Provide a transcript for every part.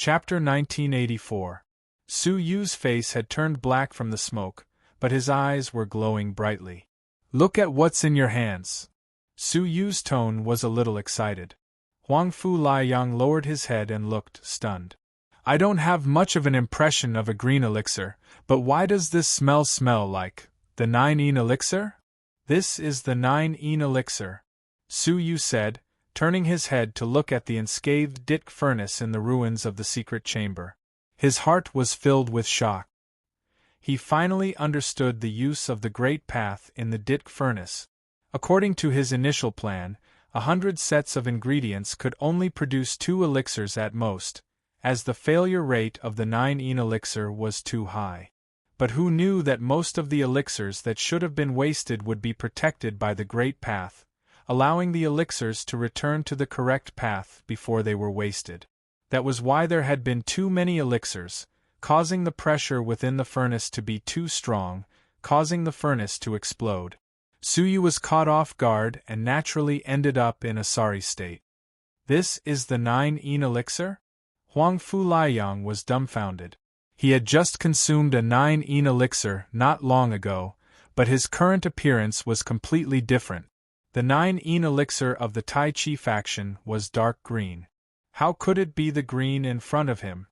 Chapter 1984. Su Yu's face had turned black from the smoke, but his eyes were glowing brightly. Look at what's in your hands. Su Yu's tone was a little excited. Huang Fu Liang lowered his head and looked stunned. I don't have much of an impression of a green elixir, but why does this smell like the 9-yin elixir? This is the 9-yin elixir, Su Yu said, turning his head to look at the unscathed dik furnace in the ruins of the secret chamber. His heart was filled with shock. He finally understood the use of the great path in the dik furnace. According to his initial plan, 100 sets of ingredients could only produce 2 elixirs at most, as the failure rate of the 9-yin elixir was too high. But who knew that most of the elixirs that should have been wasted would be protected by the great path, allowing the elixirs to return to the correct path before they were wasted. That was why there had been too many elixirs, causing the pressure within the furnace to be too strong, causing the furnace to explode. Su Yu was caught off guard and naturally ended up in a sorry state. This is the 9-yin elixir? Huang Fu Liang was dumbfounded. He had just consumed a 9-yin elixir not long ago, but his current appearance was completely different. The 9-yin elixir of the Tai Chi faction was dark green. How could it be the green in front of him?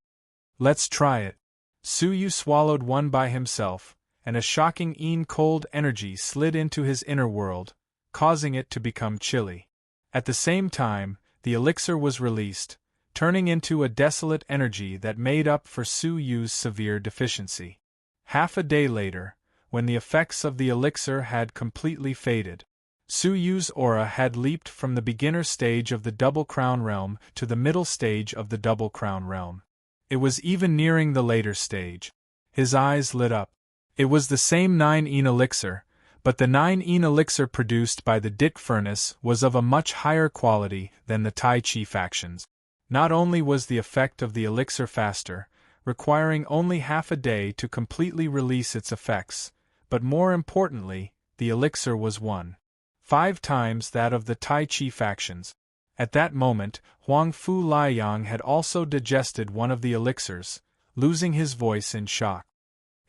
Let's try it. Su Yu swallowed one by himself, and a shocking cold energy slid into his inner world, causing it to become chilly. At the same time, the elixir was released, turning into a desolate energy that made up for Su Yu's severe deficiency. Half a day later, when the effects of the elixir had completely faded, Su Yu's aura had leaped from the beginner stage of the Double Crown realm to the middle stage of the Double Crown realm. It was even nearing the later stage. His eyes lit up. It was the same 9-yin elixir, but the 9-yin elixir produced by the dik furnace was of a much higher quality than the Tai Chi factions. Not only was the effect of the elixir faster, requiring only half a day to completely release its effects, but more importantly, the elixir was 1.5 times that of the Tai Chi factions. At that moment, Huang Fu Liang had also digested one of the elixirs, losing his voice in shock.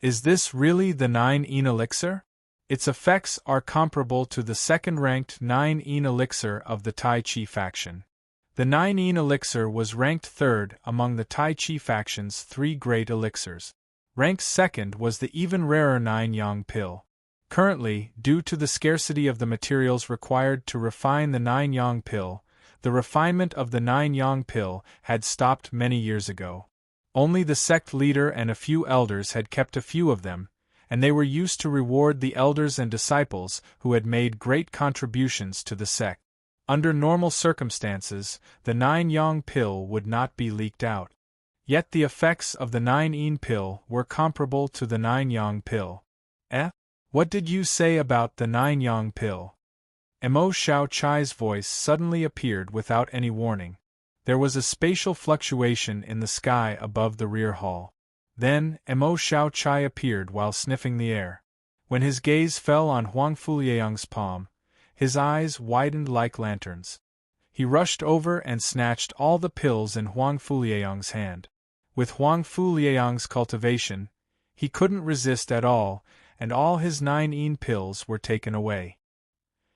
Is this really the 9-yin elixir? Its effects are comparable to the second-ranked 9-yin elixir of the Tai Chi faction. The 9-yin elixir was ranked third among the Tai Chi faction's 3 great elixirs. Ranked second was the even rarer 9-yang pill. Currently, due to the scarcity of the materials required to refine the 9-yang pill, the refinement of the 9-yang pill had stopped many years ago. Only the sect leader and a few elders had kept a few of them, and they were used to reward the elders and disciples who had made great contributions to the sect. Under normal circumstances, the 9-yang pill would not be leaked out. Yet the effects of the 9-yin pill were comparable to the 9-yang pill. What did you say about the 9-yang pill? Mo Xiao Chai's voice suddenly appeared without any warning. There was a spatial fluctuation in the sky above the rear hall. Then, Mo Xiao Chai appeared while sniffing the air. When his gaze fell on Huang Fu Liang's palm, his eyes widened like lanterns. He rushed over and snatched all the pills in Huang Fu Liang's hand. With Huang Fu Liang's cultivation, he couldn't resist at all, and all his 9-yin pills were taken away.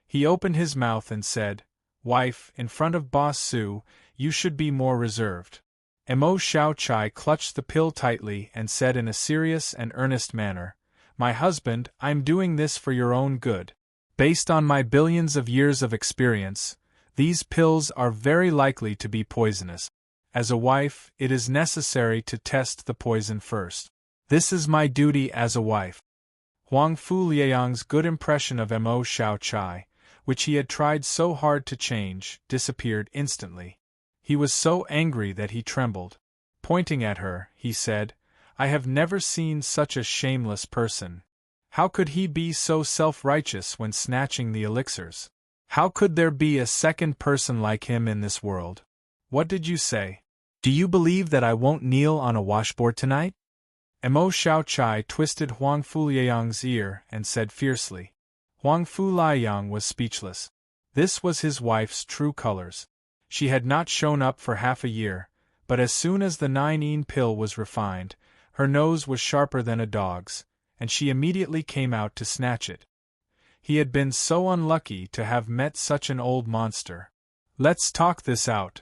He opened his mouth and said, "Wife, in front of Boss Su, you should be more reserved." Mo Xiao Chai clutched the pill tightly and said in a serious and earnest manner, "My husband, I'm doing this for your own good. Based on my billions of years of experience, these pills are very likely to be poisonous. As a wife, it is necessary to test the poison first. This is my duty as a wife." Huang Fu Liang's good impression of Mo Xiao Chai, which he had tried so hard to change, disappeared instantly. He was so angry that he trembled. Pointing at her, he said, "I have never seen such a shameless person. How could he be so self-righteous when snatching the elixirs? How could there be a second person like him in this world? What did you say? Do you believe that I won't kneel on a washboard tonight?" Mo Xiao Chai twisted Huang Fu Liang's ear and said fiercely. Huang Fu Liang was speechless. This was his wife's true colors. She had not shown up for half a year, but as soon as the 9-ene pill was refined, her nose was sharper than a dog's, and she immediately came out to snatch it. He had been so unlucky to have met such an old monster. Let's talk this out.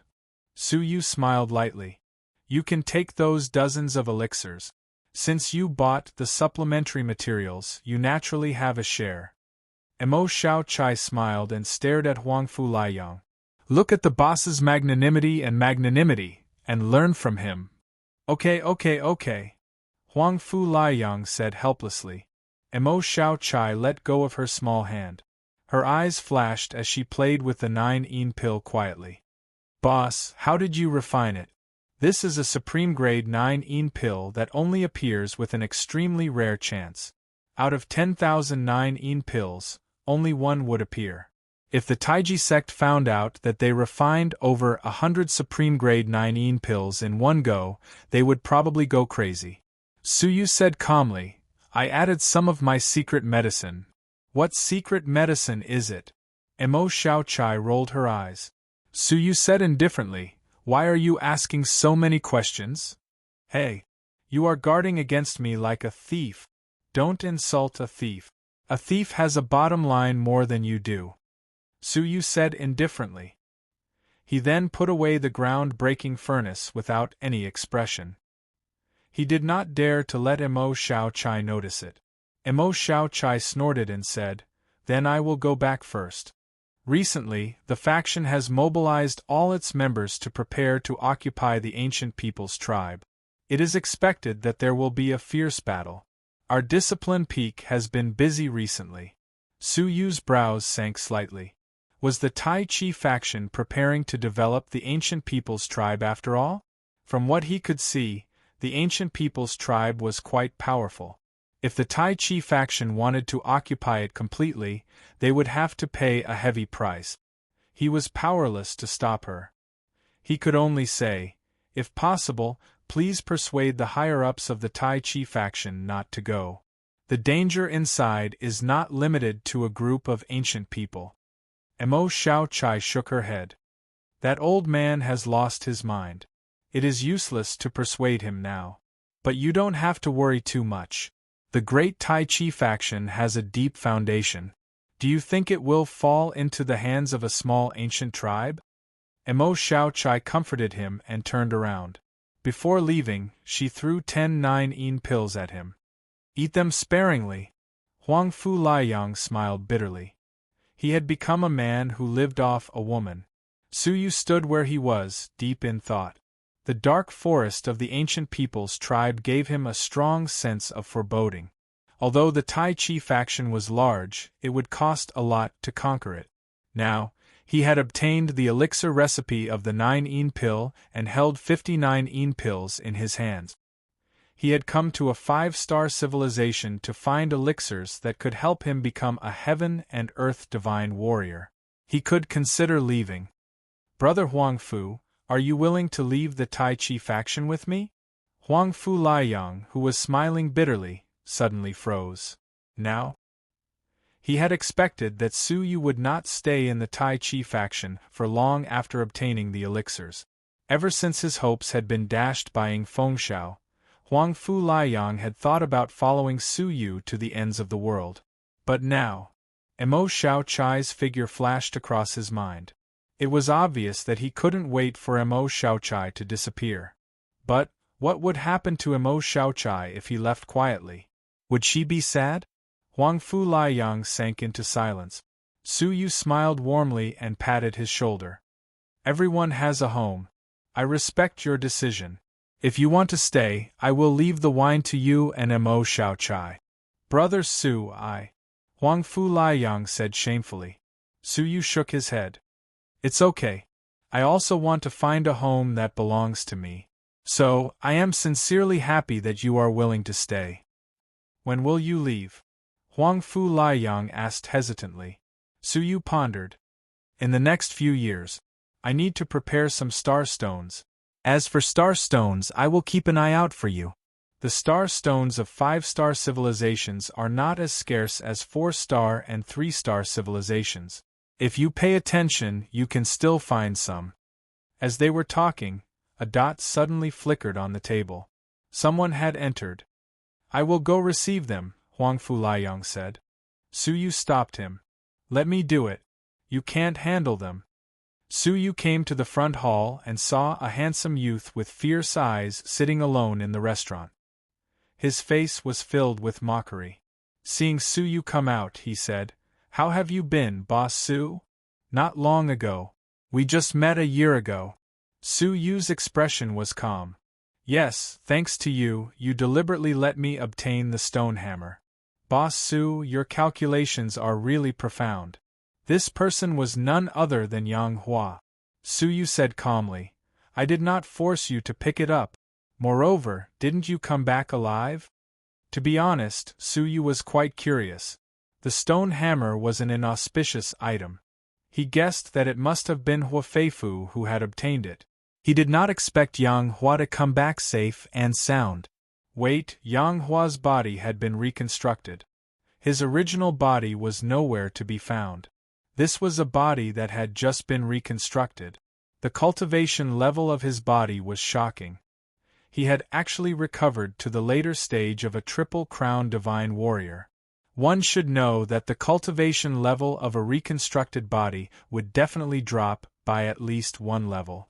Su Yu smiled lightly. You can take those dozens of elixirs. Since you bought the supplementary materials, you naturally have a share. Emo Xiao Chai smiled and stared at Huangfu Liang. Look at the boss's magnanimity, and learn from him. Okay. Huangfu Liang said helplessly. Emo Xiao Chai let go of her small hand. Her eyes flashed as she played with the 9-ene pill quietly. Boss, how did you refine it? This is a supreme grade 9-ene pill that only appears with an extremely rare chance. Out of 10,000 9-ene pills, only one would appear. If the Taiji sect found out that they refined over 100 supreme grade 9-ene pills in one go, they would probably go crazy. Su Yu said calmly, I added some of my secret medicine. What secret medicine is it? Emo Xiao Chai rolled her eyes. Su Yu said indifferently, Why are you asking so many questions? Hey! You are guarding against me like a thief. Don't insult a thief. A thief has a bottom line more than you do. Su Yu said indifferently. He then put away the ground-breaking furnace without any expression. He did not dare to let Emo Xiao Chai notice it. Emo Xiao Chai snorted and said, Then I will go back first. Recently, the faction has mobilized all its members to prepare to occupy the ancient people's tribe. It is expected that there will be a fierce battle. Our discipline peak has been busy recently. Su Yu's brows sank slightly. Was the Tai Chi faction preparing to develop the ancient people's tribe after all? From what he could see, the ancient people's tribe was quite powerful. If the Tai Chi faction wanted to occupy it completely, they would have to pay a heavy price. He was powerless to stop her. He could only say, if possible, please persuade the higher-ups of the Tai Chi faction not to go. The danger inside is not limited to a group of ancient people. Emo Xiao Chai shook her head. That old man has lost his mind. It is useless to persuade him now. But you don't have to worry too much. The great Tai Chi faction has a deep foundation. Do you think it will fall into the hands of a small ancient tribe? Emo Xiao Chai comforted him and turned around. Before leaving, she threw 10 9-ene pills at him. Eat them sparingly. Huangfu Liang smiled bitterly. He had become a man who lived off a woman. Su Yu stood where he was, deep in thought. The dark forest of the ancient people's tribe gave him a strong sense of foreboding. Although the Tai Chi faction was large, it would cost a lot to conquer it. Now, he had obtained the elixir recipe of the 9-ene pill and held 59-ene pills in his hands. He had come to a 5-star civilization to find elixirs that could help him become a heaven and earth divine warrior. He could consider leaving. Brother Huangfu, are you willing to leave the Tai Chi faction with me? Huangfu Liang, who was smiling bitterly, suddenly froze. Now? He had expected that Su Yu would not stay in the Tai Chi faction for long after obtaining the elixirs. Ever since his hopes had been dashed by Ying Fengxiao, Huangfu Liang had thought about following Su Yu to the ends of the world. But now, Emo Xiao Chai's figure flashed across his mind. It was obvious that he couldn't wait for Emo Xiao Chai to disappear. But, what would happen to Emo Xiao Chai if he left quietly? Would she be sad? Huangfu Liang sank into silence. Su Yu smiled warmly and patted his shoulder. Everyone has a home. I respect your decision. If you want to stay, I will leave the wine to you and Emo Xiao Chai. Brother Su, Huangfu Liang said shamefully. Su Yu shook his head. It's okay. I also want to find a home that belongs to me. So, I am sincerely happy that you are willing to stay. When will you leave? Huangfu Liang asked hesitantly. Su Yu pondered. In the next few years. I need to prepare some star stones. As for star stones, I will keep an eye out for you. The star stones of 5-star civilizations are not as scarce as 4-star and 3-star civilizations. If you pay attention, you can still find some. As they were talking, A dot suddenly flickered on the table. Someone had entered. "I will go receive them," Huang Fuliang said. Su Yu stopped him. "Let me do it. You can't handle them." Su Yu came to the front hall and saw a handsome youth with fierce eyes sitting alone in the restaurant. His face was filled with mockery. Seeing Su Yu come out, he said, "How have you been, Boss Su?" "Not long ago. We just met a year ago." Su Yu's expression was calm. "Yes, thanks to you, you deliberately let me obtain the stone hammer. Boss Su, your calculations are really profound." This person was none other than Yang Hua. Su Yu said calmly, "I did not force you to pick it up. Moreover, didn't you come back alive?" To be honest, Su Yu was quite curious. The stone hammer was an inauspicious item. He guessed that it must have been Hua Feifu who had obtained it. He did not expect Yang Hua to come back safe and sound. Wait, Yang Hua's body had been reconstructed. His original body was nowhere to be found. This was a body that had just been reconstructed. The cultivation level of his body was shocking. He had actually recovered to the later stage of a triple-crown divine warrior. One should know that the cultivation level of a reconstructed body would definitely drop by at least one level.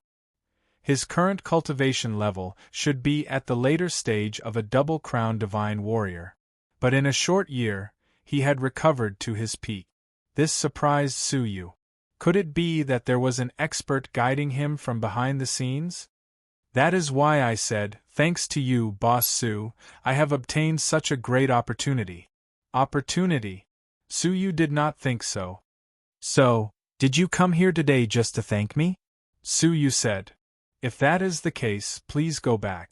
His current cultivation level should be at the later stage of a double-crown divine warrior. But in a short year, he had recovered to his peak. This surprised Su Yu. Could it be that there was an expert guiding him from behind the scenes? "That is why I said, thanks to you, Boss Su, I have obtained such a great opportunity." Opportunity? Su Yu did not think so. "So, did you come here today just to thank me?" Su Yu said. "If that is the case, please go back."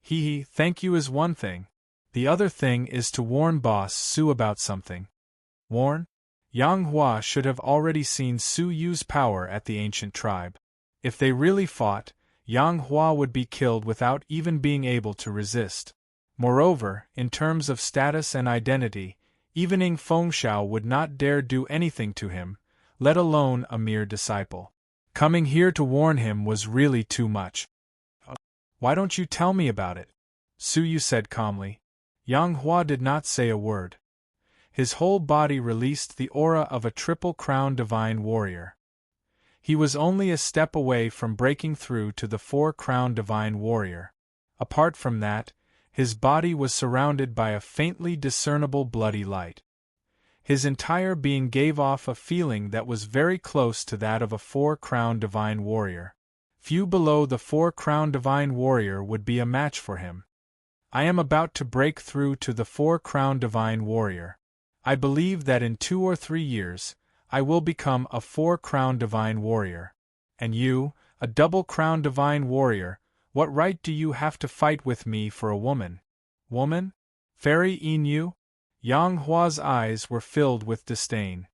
Thank you is one thing. The other thing is to warn Boss Su about something." Warn? Yang Hua should have already seen Su Yu's power at the ancient tribe. If they really fought, Yang Hua would be killed without even being able to resist. Moreover, in terms of status and identity, even Ing Fengxiao would not dare do anything to him, let alone a mere disciple. Coming here to warn him was really too much. "Why don't you tell me about it?" Su Yu said calmly. Yang Hua did not say a word. His whole body released the aura of a triple-crown divine warrior. He was only a step away from breaking through to the four-crown divine warrior. Apart from that, his body was surrounded by a faintly discernible bloody light. His entire being gave off a feeling that was very close to that of a four-crown divine warrior. Few below the four-crown divine warrior would be a match for him. "I am about to break through to the four-crown divine warrior. I believe that in 2 or 3 years, I will become a four-crown divine warrior. And you, a double-crown divine warrior, what right do you have to fight with me for a woman?" "Woman? Fairy Inu?" Yang Hua's eyes were filled with disdain.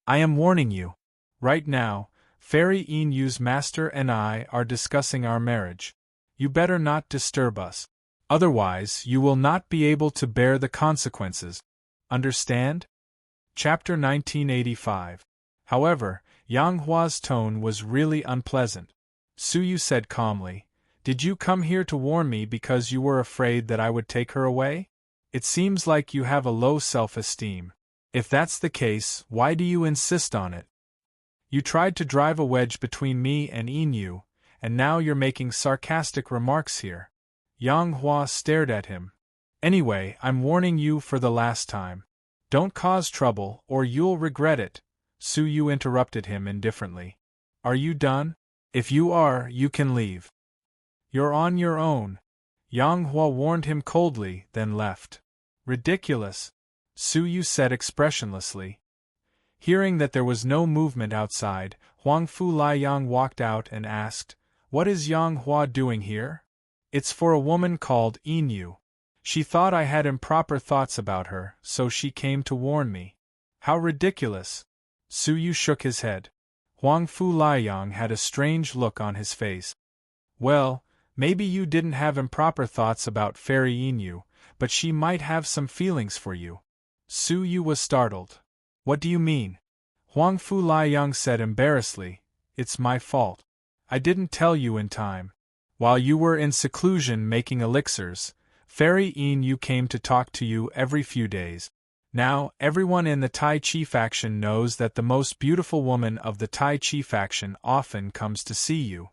"I am warning you. Right now, Fairy Inu's master and I are discussing our marriage. You better not disturb us. Otherwise, you will not be able to bear the consequences. Understand?" Chapter 1985. However, Yang Hua's tone was really unpleasant. Su Yu said calmly, "Did you come here to warn me because you were afraid that I would take her away? It seems like you have a low self-esteem. If that's the case, why do you insist on it? You tried to drive a wedge between me and Inu, and now you're making sarcastic remarks here." Yang Hua stared at him. "Anyway, I'm warning you for the last time. Don't cause trouble, or you'll regret it," Su Yu interrupted him indifferently. "Are you done? If you are, you can leave." "You're on your own," Yang Hua warned him coldly, then left. "Ridiculous," Su Yu said expressionlessly. Hearing that there was no movement outside, Huang Fuliang walked out and asked, "What is Yang Hua doing here?" "It's for a woman called Inu. She thought I had improper thoughts about her, so she came to warn me." "How ridiculous!" Su Yu shook his head. Huang Fuliang had a strange look on his face. "Well, maybe you didn't have improper thoughts about Fairy Inu, but she might have some feelings for you." Su Yu was startled. "What do you mean?" Huang Fuliang said embarrassedly, "It's my fault. I didn't tell you in time. While you were in seclusion making elixirs, Fairy Yin came to talk to you every few days. Now, everyone in the Tai Chi faction knows that the most beautiful woman of the Tai Chi faction often comes to see you.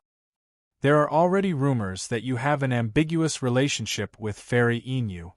There are already rumors that you have an ambiguous relationship with Fairy Yin.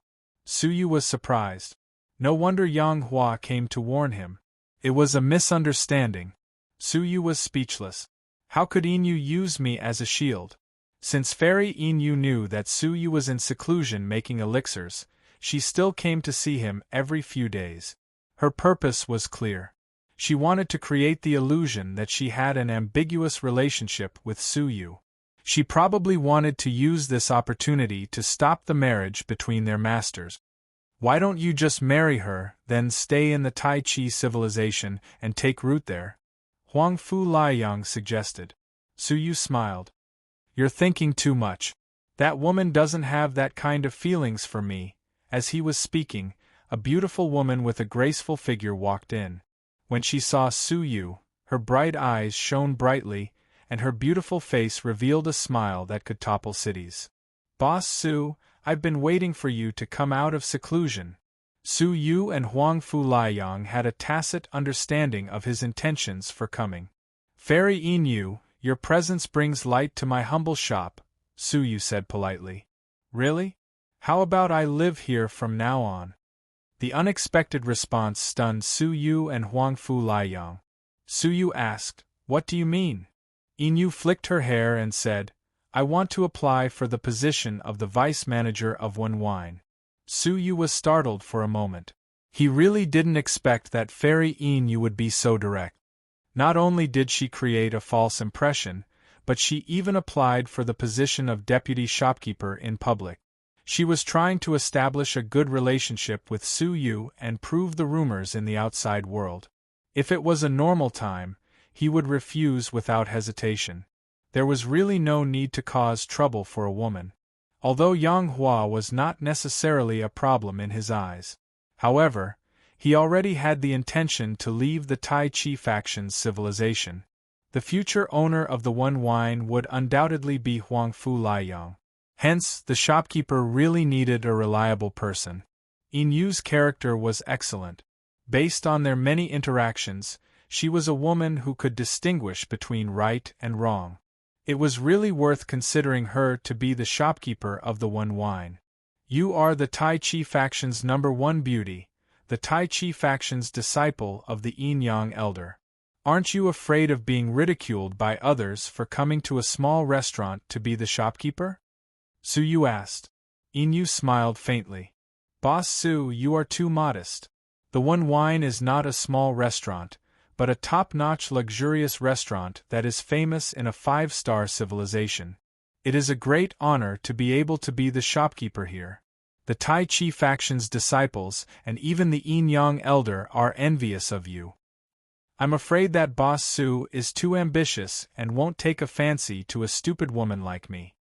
Su Yu was surprised. No wonder Yang Hua came to warn him. It was a misunderstanding. Su Yu was speechless. How could Yin use me as a shield? Since Fairy Yin knew that Su Yu was in seclusion making elixirs, she still came to see him every few days. Her purpose was clear. She wanted to create the illusion that she had an ambiguous relationship with Su Yu. She probably wanted to use this opportunity to stop the marriage between their masters. Why don't you just marry her, then stay in the Tai Chi civilization and take root there? Huang Fu Liang suggested. Su Yu smiled. You're thinking too much. That woman doesn't have that kind of feelings for me. As he was speaking, a beautiful woman with a graceful figure walked in. When she saw Su Yu, her bright eyes shone brightly, and her beautiful face revealed a smile that could topple cities. Boss Su, I've been waiting for you to come out of seclusion. Su Yu and Huang Fu Liang had a tacit understanding of his intentions for coming. Fairy Yin, your presence brings light to my humble shop, Su Yu said politely. Really? How about I live here from now on? The unexpected response stunned Su Yu and Huang Fu Liang. Su Yu asked, What do you mean? Yin flicked her hair and said, I want to apply for the position of the vice manager of Wen Wine. Su Yu was startled for a moment. He really didn't expect that Fairy Yin would be so direct. Not only did she create a false impression, but she even applied for the position of deputy shopkeeper in public. She was trying to establish a good relationship with Su Yu and prove the rumors in the outside world. If it was a normal time, he would refuse without hesitation. There was really no need to cause trouble for a woman. Although Yang Hua was not necessarily a problem in his eyes. However, he already had the intention to leave the Tai Chi faction's civilization. The future owner of the Wen Wine would undoubtedly be Huang Fu Liang. Hence, the shopkeeper really needed a reliable person. Yin Yu's character was excellent. Based on their many interactions, she was a woman who could distinguish between right and wrong. It was really worth considering her to be the shopkeeper of the Wen Wine. You are the Tai Chi faction's #1 beauty, the Tai Chi faction's disciple of the Yin Yang elder. Aren't you afraid of being ridiculed by others for coming to a small restaurant to be the shopkeeper? Su Yu asked. Yin Yu smiled faintly. Boss Su, you are too modest. The Wen Wine is not a small restaurant, but a top-notch luxurious restaurant that is famous in a 5-star civilization. It is a great honor to be able to be the shopkeeper here. The Tai Chi faction's disciples and even the Yin Yang elder are envious of you. I'm afraid that Boss Su is too ambitious and won't take a fancy to a stupid woman like me.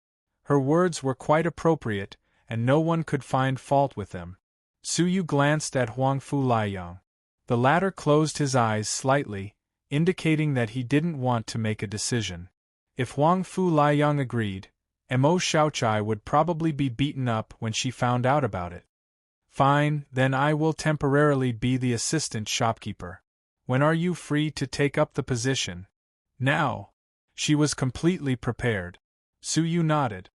Her words were quite appropriate, and no one could find fault with them. Su Yu glanced at Huang Fu Liang. The latter closed his eyes slightly, indicating that he didn't want to make a decision. If Huang Fu Liang agreed, Mo Xiaochai would probably be beaten up when she found out about it. Fine, then I will temporarily be the assistant shopkeeper. When are you free to take up the position? Now. She was completely prepared. Su Yu nodded.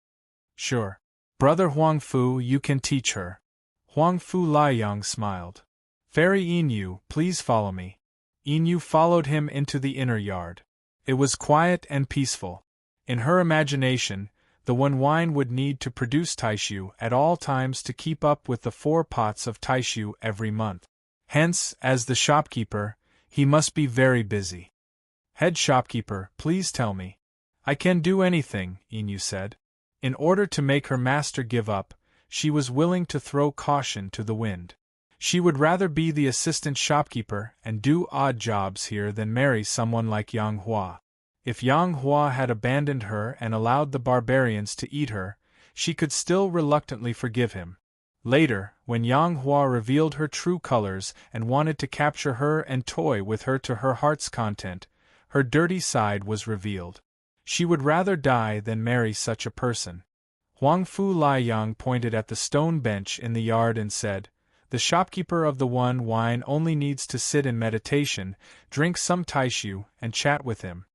Sure. Brother Huang Fu, you can teach her. Huang Fu Liang smiled. Fairy Yin, please follow me. Yin followed him into the inner yard. It was quiet and peaceful. In her imagination, the Wen Wine would need to produce taishu at all times to keep up with the 4 pots of taishu every month. Hence, as the shopkeeper, he must be very busy. Head shopkeeper, please tell me. I can do anything, Yin said. In order to make her master give up, she was willing to throw caution to the wind. She would rather be the assistant shopkeeper and do odd jobs here than marry someone like Yang Hua. If Yang Hua had abandoned her and allowed the barbarians to eat her, she could still reluctantly forgive him. Later, when Yang Hua revealed her true colors and wanted to capture her and toy with her to her heart's content, her dirty side was revealed. She would rather die than marry such a person. Huang Fu Liang pointed at the stone bench in the yard and said, "The shopkeeper of the one wine only needs to sit in meditation, drink some taishu, and chat with him.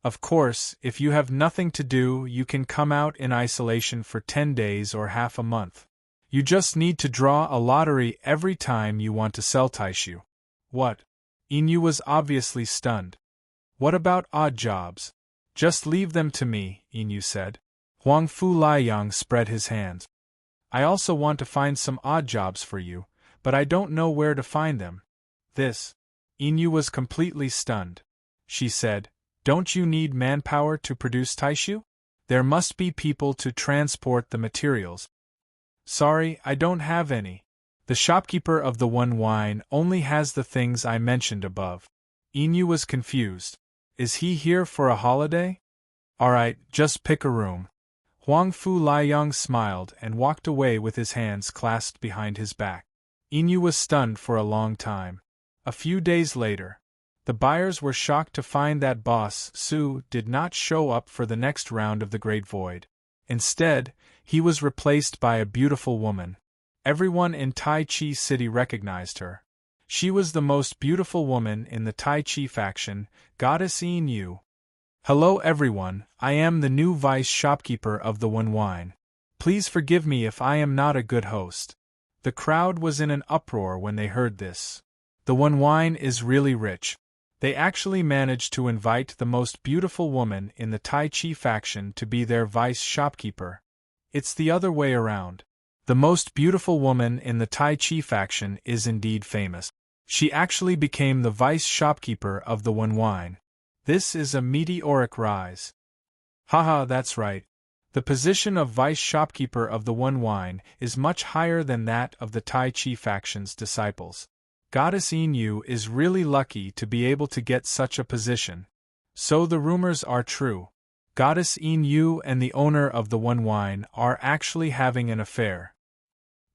Of course, if you have nothing to do, you can come out in isolation for 10 days or half a month. You just need to draw a lottery every time you want to sell taishu." "What?" Inu was obviously stunned. "What about odd jobs?" "Just leave them to me," Inu said. Huang Fu Liang spread his hands. "I also want to find some odd jobs for you, but I don't know where to find them." This. Inu was completely stunned. She said, "Don't you need manpower to produce taishu? There must be people to transport the materials." "Sorry, I don't have any. The shopkeeper of the one wine only has the things I mentioned above." Inu was confused. "Is he here for a holiday?" "Alright, just pick a room." Huang Fu Liang smiled and walked away with his hands clasped behind his back. Inu was stunned for a long time. A few days later, the buyers were shocked to find that boss Su did not show up for the next round of the Great Void. Instead, he was replaced by a beautiful woman. Everyone in Tai Chi City recognized her. She was the most beautiful woman in the Tai Chi faction, Goddess Inu. "Hello everyone, I am the new vice shopkeeper of the One Wine. Please forgive me if I am not a good host." The crowd was in an uproar when they heard this. The One Wine is really rich. They actually managed to invite the most beautiful woman in the Tai Chi faction to be their vice shopkeeper. It's the other way around. The most beautiful woman in the Tai Chi faction is indeed famous. She actually became the vice shopkeeper of the One Wine. This is a meteoric rise. Haha, that's right. The position of vice shopkeeper of the One Wine is much higher than that of the Tai Chi faction's disciples. Goddess Inu is really lucky to be able to get such a position. So the rumors are true. Goddess Inu and the owner of the One Wine are actually having an affair.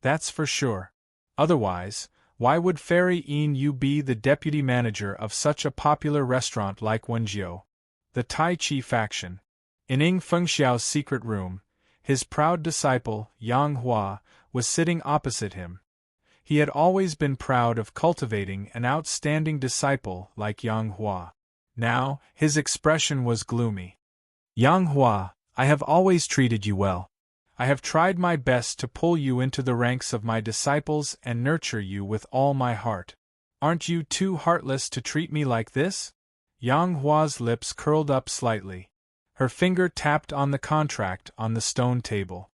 That's for sure. Otherwise, why would Fairy Inu be the deputy manager of such a popular restaurant like Wenjiu? The Tai Chi faction. In Ing Fengxiao's secret room, his proud disciple, Yang Hua, was sitting opposite him. He had always been proud of cultivating an outstanding disciple like Yang Hua. Now, his expression was gloomy. "Yang Hua, I have always treated you well. I have tried my best to pull you into the ranks of my disciples and nurture you with all my heart. Aren't you too heartless to treat me like this?" Yang Hua's lips curled up slightly. Her finger tapped on the contract on the stone table.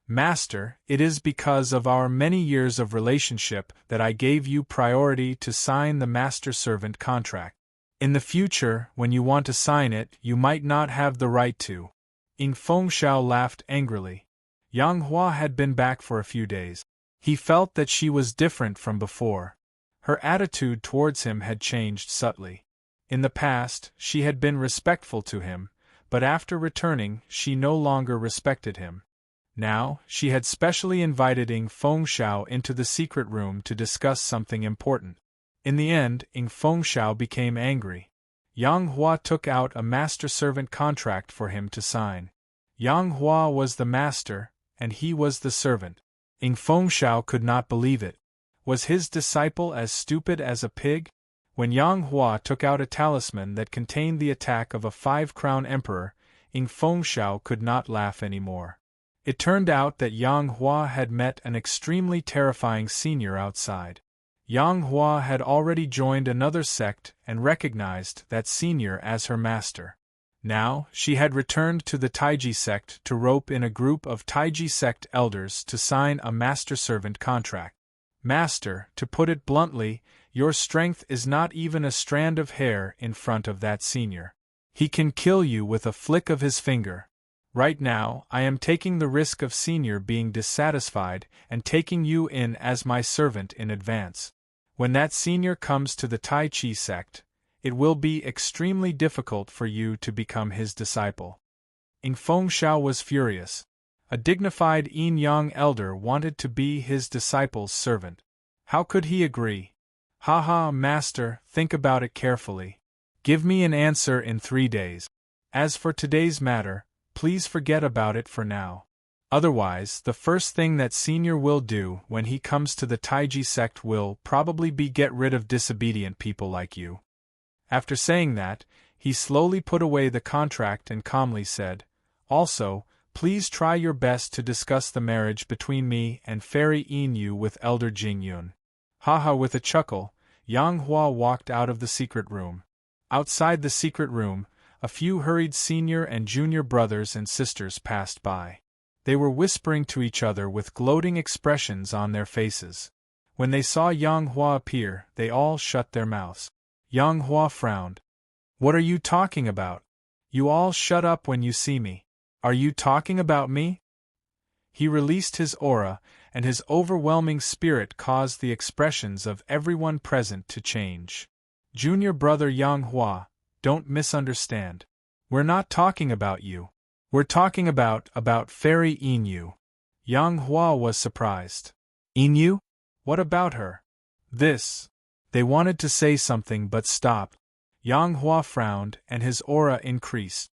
"Master, it is because of our many years of relationship that I gave you priority to sign the master-servant contract. In the future, when you want to sign it, you might not have the right to." Ing Fengxiao laughed angrily. Yang Hua had been back for a few days. He felt that she was different from before. Her attitude towards him had changed subtly. In the past, she had been respectful to him, but after returning, she no longer respected him. Now, she had specially invited Ing Fengxiao into the secret room to discuss something important. In the end, Ing Fengxiao became angry. Yang Hua took out a master-servant contract for him to sign. Yang Hua was the master, and he was the servant. Ing Fengxiao could not believe it. Was his disciple as stupid as a pig? When Yang Hua took out a talisman that contained the attack of a 5-crown emperor, Ing Fengxiao could not laugh anymore. It turned out that Yang Hua had met an extremely terrifying senior outside. Yang Hua had already joined another sect and recognized that senior as her master. Now, she had returned to the Taiji sect to rope in a group of Taiji sect elders to sign a master-servant contract. "Master, to put it bluntly, your strength is not even a strand of hair in front of that senior. He can kill you with a flick of his finger. Right now, I am taking the risk of senior being dissatisfied and taking you in as my servant in advance. When that senior comes to the Tai Chi sect, it will be extremely difficult for you to become his disciple." Ing Fengxiao was furious. A dignified Yin Yang elder wanted to be his disciple's servant. How could he agree? "Haha, master, think about it carefully. Give me an answer in 3 days." As for today's matter, please forget about it for now. Otherwise, the first thing that Senior will do when he comes to the Taiji sect will probably be get rid of disobedient people like you." After saying that, he slowly put away the contract and calmly said, "Also, please try your best to discuss the marriage between me and Fairy Inu with Elder Jing Yun." Haha, with a chuckle, Yang Hua walked out of the secret room. Outside the secret room, a few hurried senior and junior brothers and sisters passed by. They were whispering to each other with gloating expressions on their faces. When they saw Yang Hua appear, they all shut their mouths. Yang Hua frowned. "What are you talking about? You all shut up when you see me. Are you talking about me?" He released his aura, and his overwhelming spirit caused the expressions of everyone present to change. "Junior brother Yang Hua, don't misunderstand. We're not talking about you. We're talking about Fairy Inu." Yang Hua was surprised. "Inu? What about her?" They wanted to say something but stopped. Yang Hua frowned and his aura increased.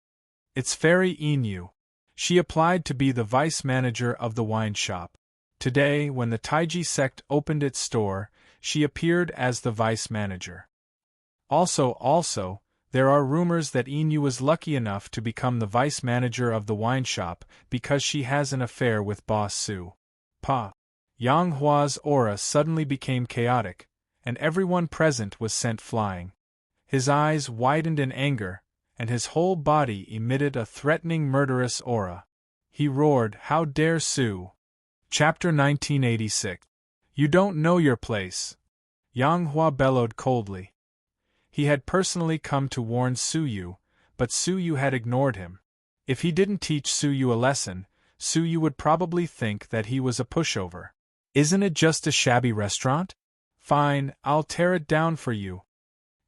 "It's Fairy Inu. She applied to be the vice manager of the wine shop. Today, when the Taiji sect opened its store, she appeared as the vice manager. Also, there are rumors that Inu was lucky enough to become the vice manager of the wine shop because she has an affair with Boss Su." Yang Hua's aura suddenly became chaotic, and everyone present was sent flying. His eyes widened in anger, and his whole body emitted a threatening murderous aura. He roared, "How dare Su!" Chapter 1986. "You don't know your place!" Yang Hua bellowed coldly. He had personally come to warn Suyu, but Suyu had ignored him. If he didn't teach Suyu a lesson, Suyu would probably think that he was a pushover. "Isn't it just a shabby restaurant? Fine, I'll tear it down for you."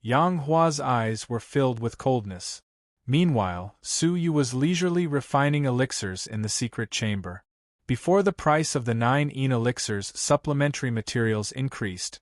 Yang Hua's eyes were filled with coldness. Meanwhile, Suyu was leisurely refining elixirs in the secret chamber. Before the price of the 9 elixirs supplementary materials increased,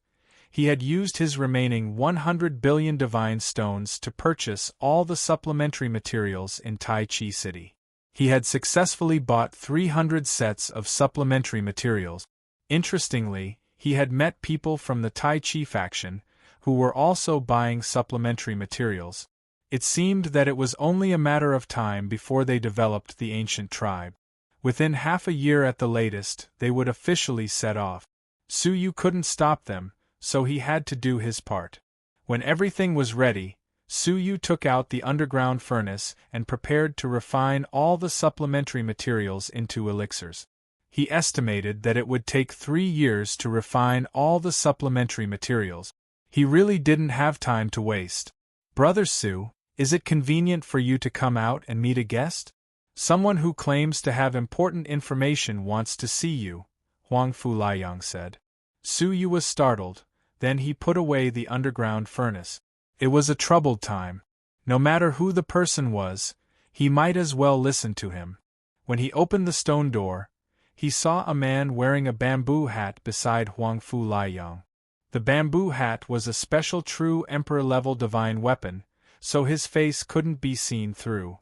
he had used his remaining 100 billion divine stones to purchase all the supplementary materials in Tai Chi City. He had successfully bought 300 sets of supplementary materials. Interestingly, he had met people from the Tai Chi faction, who were also buying supplementary materials. It seemed that it was only a matter of time before they developed the ancient tribe. Within half a year at the latest, they would officially set off. Suyu couldn't stop them, so he had to do his part. When everything was ready, Suyu took out the underground furnace and prepared to refine all the supplementary materials into elixirs. He estimated that it would take 3 years to refine all the supplementary materials. He really didn't have time to waste. "Brother Su, is it convenient for you to come out and meet a guest? Someone who claims to have important information wants to see you," Huang Fu Liang said. Suyu was startled, then he put away the underground furnace. It was a troubled time. No matter who the person was, he might as well listen to him. When he opened the stone door, he saw a man wearing a bamboo hat beside Huang Fu Liang. The bamboo hat was a special true emperor-level divine weapon, so his face couldn't be seen through.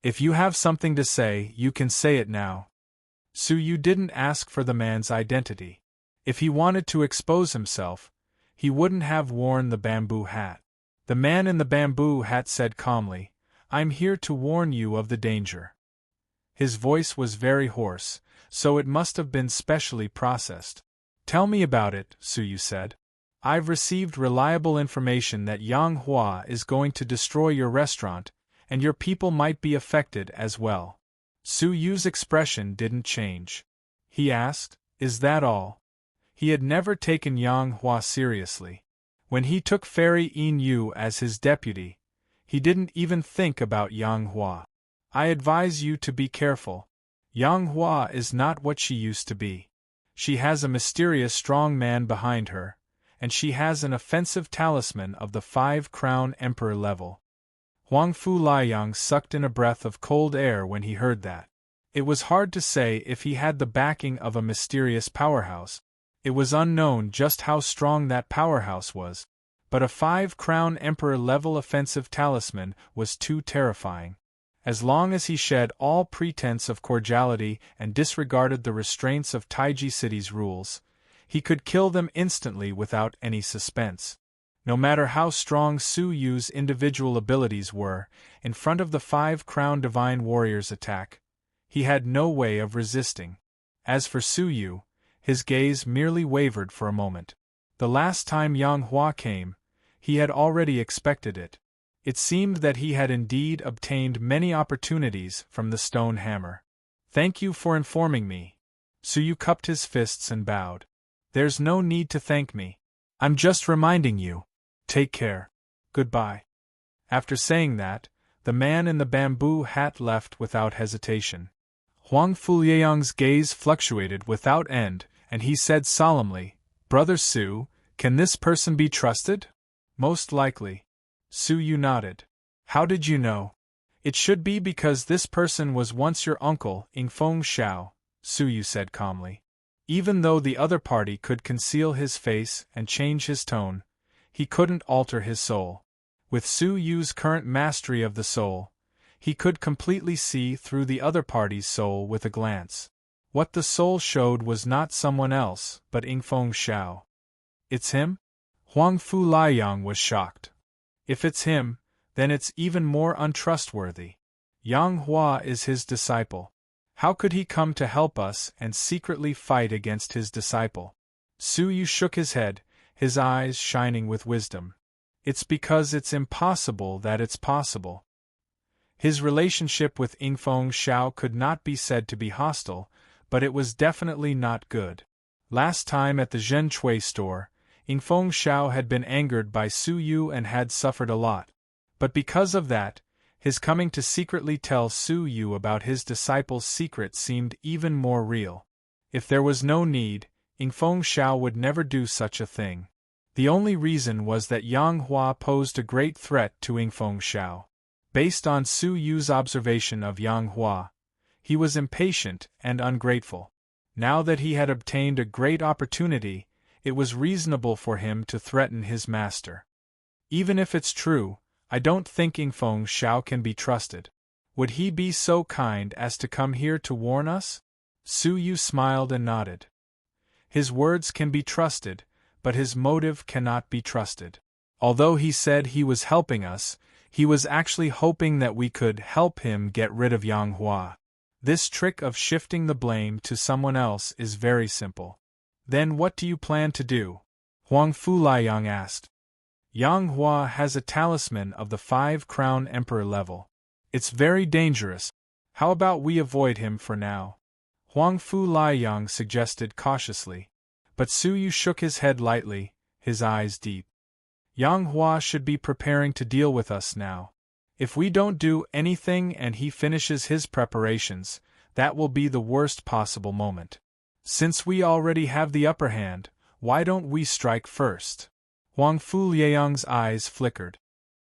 "If you have something to say, you can say it now." Suyu didn't ask for the man's identity. If he wanted to expose himself, he wouldn't have worn the bamboo hat. The man in the bamboo hat said calmly, "I'm here to warn you of the danger." His voice was very hoarse, so it must have been specially processed. "Tell me about it," Suyu said. "I've received reliable information that Yang Hua is going to destroy your restaurant, and your people might be affected as well." Suyu's expression didn't change. He asked, "Is that all?" He had never taken Yang Hua seriously. When he took Fairy Inu as his deputy, he didn't even think about Yang Hua. "I advise you to be careful. Yang Hua is not what she used to be. She has a mysterious strong man behind her, and she has an offensive talisman of the 5-crown emperor level." Huang Fu Liang sucked in a breath of cold air when he heard that. It was hard to say if he had the backing of a mysterious powerhouse. It was unknown just how strong that powerhouse was, but a 5-crown emperor-level offensive talisman was too terrifying. As long as he shed all pretense of cordiality and disregarded the restraints of Taiji City's rules, he could kill them instantly without any suspense. No matter how strong Su Yu's individual abilities were, in front of the 5-crown divine warrior's attack, he had no way of resisting. As for Su Yu, his gaze merely wavered for a moment. The last time Yang Hua came, he had already expected it. It seemed that he had indeed obtained many opportunities from the stone hammer. "Thank you for informing me." Su Yu cupped his fists and bowed. "There's no need to thank me. I'm just reminding you. Take care. Goodbye." After saying that, the man in the bamboo hat left without hesitation. Huang Fuliang's gaze fluctuated without end, and he said solemnly, "Brother Su, can this person be trusted?" "Most likely." Su Yu nodded. "How did you know?" "It should be because this person was once your uncle, Ingfeng Xiao," Su Yu said calmly. Even though the other party could conceal his face and change his tone, he couldn't alter his soul. With Su Yu's current mastery of the soul, he could completely see through the other party's soul with a glance. What the soul showed was not someone else, but Ingfeng Xiao. "It's him?" Huang Fuliang was shocked. "If it's him, then it's even more untrustworthy. Yang Hua is his disciple. How could he come to help us and secretly fight against his disciple?" Su Yu shook his head, his eyes shining with wisdom. "It's because it's impossible that it's possible." His relationship with Ingfeng Xiao could not be said to be hostile, but it was definitely not good. Last time at the Zhen Chui store, Ingfeng Xiao had been angered by Su Yu and had suffered a lot. But because of that, his coming to secretly tell Su Yu about his disciple's secret seemed even more real. If there was no need, Ingfeng Xiao would never do such a thing. The only reason was that Yang Hua posed a great threat to Ingfeng Xiao. Based on Su Yu's observation of Yang Hua, he was impatient and ungrateful. Now that he had obtained a great opportunity, it was reasonable for him to threaten his master. Even if it's true, I don't think Ingfeng Xiao can be trusted. Would he be so kind as to come here to warn us? Su Yu smiled and nodded. His words can be trusted, but his motive cannot be trusted. Although he said he was helping us, he was actually hoping that we could help him get rid of Yang Hua. This trick of shifting the blame to someone else is very simple. "Then what do you plan to do?" Huang Fuliang asked. "Yang Hua has a talisman of the 5-crown emperor level. It's very dangerous. How about we avoid him for now?" Huang Fuliang suggested cautiously. But Su Yu shook his head lightly, his eyes deep. "Yang Hua should be preparing to deal with us now. If we don't do anything and he finishes his preparations, that will be the worst possible moment. Since we already have the upper hand, why don't we strike first?" Huang Fuliang's eyes flickered.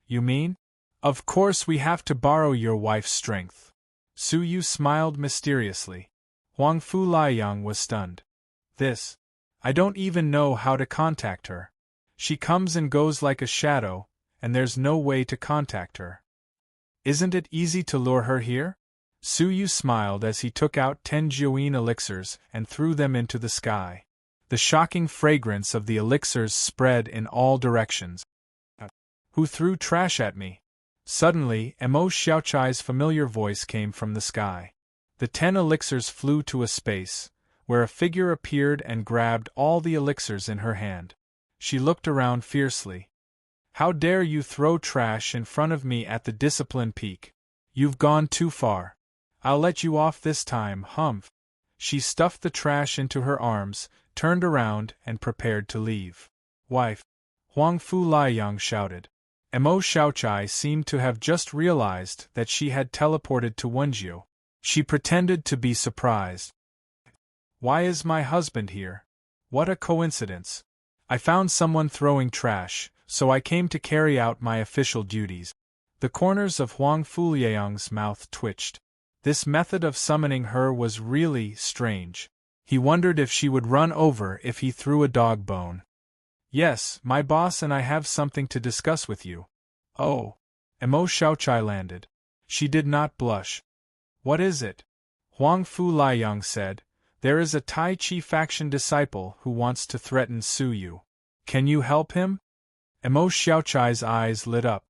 "You mean? Of course we have to borrow your wife's strength." Su Yu smiled mysteriously. Huang Fuliang was stunned. I don't even know how to contact her. She comes and goes like a shadow, and there's no way to contact her." "Isn't it easy to lure her here?" Su Yu smiled as he took out 10 Jiuyin elixirs and threw them into the sky. The shocking fragrance of the elixirs spread in all directions. "Who threw trash at me?" Suddenly, Mo Xiaochai's familiar voice came from the sky. The 10 elixirs flew to a space, where a figure appeared and grabbed all the elixirs in her hand. She looked around fiercely. "How dare you throw trash in front of me at the discipline peak? You've gone too far. I'll let you off this time, humph." She stuffed the trash into her arms, turned around, and prepared to leave. "Wife!" Huang Fuliang shouted. Mo Xiaochai seemed to have just realized that she had teleported to Wenjiu. She pretended to be surprised. "Why is my husband here? What a coincidence. I found someone throwing trash, so I came to carry out my official duties." The corners of Huang Fuliang's mouth twitched. This method of summoning her was really strange. He wondered if she would run over if he threw a dog bone. "Yes, my boss and I have something to discuss with you." "Oh." Mo Xiaochai landed. She did not blush. What is it? Huang Fu Liang said, there is a Tai Chi faction disciple who wants to threaten Su Yu. Can you help him? Mo Xiaochai's eyes lit up.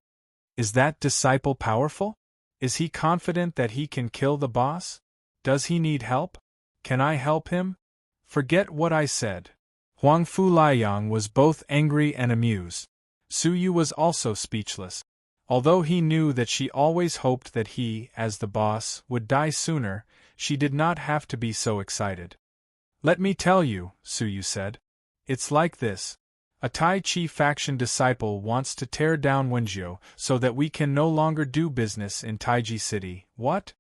Is that disciple powerful? Is he confident that he can kill the boss? Does he need help? Can I help him? Forget what I said. Huang Fu Liang was both angry and amused. Su Yu was also speechless. Although he knew that she always hoped that he, as the boss, would die sooner, she did not have to be so excited. Let me tell you, Su Yu said. It's like this. A Tai Chi faction disciple wants to tear down Wenjiu so that we can no longer do business in Taiji City. What?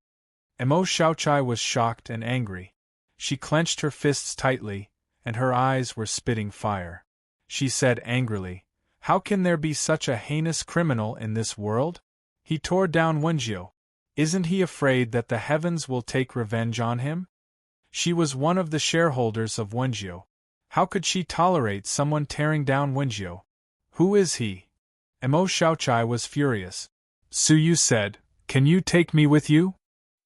Mo Xiaochai was shocked and angry. She clenched her fists tightly, and her eyes were spitting fire. She said angrily, how can there be such a heinous criminal in this world? He tore down Wenjiu. Isn't he afraid that the heavens will take revenge on him? She was one of the shareholders of Wenjiu. How could she tolerate someone tearing down Wenjiu? Who is he? Mo Xiaochai was furious. Su Yu said, can you take me with you?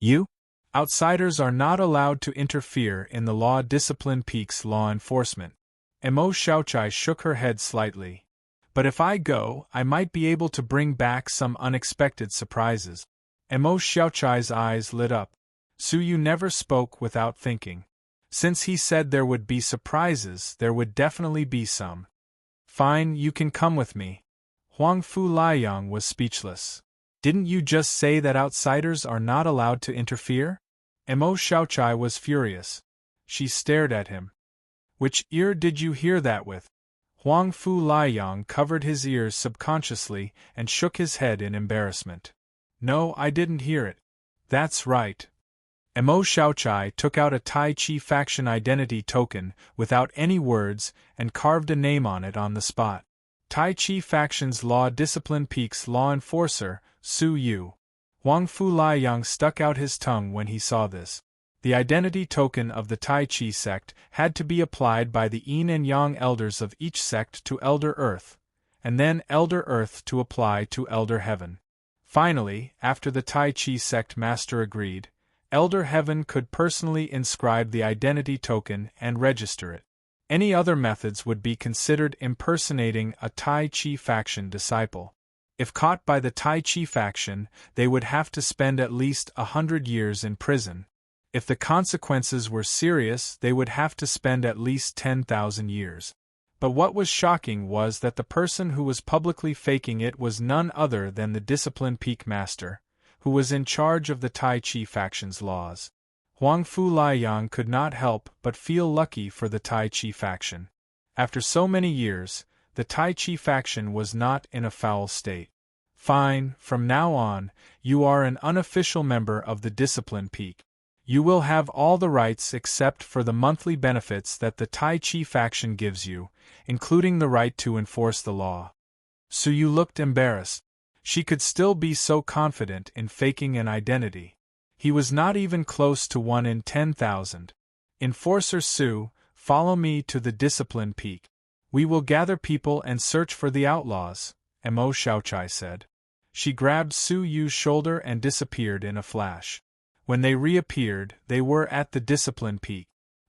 You? Outsiders are not allowed to interfere in the law. Discipline Peak's law enforcement. Mo Xiaochai shook her head slightly. But if I go, I might be able to bring back some unexpected surprises. Mo Xiaochai's eyes lit up. Su Yu never spoke without thinking. Since he said there would be surprises, there would definitely be some. Fine, you can come with me. Huang Fu Liang was speechless. Didn't you just say that outsiders are not allowed to interfere? Mo Xiaochai was furious. She stared at him. Which ear did you hear that with? Huang Fu Liang covered his ears subconsciously and shook his head in embarrassment. No, I didn't hear it. That's right. Mo Xiaochai took out a Tai Chi faction identity token without any words and carved a name on it on the spot. Tai Chi faction's law. Discipline Peak's law enforcer, Su Yu. Huang Fu Liang stuck out his tongue when he saw this. The identity token of the Tai Chi sect had to be applied by the Yin and Yang elders of each sect to Elder Earth, and then Elder Earth to apply to Elder Heaven. Finally, after the Tai Chi sect master agreed, Elder Heaven could personally inscribe the identity token and register it. Any other methods would be considered impersonating a Tai Chi faction disciple. If caught by the Tai Chi faction, they would have to spend at least 100 years in prison. If the consequences were serious, they would have to spend at least 10,000 years. But what was shocking was that the person who was publicly faking it was none other than the Discipline Peak Master, who was in charge of the Tai Chi faction's laws. Huang Fu Liang could not help but feel lucky for the Tai Chi faction. After so many years, the Tai Chi faction was not in a foul state. Fine, from now on, you are an unofficial member of the Discipline Peak. You will have all the rights except for the monthly benefits that the Tai Chi faction gives you, including the right to enforce the law. Su Yu looked embarrassed. She could still be so confident in faking an identity. He was not even close to 1 in 10,000. Enforcer Su, follow me to the Discipline Peak. We will gather people and search for the outlaws, Mo Xiaochai said. She grabbed Su Yu's shoulder and disappeared in a flash. When they reappeared, they were at the Discipline Peak.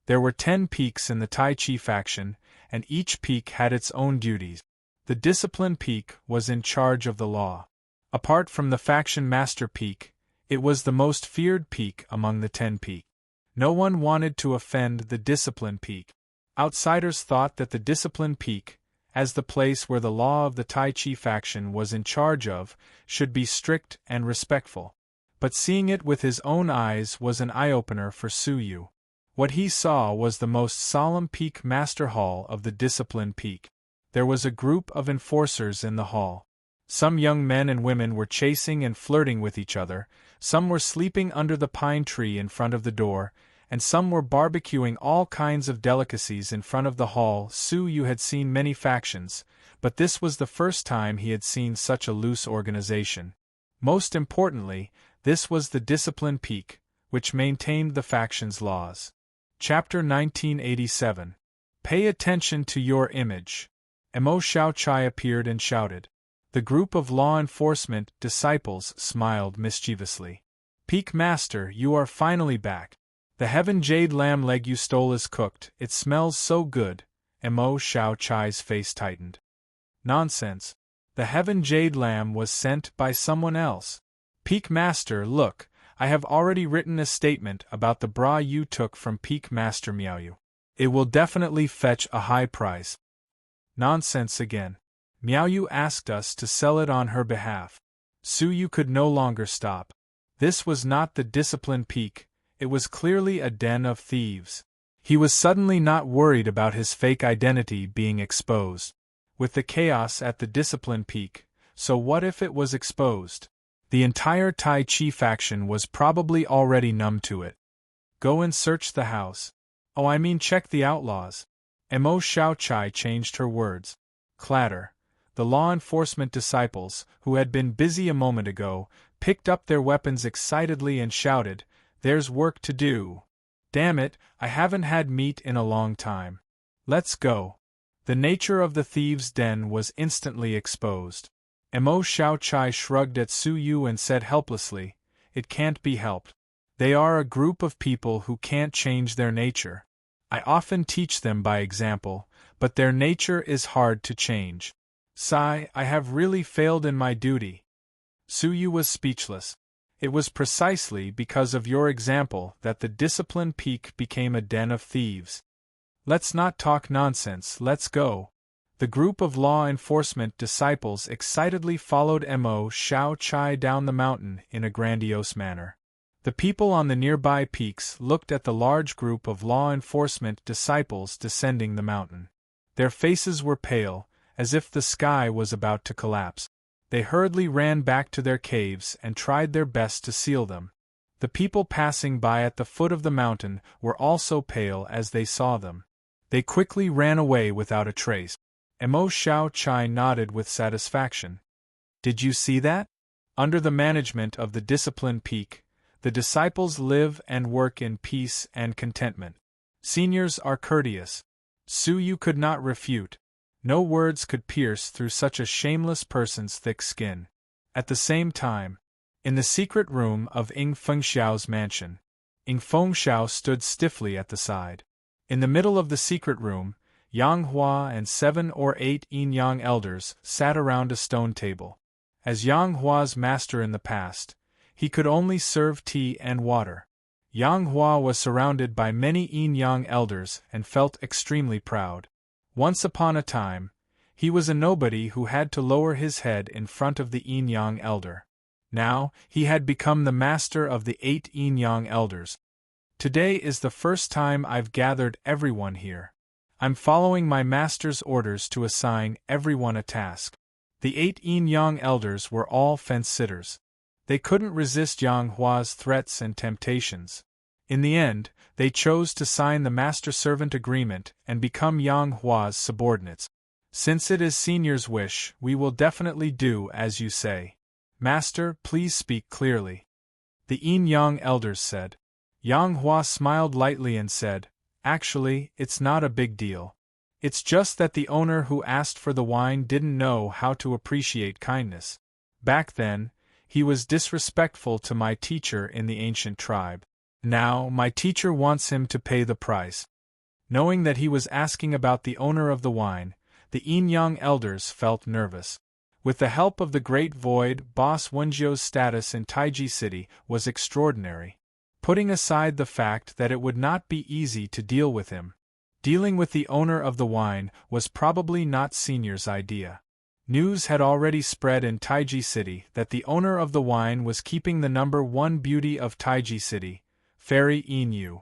There were 10 peaks in the Tai Chi faction, and each peak had its own duties. The Discipline Peak was in charge of the law. Apart from the faction Master Peak, it was the most feared peak among the 10 peaks. No one wanted to offend the Discipline Peak. Outsiders thought that the Discipline Peak, as the place where the law of the Tai Chi faction was in charge of, should be strict and respectful. But seeing it with his own eyes was an eye-opener for Su Yu. What he saw was the most solemn peak master hall of the Discipline Peak. There was a group of enforcers in the hall. Some young men and women were chasing and flirting with each other, some were sleeping under the pine tree in front of the door, and some were barbecuing all kinds of delicacies in front of the hall. Su Yu had seen many factions, but this was the first time he had seen such a loose organization. Most importantly, this was the Discipline Peak, which maintained the faction's laws. Chapter 1987. Pay attention to your image. Mo Xiaochai appeared and shouted. The group of law enforcement disciples smiled mischievously. Peak Master, you are finally back. The heaven jade lamb leg you stole is cooked, it smells so good. Mo Xiao Chai's face tightened. Nonsense. The heaven jade lamb was sent by someone else. Peak Master, look, I have already written a statement about the bra you took from Peak Master Miaoyu. It will definitely fetch a high price. Nonsense again. Miaoyu asked us to sell it on her behalf. Su Yu could no longer stop. This was not the discipline peak, it was clearly a den of thieves. He was suddenly not worried about his fake identity being exposed. With the chaos at the discipline peak, so what if it was exposed? The entire Tai Chi faction was probably already numb to it. Go and search the house. Oh, I mean check the outlaws. Mo Xiao Chai changed her words. Clatter. The law enforcement disciples, who had been busy a moment ago, picked up their weapons excitedly and shouted, "There's work to do. Damn it, I haven't had meat in a long time. Let's go." The nature of the thieves' den was instantly exposed. Mo Xiao Chai shrugged at Su Yu and said helplessly, "It can't be helped. They are a group of people who can't change their nature. I often teach them by example, but their nature is hard to change. Sigh, I have really failed in my duty." Su Yu was speechless. It was precisely because of your example that the discipline peak became a den of thieves. Let's not talk nonsense, let's go. The group of law enforcement disciples excitedly followed Mo Xiao Chai down the mountain in a grandiose manner. The people on the nearby peaks looked at the large group of law enforcement disciples descending the mountain. Their faces were pale, as if the sky was about to collapse. They hurriedly ran back to their caves and tried their best to seal them. The people passing by at the foot of the mountain were also pale as they saw them. They quickly ran away without a trace. Mo Xiao Chai nodded with satisfaction. Did you see that? Under the management of the discipline peak, the disciples live and work in peace and contentment. Seniors are courteous. Su Yu could not refute. No words could pierce through such a shameless person's thick skin. At the same time, in the secret room of Ying Fengxiao's mansion, Ying Fengxiao stood stiffly at the side. In the middle of the secret room, Yang Hua and 7 or 8 yin-yang elders sat around a stone table. As Yang Hua's master in the past, he could only serve tea and water. Yang Hua was surrounded by many yin-yang elders and felt extremely proud. Once upon a time, he was a nobody who had to lower his head in front of the yin-yang elder. Now, he had become the master of the 8 yin-yang elders. Today is the first time I've gathered everyone here. I'm following my master's orders to assign everyone a task. The 8 yin-yang elders were all fence-sitters. They couldn't resist Yang Hua's threats and temptations. In the end, they chose to sign the master-servant agreement and become Yang Hua's subordinates. Since it is senior's wish, we will definitely do as you say. Master, please speak clearly. The yin-yang elders said. Yang Hua smiled lightly and said, "Actually, it's not a big deal. It's just that the owner who asked for the wine didn't know how to appreciate kindness. Back then, he was disrespectful to my teacher in the ancient tribe. Now, my teacher wants him to pay the price." Knowing that he was asking about the owner of the wine, the yin-yang elders felt nervous. With the help of the Great Void, Boss Wenjio's status in Taiji City was extraordinary. Putting aside the fact that it would not be easy to deal with him, dealing with the owner of the wine was probably not Senior's idea. News had already spread in Taiji City that the owner of the wine was keeping the #1 beauty of Taiji City, Fairy Yin-Yu.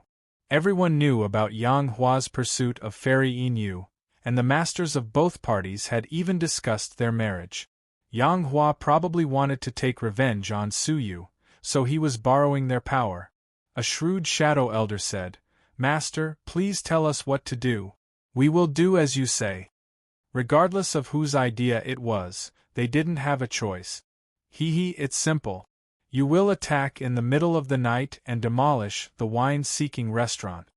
Everyone knew about Yang Hua's pursuit of Fairy Yin-Yu, and the masters of both parties had even discussed their marriage. Yang Hua probably wanted to take revenge on Su Yu, so he was borrowing their power. A shrewd shadow elder said, "Master, please tell us what to do. We will do as you say." Regardless of whose idea it was, they didn't have a choice. It's simple. You will attack in the middle of the night and demolish the wine-seeking restaurant.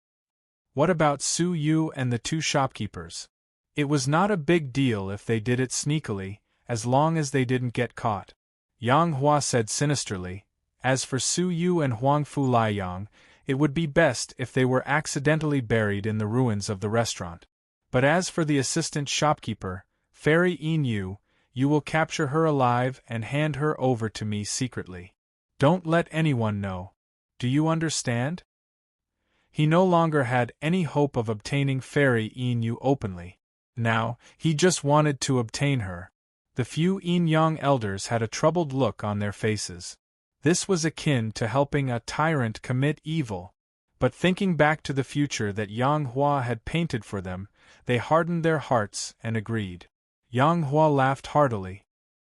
What about Su Yu and the 2 shopkeepers? It was not a big deal if they did it sneakily, as long as they didn't get caught. Yang Hua said sinisterly, as for Su Yu and Huang Fu Liang, it would be best if they were accidentally buried in the ruins of the restaurant. But as for the assistant shopkeeper, Fairy Yin Yu, you will capture her alive and hand her over to me secretly. Don't let anyone know. Do you understand? He no longer had any hope of obtaining Fairy Yin Yu openly. Now, he just wanted to obtain her. The few Yin Yang elders had a troubled look on their faces. This was akin to helping a tyrant commit evil. But thinking back to the future that Yang Hua had painted for them, they hardened their hearts and agreed. Yang Hua laughed heartily.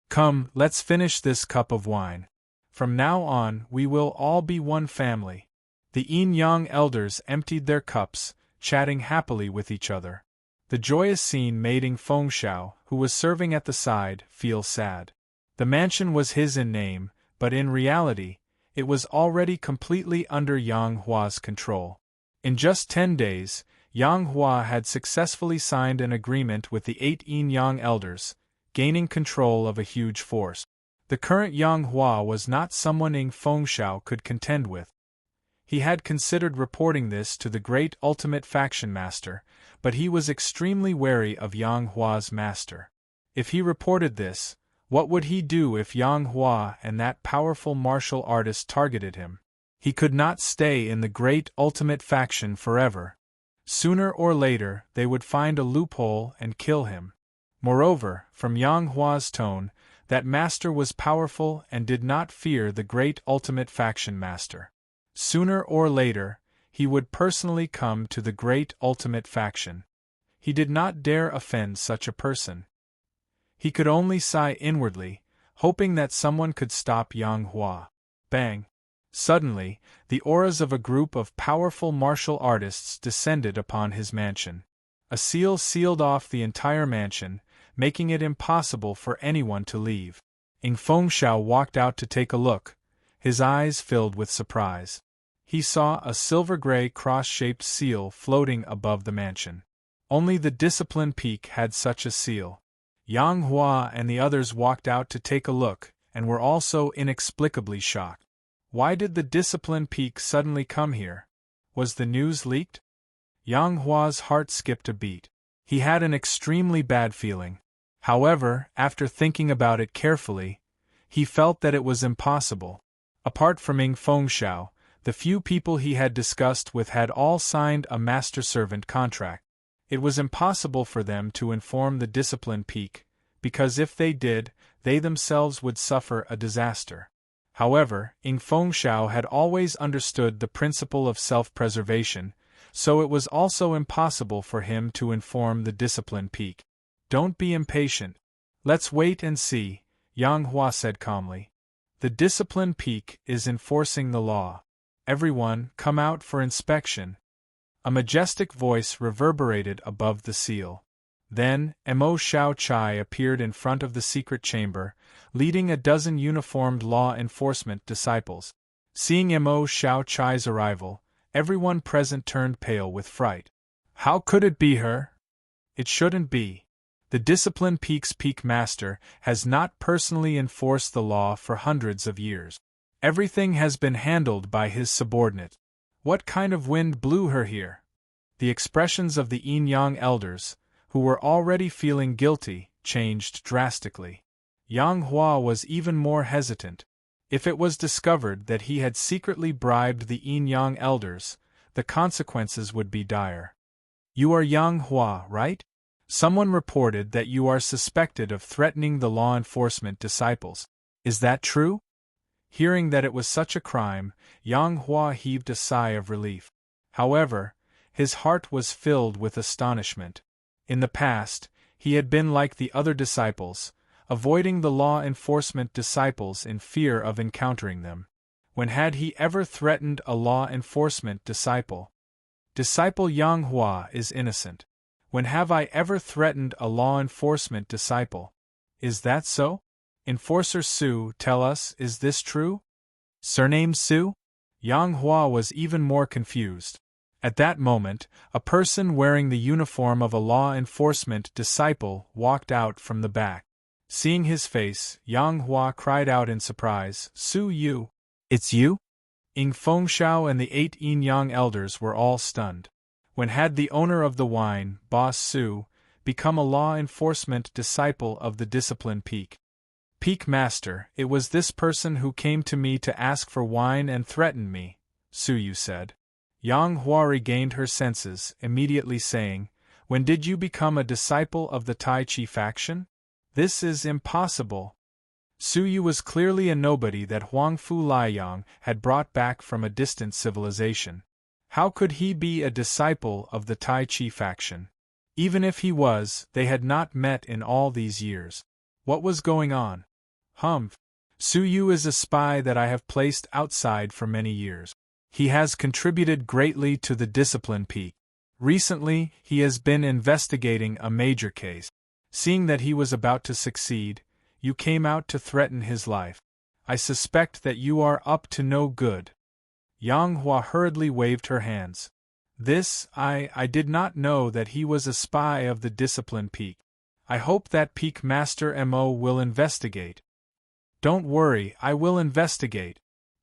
Come, let's finish this cup of wine. From now on, we will all be one family. The Yin Yang elders emptied their cups, chatting happily with each other. The joyous scene made Ing Fengxiao, who was serving at the side, feel sad. The mansion was his in name, but in reality, it was already completely under Yang Hua's control. In just 10 days, Yang Hua had successfully signed an agreement with the 8 Yin Yang elders, gaining control of a huge force. The current Yang Hua was not someone Ing Fengxiao could contend with. He had considered reporting this to the great ultimate faction master, but he was extremely wary of Yang Hua's master. If he reported this, what would he do if Yang Hua and that powerful martial artist targeted him? He could not stay in the great ultimate faction forever. Sooner or later, they would find a loophole and kill him. Moreover, from Yang Hua's tone, that master was powerful and did not fear the great ultimate faction master. Sooner or later, he would personally come to the great ultimate faction. He did not dare offend such a person. He could only sigh inwardly, hoping that someone could stop Yang Hua. Bang! Suddenly, the auras of a group of powerful martial artists descended upon his mansion. A seal sealed off the entire mansion, making it impossible for anyone to leave. Ing Fengxiao walked out to take a look, his eyes filled with surprise. He saw a silver-gray cross-shaped seal floating above the mansion. Only the Discipline Peak had such a seal. Yang Hua and the others walked out to take a look, and were also inexplicably shocked. Why did the Discipline Peak suddenly come here? Was the news leaked? Yang Hua's heart skipped a beat. He had an extremely bad feeling. However, after thinking about it carefully, he felt that it was impossible. Apart from Ing Fengxiao, the few people he had discussed with had all signed a master-servant contract. It was impossible for them to inform the Discipline Peak, because if they did, they themselves would suffer a disaster. However, Ing Fengxiao had always understood the principle of self-preservation, so it was also impossible for him to inform the Discipline Peak. Don't be impatient. Let's wait and see, Yang Hua said calmly. The Discipline Peak is enforcing the law. Everyone, come out for inspection. A majestic voice reverberated above the seal. Then, Mo Xiao Chai appeared in front of the secret chamber, leading a dozen uniformed law enforcement disciples. Seeing Mo Xiao Chai's arrival, everyone present turned pale with fright. How could it be her? It shouldn't be. The Discipline Peak's Peak Master has not personally enforced the law for hundreds of years. Everything has been handled by his subordinate. What kind of wind blew her here? The expressions of the Yin Yang elders, who were already feeling guilty, changed drastically. Yang Hua was even more hesitant. If it was discovered that he had secretly bribed the Yin Yang elders, the consequences would be dire. You are Yang Hua, right? Someone reported that you are suspected of threatening the law enforcement disciples. Is that true? Hearing that it was such a crime, Yang Hua heaved a sigh of relief. However, his heart was filled with astonishment. In the past, he had been like the other disciples, avoiding the law enforcement disciples in fear of encountering them. When had he ever threatened a law enforcement disciple? Disciple Yang Hua is innocent. When have I ever threatened a law enforcement disciple? Is that so? Enforcer Su, tell us, is this true? Surname Su? Yang Hua was even more confused. At that moment, a person wearing the uniform of a law enforcement disciple walked out from the back. Seeing his face, Yang Hua cried out in surprise, Su Yu. It's you? Ing Fengshao and the 8 yin-yang elders were all stunned. When had the owner of the wine, Boss Su, become a law enforcement disciple of the Discipline Peak? Peak Master, it was this person who came to me to ask for wine and threatened me, Su Yu said. Yang Hua regained her senses, immediately saying, When did you become a disciple of the Tai Chi faction? This is impossible. Su Yu was clearly a nobody that Huangfu Liang had brought back from a distant civilization. How could he be a disciple of the Tai Chi faction? Even if he was, they had not met in all these years. What was going on? Su Yu is a spy that I have placed outside for many years. He has contributed greatly to the Discipline Peak. Recently, he has been investigating a major case. Seeing that he was about to succeed, you came out to threaten his life. I suspect that you are up to no good. Yang Hua hurriedly waved her hands. I did not know that he was a spy of the Discipline Peak. I hope that Peak Master Mo will investigate. Don't worry, I will investigate.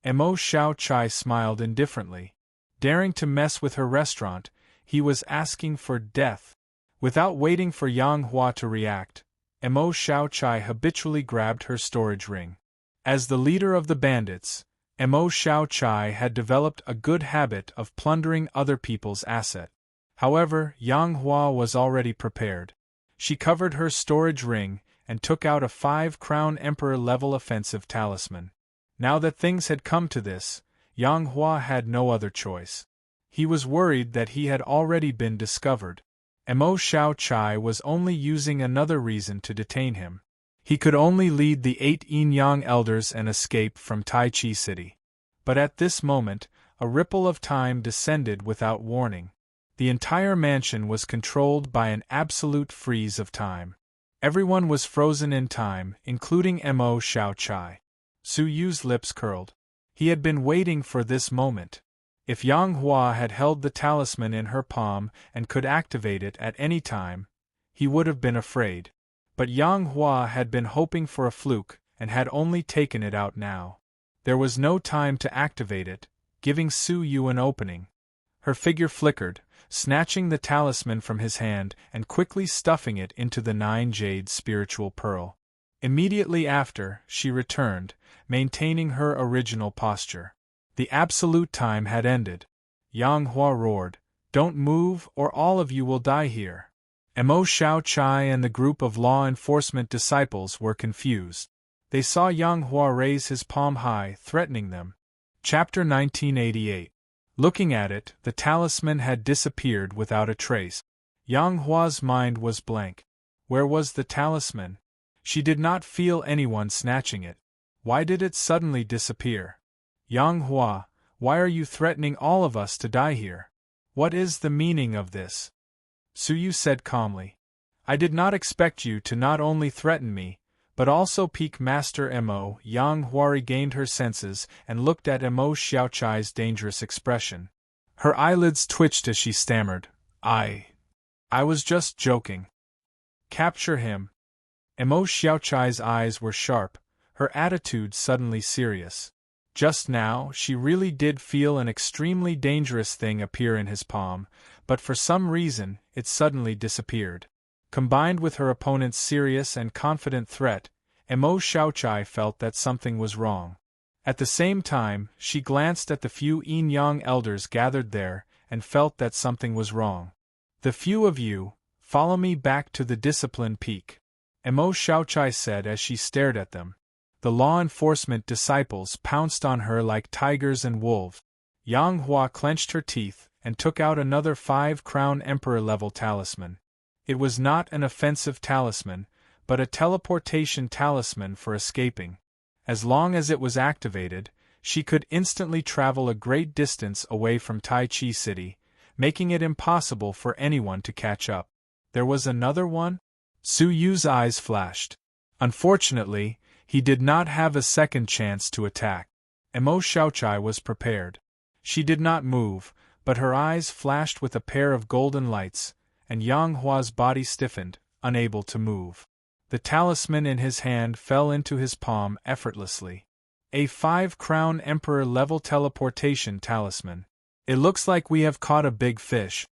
Mo Xiao Chai smiled indifferently. Daring to mess with her restaurant, he was asking for death. Without waiting for Yang Hua to react, Mo Xiao Chai habitually grabbed her storage ring. As the leader of the bandits, Mo Xiao Chai had developed a good habit of plundering other people's assets. However, Yang Hua was already prepared. She covered her storage ring and took out a 5-crown emperor-level offensive talisman. Now that things had come to this, Yang Hua had no other choice. He was worried that he had already been discovered. Mo Xiao Chai was only using another reason to detain him. He could only lead the 8 yin-yang elders and escape from Tai Chi City. But at this moment, a ripple of time descended without warning. The entire mansion was controlled by an absolute freeze of time. Everyone was frozen in time, including Mo Xiao Chai. Su Yu's lips curled. He had been waiting for this moment. If Yang Hua had held the talisman in her palm and could activate it at any time, he would have been afraid. But Yang Hua had been hoping for a fluke and had only taken it out now. There was no time to activate it, giving Su Yu an opening. Her figure flickered, snatching the talisman from his hand and quickly stuffing it into the 9-jade spiritual pearl. Immediately after, she returned, maintaining her original posture. The absolute time had ended. Yang Hua roared, Don't move or all of you will die here. Mo Xiao Chai and the group of law enforcement disciples were confused. They saw Yang Hua raise his palm high, threatening them. Chapter 1988. Looking at it, the talisman had disappeared without a trace. Yang Hua's mind was blank. Where was the talisman? She did not feel anyone snatching it. Why did it suddenly disappear? Yang Hua, why are you threatening all of us to die here? What is the meaning of this? Su Yu said calmly. I did not expect you to not only threaten me, but also Peak Master Mo. Yang Hua regained her senses and looked at Mo Xiao Chai's dangerous expression. Her eyelids twitched as she stammered, I was just joking. Capture him. Mo Xiao Chai's eyes were sharp, her attitude suddenly serious. Just now, she really did feel an extremely dangerous thing appear in his palm, but for some reason, it suddenly disappeared. Combined with her opponent's serious and confident threat, Mo Xiao Chai felt that something was wrong. At the same time, she glanced at the few yin-yang elders gathered there and felt that something was wrong. The few of you, follow me back to the Discipline Peak. Mo Xiao Chai said as she stared at them. The law enforcement disciples pounced on her like tigers and wolves. Yang Hua clenched her teeth and took out another 5-crown emperor-level talisman. It was not an offensive talisman, but a teleportation talisman for escaping. As long as it was activated, she could instantly travel a great distance away from Tai Chi City, making it impossible for anyone to catch up. There was another one? Su Yu's eyes flashed. Unfortunately, he did not have a second chance to attack. Mo Xiao Chai was prepared. She did not move, but her eyes flashed with a pair of golden lights, and Yang Hua's body stiffened, unable to move. The talisman in his hand fell into his palm effortlessly. A 5-crown emperor-level teleportation talisman. It looks like we have caught a big fish.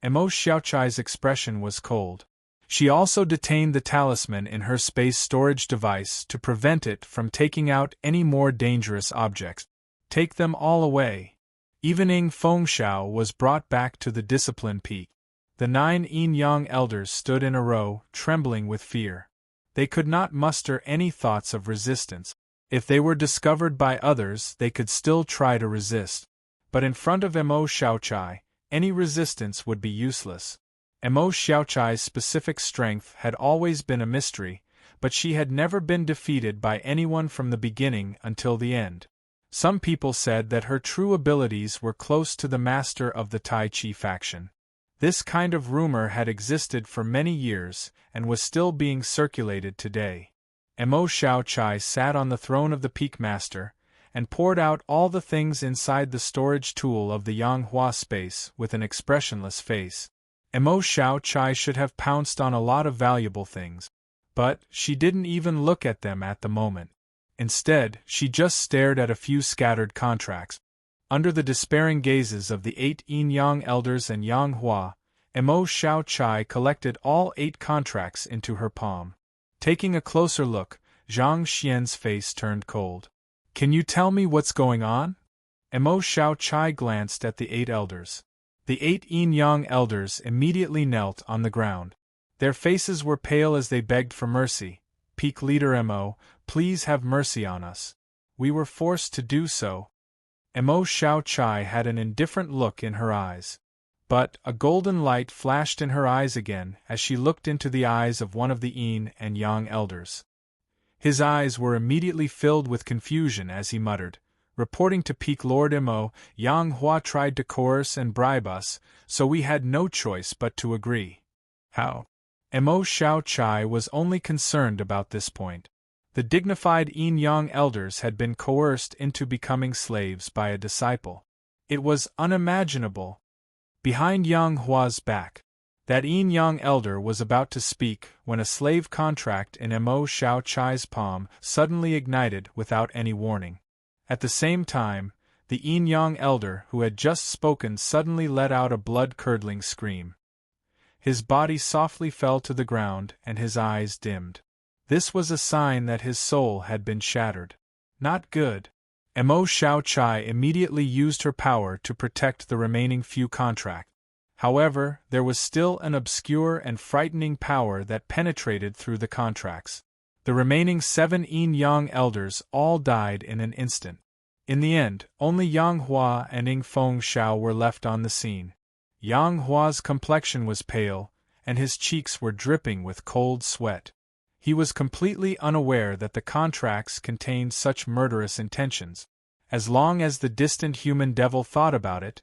Emo Xiaochai's expression was cold. She also detained the talisman in her space storage device to prevent it from taking out any more dangerous objects. Take them all away. Evening Fengshao was brought back to the discipline peak. The 9 yin-yang elders stood in a row, trembling with fear. They could not muster any thoughts of resistance. If they were discovered by others, they could still try to resist. But in front of Emo Xiaochai, any resistance would be useless. Emo Xiaochai's specific strength had always been a mystery, but she had never been defeated by anyone from the beginning until the end. Some people said that her true abilities were close to the master of the Tai Chi faction. This kind of rumor had existed for many years and was still being circulated today. Emo Xiaochai sat on the throne of the Peak Master and poured out all the things inside the storage tool of the Yanghua space with an expressionless face. Emo Xiaochai should have pounced on a lot of valuable things, but she didn't even look at them at the moment. Instead, she just stared at a few scattered contracts. Under the despairing gazes of the 8 yin-yang elders and Yanghua, Emo Xiaochai collected all 8 contracts into her palm. Taking a closer look, Zhang Xian's face turned cold. "Can you tell me what's going on?" Emo Xiaochai glanced at the 8 elders. The 8 yin-yang elders immediately knelt on the ground. Their faces were pale as they begged for mercy. "Peak Leader Emo, please have mercy on us. We were forced to do so." Emo Xiaochai had an indifferent look in her eyes. But a golden light flashed in her eyes again as she looked into the eyes of one of the yin and yang elders. His eyes were immediately filled with confusion as he muttered, "Reporting to Peak Lord Emo, Yanghua tried to coerce and bribe us, so we had no choice but to agree." How? Emo Xiaochai was only concerned about this point. The dignified yin-yang elders had been coerced into becoming slaves by a disciple. It was unimaginable. Behind Yanghua's back, that yin-yang elder was about to speak when a slave contract in Emo Xiaochai's palm suddenly ignited without any warning. At the same time, the yin-yang elder who had just spoken suddenly let out a blood-curdling scream. His body softly fell to the ground and his eyes dimmed. This was a sign that his soul had been shattered. Not good. Emo Xiaochai immediately used her power to protect the remaining few contracts. However, there was still an obscure and frightening power that penetrated through the contracts. The remaining 7 yin-yang elders all died in an instant. In the end, only Yanghua and Ing Fengshao were left on the scene. Yanghua's complexion was pale, and his cheeks were dripping with cold sweat. He was completely unaware that the contracts contained such murderous intentions. As long as the distant human devil thought about it,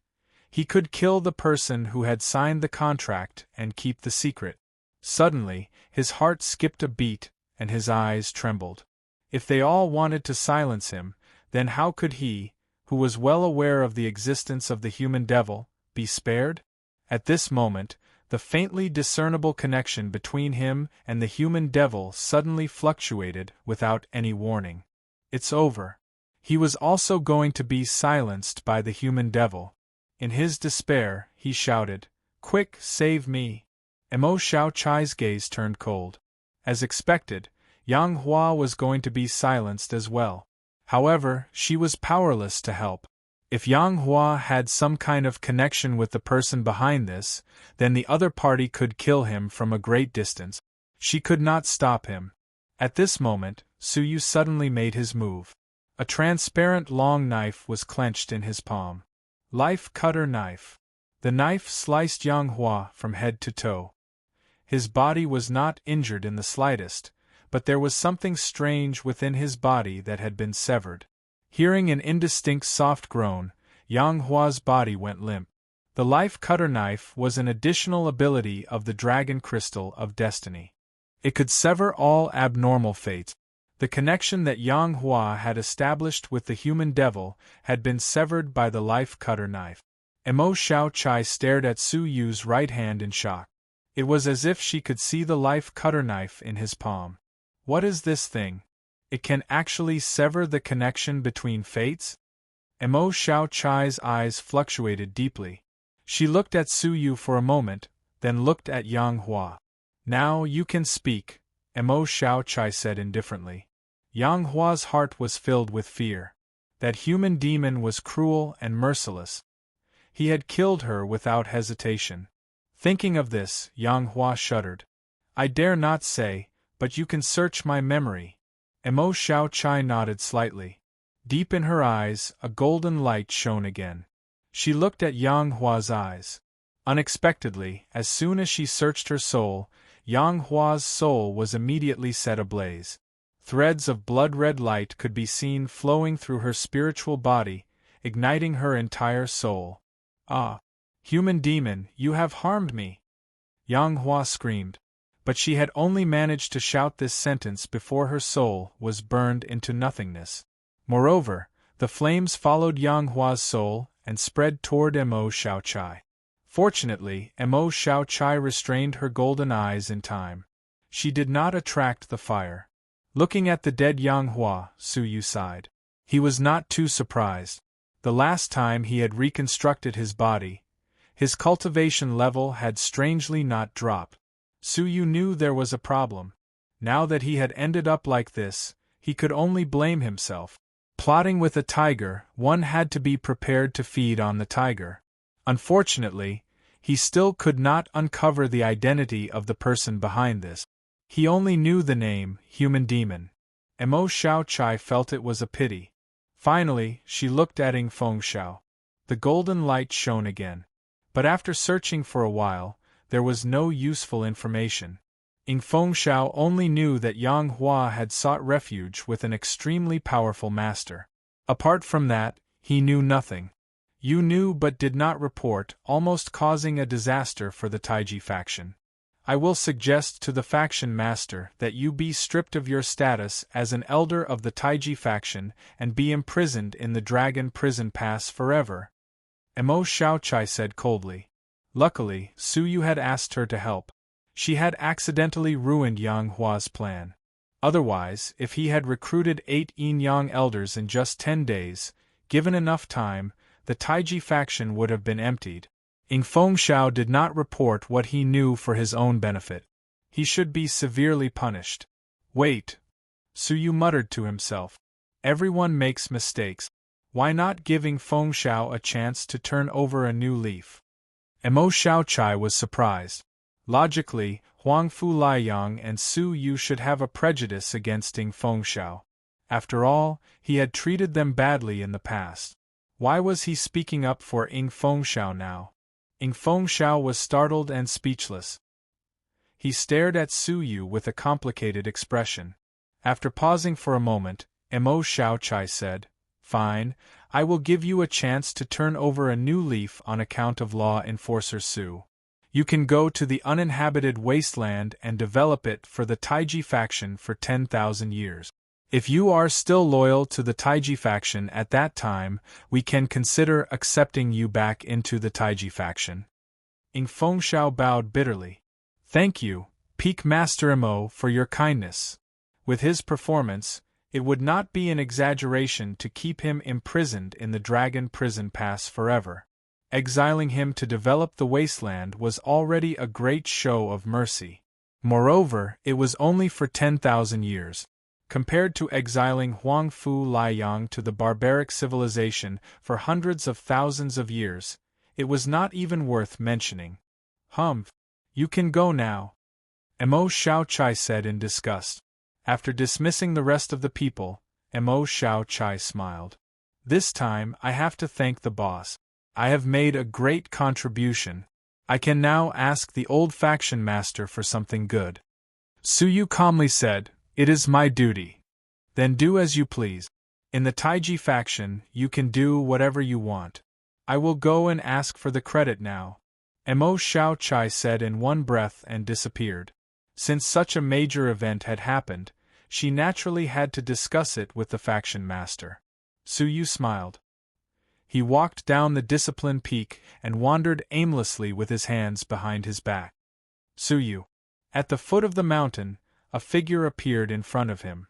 he could kill the person who had signed the contract and keep the secret. Suddenly, his heart skipped a beat, and his eyes trembled. If they all wanted to silence him, then how could he, who was well aware of the existence of the human devil, be spared? At this moment, the faintly discernible connection between him and the human devil suddenly fluctuated without any warning. It's over. He was also going to be silenced by the human devil. In his despair, he shouted, "Quick, save me!" Emo Xiaochai's gaze turned cold. As expected, Yanghua was going to be silenced as well. However, she was powerless to help. If Yanghua had some kind of connection with the person behind this, then the other party could kill him from a great distance. She could not stop him. At this moment, Suyu suddenly made his move. A transparent long knife was clenched in his palm. Life cutter knife. The knife sliced Yanghua from head to toe. His body was not injured in the slightest, but there was something strange within his body that had been severed. Hearing an indistinct soft groan, Yanghua's body went limp. The life cutter knife was an additional ability of the Dragon Crystal of Destiny. It could sever all abnormal fates. The connection that Yanghua had established with the human devil had been severed by the life cutter knife. Emo Xiaochai stared at Su Yu's right hand in shock. It was as if she could see the life cutter knife in his palm. What is this thing? It can actually sever the connection between fates? Mo Xiao Chai's eyes fluctuated deeply. She looked at Su Yu for a moment, then looked at Yang Hua. Now you can speak, Mo Xiao Chai said indifferently. Yang Hua's heart was filled with fear. That human demon was cruel and merciless. He had killed her without hesitation. Thinking of this, Yang Hua shuddered. I dare not say, but you can search my memory. Mo Xiao Chai nodded slightly. Deep in her eyes, a golden light shone again. She looked at Yang Hua's eyes. Unexpectedly, as soon as she searched her soul, Yang Hua's soul was immediately set ablaze. Threads of blood-red light could be seen flowing through her spiritual body, igniting her entire soul. Ah! Human demon, you have harmed me! Yang Hua screamed. But she had only managed to shout this sentence before her soul was burned into nothingness. Moreover, the flames followed Yang Hua's soul and spread toward Mo Xiao Chai. Fortunately, Mo Xiao Chai restrained her golden eyes in time. She did not attract the fire. Looking at the dead Yang Hua, Su Yu sighed. He was not too surprised. The last time he had reconstructed his body, his cultivation level had strangely not dropped. Su Yu knew there was a problem. Now that he had ended up like this, he could only blame himself. Plotting with a tiger, one had to be prepared to feed on the tiger. Unfortunately, he still could not uncover the identity of the person behind this. He only knew the name, Human Demon. Mo Xiao Chai felt it was a pity. Finally, she looked at Ing Fengxiao. The golden light shone again. But after searching for a while, there was no useful information. Ing Fengxiao only knew that Yang Hua had sought refuge with an extremely powerful master. Apart from that, he knew nothing. Yu knew but did not report, almost causing a disaster for the Taiji faction. I will suggest to the faction master that you be stripped of your status as an elder of the Taiji faction and be imprisoned in the Dragon Prison Pass forever. Mo Xiao Chai said coldly. Luckily, Su Yu had asked her to help. She had accidentally ruined Yang Hua's plan. Otherwise, if he had recruited 8 yin-yang elders in just 10 days, given enough time, the Taiji faction would have been emptied. Ing Fengxiao did not report what he knew for his own benefit. He should be severely punished. Wait! Su Yu muttered to himself. Everyone makes mistakes. Why not give Ing Fengxiao a chance to turn over a new leaf? Mo Xiao Chai was surprised. Logically, Huang Fu Liang and Su Yu should have a prejudice against Ing Fengxiao. After all, he had treated them badly in the past. Why was he speaking up for Ing Fengxiao now? Ing Fengxiao was startled and speechless. He stared at Su Yu with a complicated expression. After pausing for a moment, Mo Xiao Chai said, Fine, I will give you a chance to turn over a new leaf on account of Law Enforcer Su. You can go to the uninhabited wasteland and develop it for the Taiji faction for 10,000 years. If you are still loyal to the Taiji faction at that time, we can consider accepting you back into the Taiji faction. Ing Fengxiao bowed bitterly. Thank you, Peak Master Mo, for your kindness. With his performance, it would not be an exaggeration to keep him imprisoned in the Dragon Prison Pass forever. Exiling him to develop the wasteland was already a great show of mercy. Moreover, it was only for 10,000 years. Compared to exiling Huang Fu Liang to the barbaric civilization for hundreds of thousands of years, it was not even worth mentioning. Humph! You can go now. Mo Xiao Chai said in disgust. After dismissing the rest of the people, Mo Xiao Chai smiled. This time I have to thank the boss. I have made a great contribution. I can now ask the old faction master for something good. Su Yu calmly said, It is my duty. Then do as you please. In the Taiji faction, you can do whatever you want. I will go and ask for the credit now. Mo Xiao Chai said in one breath and disappeared. Since such a major event had happened, she naturally had to discuss it with the faction master. Su Yu smiled. He walked down the discipline peak and wandered aimlessly with his hands behind his back. Suyu. At the foot of the mountain, a figure appeared in front of him.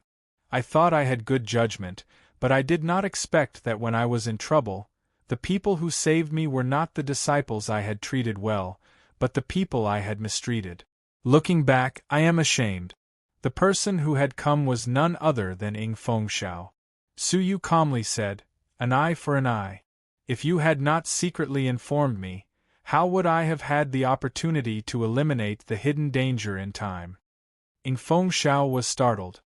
I thought I had good judgment, but I did not expect that when I was in trouble, the people who saved me were not the disciples I had treated well, but the people I had mistreated. Looking back, I am ashamed. The person who had come was none other than Ing Fengxiao. Suyu calmly said, "An eye for an eye. If you had not secretly informed me, how would I have had the opportunity to eliminate the hidden danger in time?" Ing Fengxiao was startled.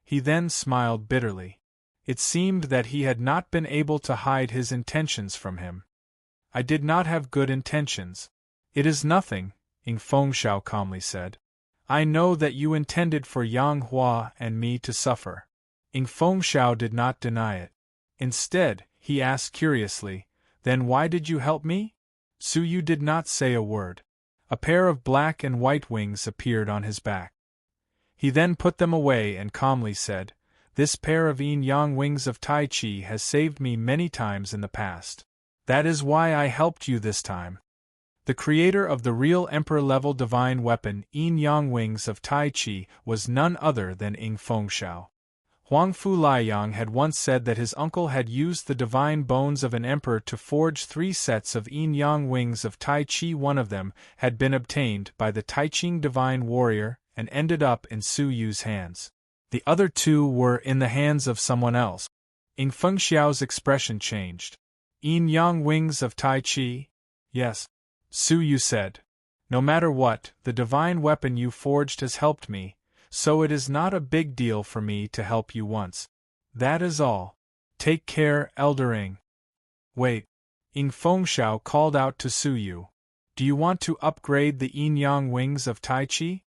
He then smiled bitterly. It seemed that he had not been able to hide his intentions from him. "I did not have good intentions. It is nothing," Ing Fengxiao calmly said. "I know that you intended for Yang Hua and me to suffer." Ing Fengxiao did not deny it. Instead, he asked curiously, "Then why did you help me?" Suyu did not say a word. A pair of black and white wings appeared on his back. He then put them away and calmly said, "This pair of yin-yang wings of Tai Chi has saved me many times in the past. That is why I helped you this time." The creator of the real emperor-level divine weapon yin-yang wings of Tai Chi was none other than Ing Fengxiao. Huangfu Liang had once said that his uncle had used the divine bones of an emperor to forge 3 sets of yin-yang wings of Tai Chi. One of them had been obtained by the Taiching divine warrior and ended up in Suyu's hands. The other 2 were in the hands of someone else. Ing Fengxiao's expression changed. "Yin-yang wings of Tai Chi?" "Yes," Suyu said. "No matter what, the divine weapon you forged has helped me, so it is not a big deal for me to help you once. That is all. Take care, Elder Ing." "Wait," Ing Fengxiao called out to Suyu. "Do you want to upgrade the yin-yang wings of Tai Chi?"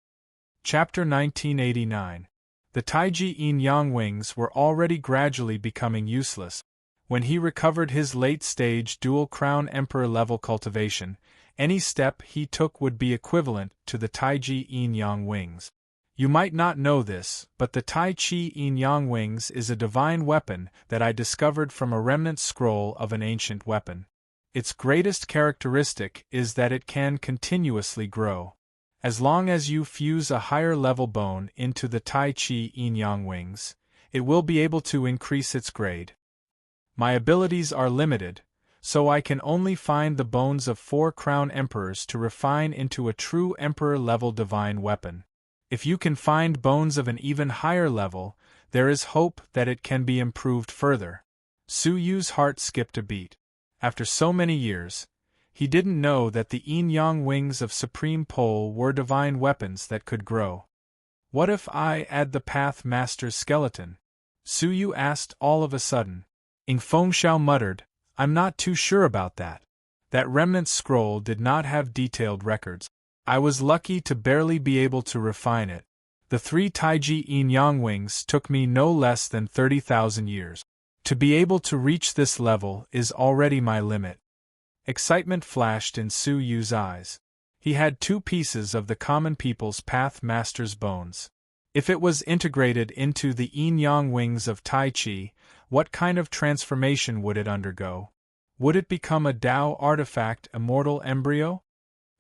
Chapter 1989. The Taiji yin-yang wings were already gradually becoming useless. When he recovered his late-stage dual-crown emperor-level cultivation, any step he took would be equivalent to the Taiji yin-yang wings. You might not know this, but the Tai Chi yin-yang wings is a divine weapon that I discovered from a remnant scroll of an ancient weapon. Its greatest characteristic is that it can continuously grow. As long as you fuse a higher-level bone into the Tai Chi yin-yang wings, it will be able to increase its grade. My abilities are limited, so I can only find the bones of 4 crown emperors to refine into a true emperor-level divine weapon. If you can find bones of an even higher level, there is hope that it can be improved further. Suyu's heart skipped a beat. After so many years, he didn't know that the yin-yang wings of Supreme Pole were divine weapons that could grow. "What if I add the Path Master's skeleton?" Suyu asked all of a sudden. Ing Fengxiao muttered, "I'm not too sure about that. That remnant scroll did not have detailed records. I was lucky to barely be able to refine it. The 3 Taiji yin-yang wings took me no less than 30,000 years. To be able to reach this level is already my limit." Excitement flashed in Suyu's eyes. He had 2 pieces of the common people's Path Master's bones. If it was integrated into the yin-yang wings of Tai Chi, what kind of transformation would it undergo? Would it become a Tao artifact immortal embryo?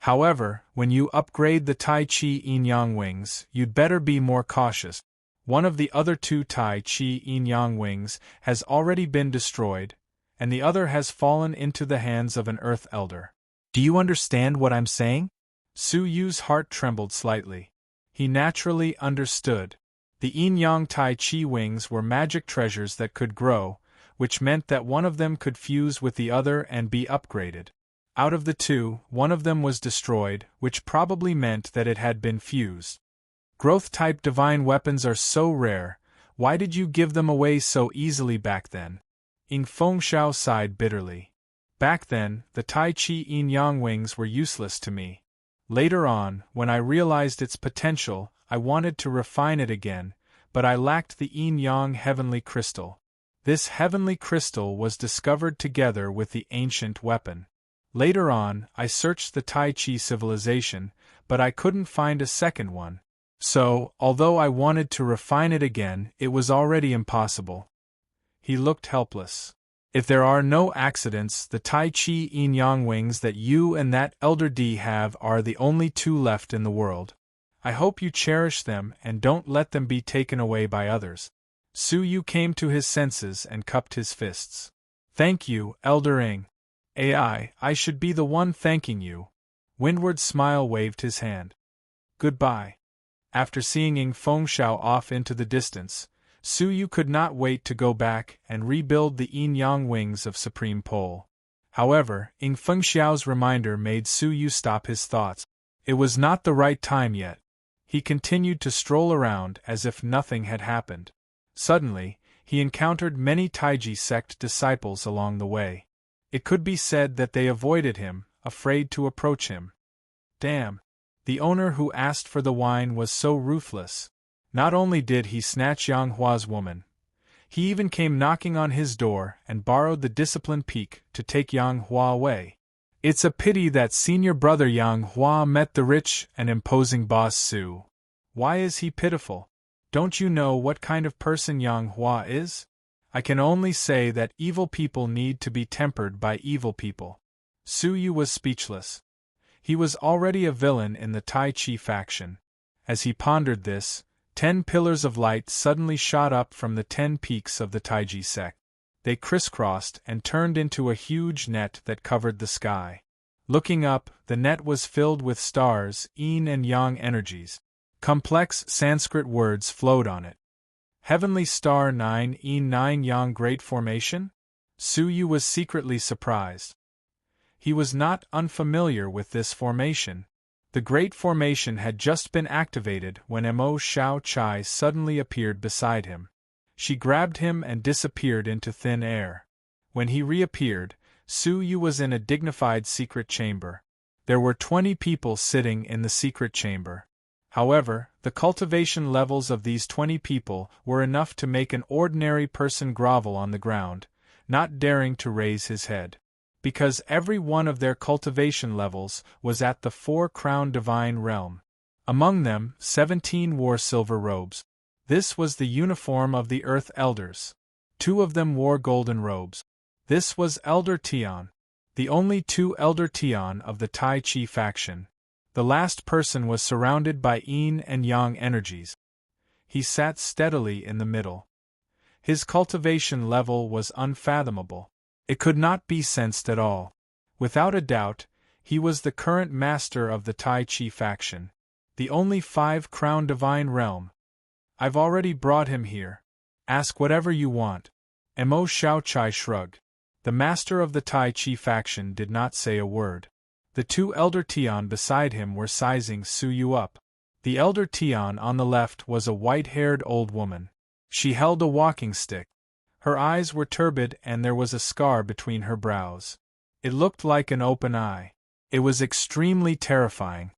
However, when you upgrade the Tai Chi yin-yang wings, you'd better be more cautious. One of the other 2 Tai Chi yin-yang wings has already been destroyed, and the other has fallen into the hands of an Earth Elder. Do you understand what I'm saying? Suyu's heart trembled slightly. He naturally understood. The yin-yang Tai Chi wings were magic treasures that could grow, which meant that one of them could fuse with the other and be upgraded. Out of the 2, one of them was destroyed, which probably meant that it had been fused. Growth-type divine weapons are so rare, why did you give them away so easily back then? Ing Fengxiao sighed bitterly. Back then, the Tai Chi yin-yang wings were useless to me. Later on, when I realized its potential, I wanted to refine it again, but I lacked the yin-yang heavenly crystal. This heavenly crystal was discovered together with the ancient weapon. Later on, I searched the Tai Chi civilization, but I couldn't find a second one. So, although I wanted to refine it again, it was already impossible. He looked helpless. If there are no accidents, the Tai Chi Yin Yang wings that you and that Elder D have are the only two left in the world. I hope you cherish them and don't let them be taken away by others. Su Yu came to his senses and cupped his fists. Thank you, Elder Ing. I should be the one thanking you. Windward Smile waved his hand. Goodbye. After seeing Ing Fengxiao off into the distance, Su Yu could not wait to go back and rebuild the yin-yang wings of Supreme Pole. However, Ing Fengxiao's reminder made Su Yu stop his thoughts. It was not the right time yet. He continued to stroll around as if nothing had happened. Suddenly, he encountered many Taiji sect disciples along the way. It could be said that they avoided him, afraid to approach him. Damn! The owner who asked for the wine was so ruthless. Not only did he snatch Yang Hua's woman, he even came knocking on his door and borrowed the discipline peak to take Yang Hua away. It's a pity that senior brother Yang Hua met the rich and imposing boss Su. Why is he pitiful? Don't you know what kind of person Yang Hua is? I can only say that evil people need to be tempered by evil people. Su Yu was speechless. He was already a villain in the Tai Chi faction. As he pondered this, 10 pillars of light suddenly shot up from the 10 peaks of the Taiji sect. They crisscrossed and turned into a huge net that covered the sky. Looking up, the net was filled with stars, yin and yang energies. Complex Sanskrit words flowed on it. Heavenly Star 9 Yin 9 Yang Great Formation? Su Yu was secretly surprised. He was not unfamiliar with this formation. The Great Formation had just been activated when Mo Xiao Chai suddenly appeared beside him. She grabbed him and disappeared into thin air. When he reappeared, Su Yu was in a dignified secret chamber. There were 20 people sitting in the secret chamber. However, the cultivation levels of these 20 people were enough to make an ordinary person grovel on the ground, not daring to raise his head. Because every one of their cultivation levels was at the 4-crown divine realm. Among them, 17 wore silver robes. This was the uniform of the Earth Elders. 2 of them wore golden robes. This was Elder Tian, the only 2 Elder Tian of the Tai Chi faction. The last person was surrounded by yin and yang energies. He sat steadily in the middle. His cultivation level was unfathomable. It could not be sensed at all. Without a doubt, he was the current master of the Tai Chi faction, the only 5-crown divine realm. I've already brought him here. Ask whatever you want. Mo Xiao Chai shrugged. The master of the Tai Chi faction did not say a word. The 2 Elder Tian beside him were sizing Su Yu up. The Elder Tian on the left was a white-haired old woman. She held a walking stick. Her eyes were turbid and there was a scar between her brows. It looked like an open eye. It was extremely terrifying.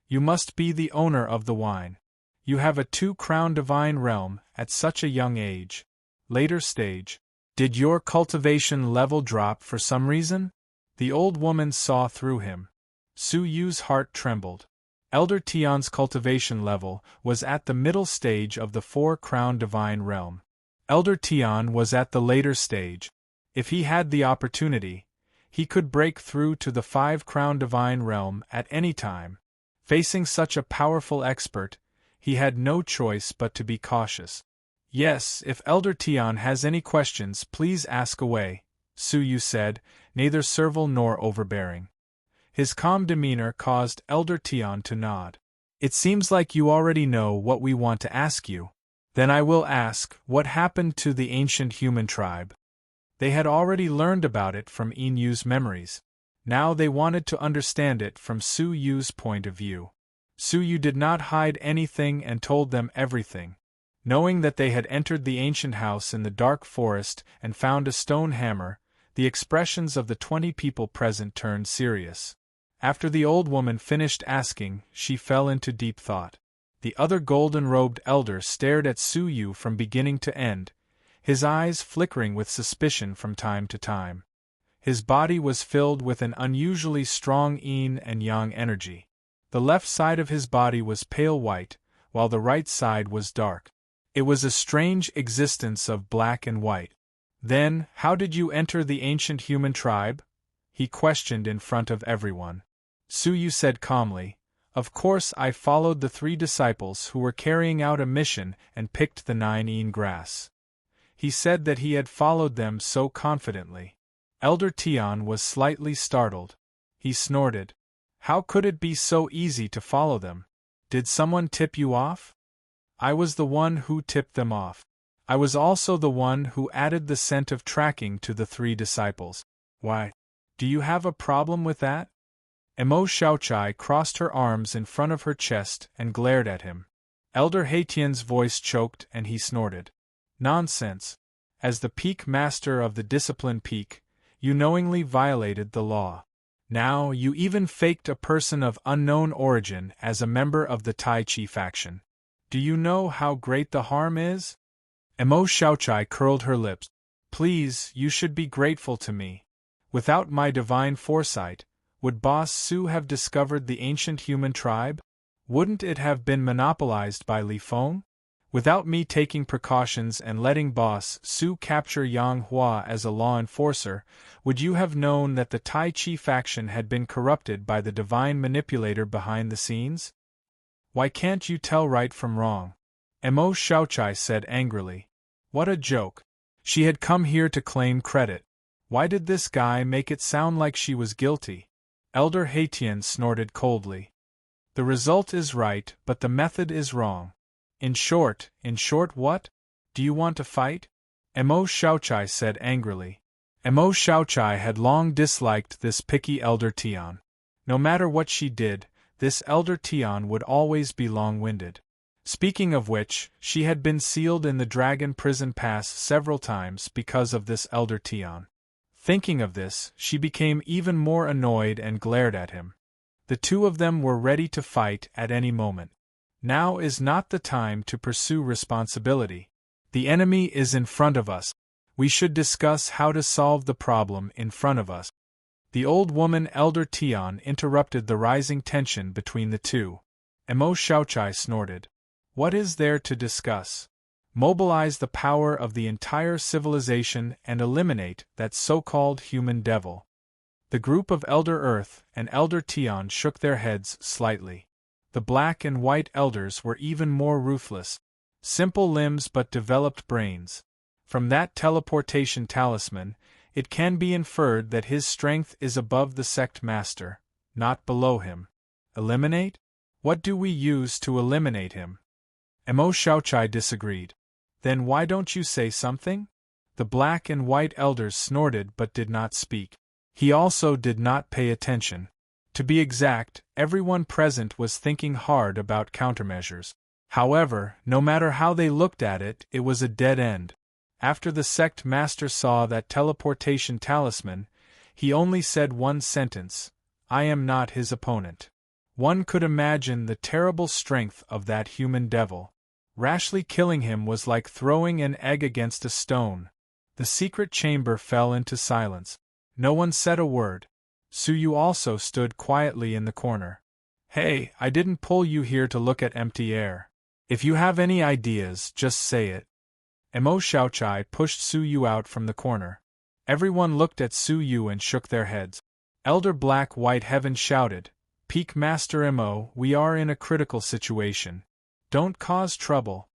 You must be the owner of the wine. You have a 2-crown divine realm at such a young age. Later stage. Did your cultivation level drop for some reason? The old woman saw through him. Su Yu's heart trembled. Elder Tian's cultivation level was at the middle stage of the 4-crown divine realm. Elder Tian was at the later stage. If he had the opportunity, he could break through to the 5-crown divine realm at any time. Facing such a powerful expert, he had no choice but to be cautious. Yes, if Elder Tian has any questions, please ask away, Su Yu said, neither servile nor overbearing. His calm demeanor caused Elder Tian to nod. It seems like you already know what we want to ask you. Then I will ask, what happened to the ancient human tribe? They had already learned about it from Yin Yu's memories. Now they wanted to understand it from Su Yu's point of view. Su Yu did not hide anything and told them everything. Knowing that they had entered the ancient house in the dark forest and found a stone hammer, the expressions of the 20 people present turned serious. After the old woman finished asking, she fell into deep thought. The other golden-robed elder stared at Su Yu from beginning to end, his eyes flickering with suspicion from time to time. His body was filled with an unusually strong yin and yang energy. The left side of his body was pale white, while the right side was dark. It was a strange existence of black and white. Then, how did you enter the ancient human tribe? He questioned in front of everyone. Su Yu said calmly, of course I followed the 3 disciples who were carrying out a mission and picked the 9 grass. He said that he had followed them so confidently. Elder Tian was slightly startled. He snorted. How could it be so easy to follow them? Did someone tip you off? I was the one who tipped them off. I was also the one who added the scent of tracking to the 3 disciples. Why? Do you have a problem with that? Emo Xiaochai crossed her arms in front of her chest and glared at him. Elder Haitian's voice choked and he snorted. Nonsense. As the peak master of the discipline peak, you knowingly violated the law. Now you even faked a person of unknown origin as a member of the Tai Chi faction. Do you know how great the harm is? Emo Xiaochai curled her lips. Please, you should be grateful to me. Without my divine foresight, would Boss Su have discovered the ancient human tribe? Wouldn't it have been monopolized by Li Feng? Without me taking precautions and letting Boss Su capture Yang Hua as a law enforcer, would you have known that the Tai Chi faction had been corrupted by the divine manipulator behind the scenes? Why can't you tell right from wrong? Emo Xiaochai said angrily. What a joke. She had come here to claim credit. Why did this guy make it sound like she was guilty? Elder Haitian snorted coldly. The result is right, but the method is wrong. In short what? Do you want to fight? Emo Xiaochai said angrily. Emo Xiaochai had long disliked this picky Elder Tian. No matter what she did, this Elder Tian would always be long-winded. Speaking of which, she had been sealed in the Dragon Prison Pass several times because of this Elder Tian. Thinking of this, she became even more annoyed and glared at him. The 2 of them were ready to fight at any moment. Now is not the time to pursue responsibility. The enemy is in front of us. We should discuss how to solve the problem in front of us. The old woman Elder Tian interrupted the rising tension between the 2. Emo Xiaochai snorted. What is there to discuss? Mobilize the power of the entire civilization and eliminate that so-called human devil. The group of Elder Earth and Elder Tian shook their heads slightly. The black and white elders were even more ruthless. Simple limbs but developed brains. From that teleportation talisman, it can be inferred that his strength is above the sect master, not below him. Eliminate? What do we use to eliminate him? Emo Xiaochai disagreed. Then why don't you say something? The black and white elders snorted but did not speak. He also did not pay attention. To be exact, everyone present was thinking hard about countermeasures. However, no matter how they looked at it, it was a dead end. After the sect master saw that teleportation talisman, he only said one sentence, I am not his opponent. One could imagine the terrible strength of that human devil. Rashly killing him was like throwing an egg against a stone. The secret chamber fell into silence. No one said a word. Su Yu also stood quietly in the corner. Hey, I didn't pull you here to look at empty air. If you have any ideas, just say it. Emo Xiaochai pushed Su Yu out from the corner. Everyone looked at Su Yu and shook their heads. Elder Black White Heaven shouted, Peak Master Emo, we are in a critical situation. Don't cause trouble.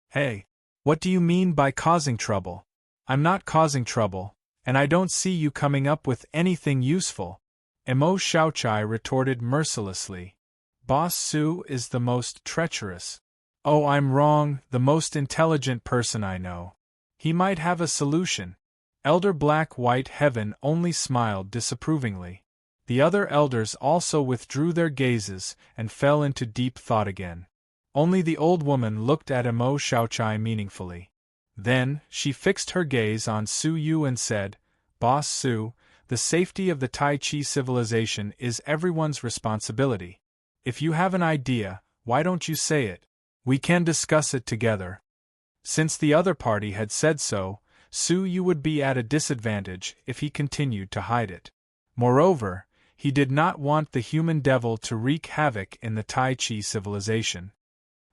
Hey, what do you mean by causing trouble? I'm not causing trouble, and I don't see you coming up with anything useful. Emo Xiaochai retorted mercilessly. Boss Su is the most treacherous. Oh, I'm wrong, the most intelligent person I know. He might have a solution. Elder Black White Heaven only smiled disapprovingly. The other elders also withdrew their gazes and fell into deep thought again. Only the old woman looked at Emo Xiaochai meaningfully. Then, she fixed her gaze on Su Yu and said, Boss Su, the safety of the Tai Chi civilization is everyone's responsibility. If you have an idea, why don't you say it? We can discuss it together. Since the other party had said so, Su Yu would be at a disadvantage if he continued to hide it. Moreover, he did not want the human devil to wreak havoc in the Tai Chi civilization.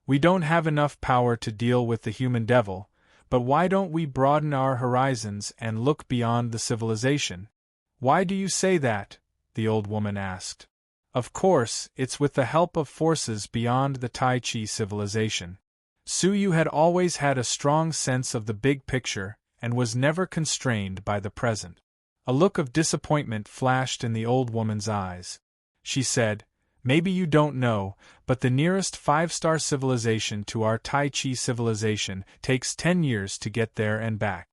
We don't have enough power to deal with the human devil, But why don't we broaden our horizons and look beyond the civilization? Why do you say that? The old woman asked. Of course, it's with the help of forces beyond the Tai Chi civilization. Suyu had always had a strong sense of the big picture and was never constrained by the present. A look of disappointment flashed in the old woman's eyes. She said, "Maybe you don't know, but the nearest 5-star civilization to our Tai Chi civilization takes 10 years to get there and back.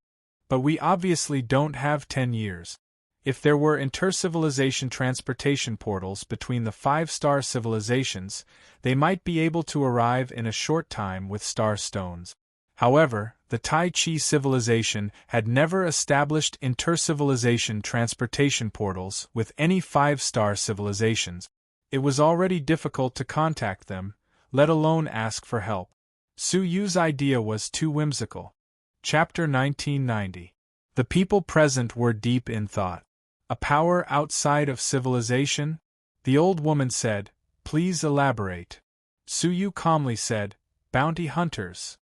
But we obviously don't have 10 years. If there were inter-civilization transportation portals between the 5-star civilizations, they might be able to arrive in a short time with star stones. However, the Tai Chi civilization had never established inter-civilization transportation portals with any 5-star civilizations. It was already difficult to contact them, let alone ask for help. Suyu's idea was too whimsical. Chapter 1990. The people present were deep in thought. A power outside of civilization? The old woman said, "Please elaborate." Suyu calmly said, "Bounty hunters."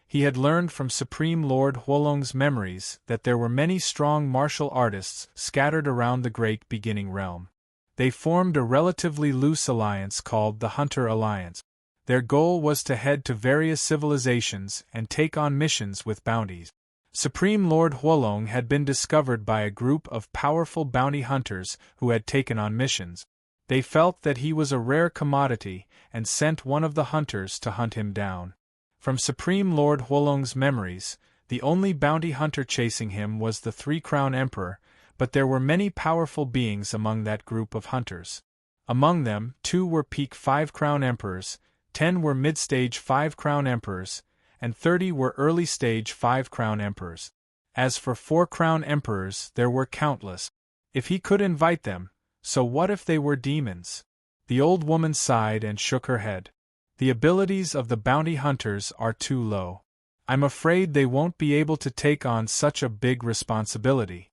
He had learned from Supreme Lord Huolong's memories that there were many strong martial artists scattered around the great beginning realm. They formed a relatively loose alliance called the Hunter Alliance. Their goal was to head to various civilizations and take on missions with bounties. Supreme Lord Huolong had been discovered by a group of powerful bounty hunters who had taken on missions. They felt that he was a rare commodity and sent one of the hunters to hunt him down. From Supreme Lord Huolong's memories, the only bounty hunter chasing him was the 3-Crown Emperor, but there were many powerful beings among that group of hunters. Among them, 2 were peak 5-Crown Emperors, 10 were mid-stage 5-Crown Emperors, and 30 were early-stage 5-Crown Emperors. As for 4-Crown Emperors, there were countless. If he could invite them, so what if they were demons? The old woman sighed and shook her head. The abilities of the bounty hunters are too low. I'm afraid they won't be able to take on such a big responsibility.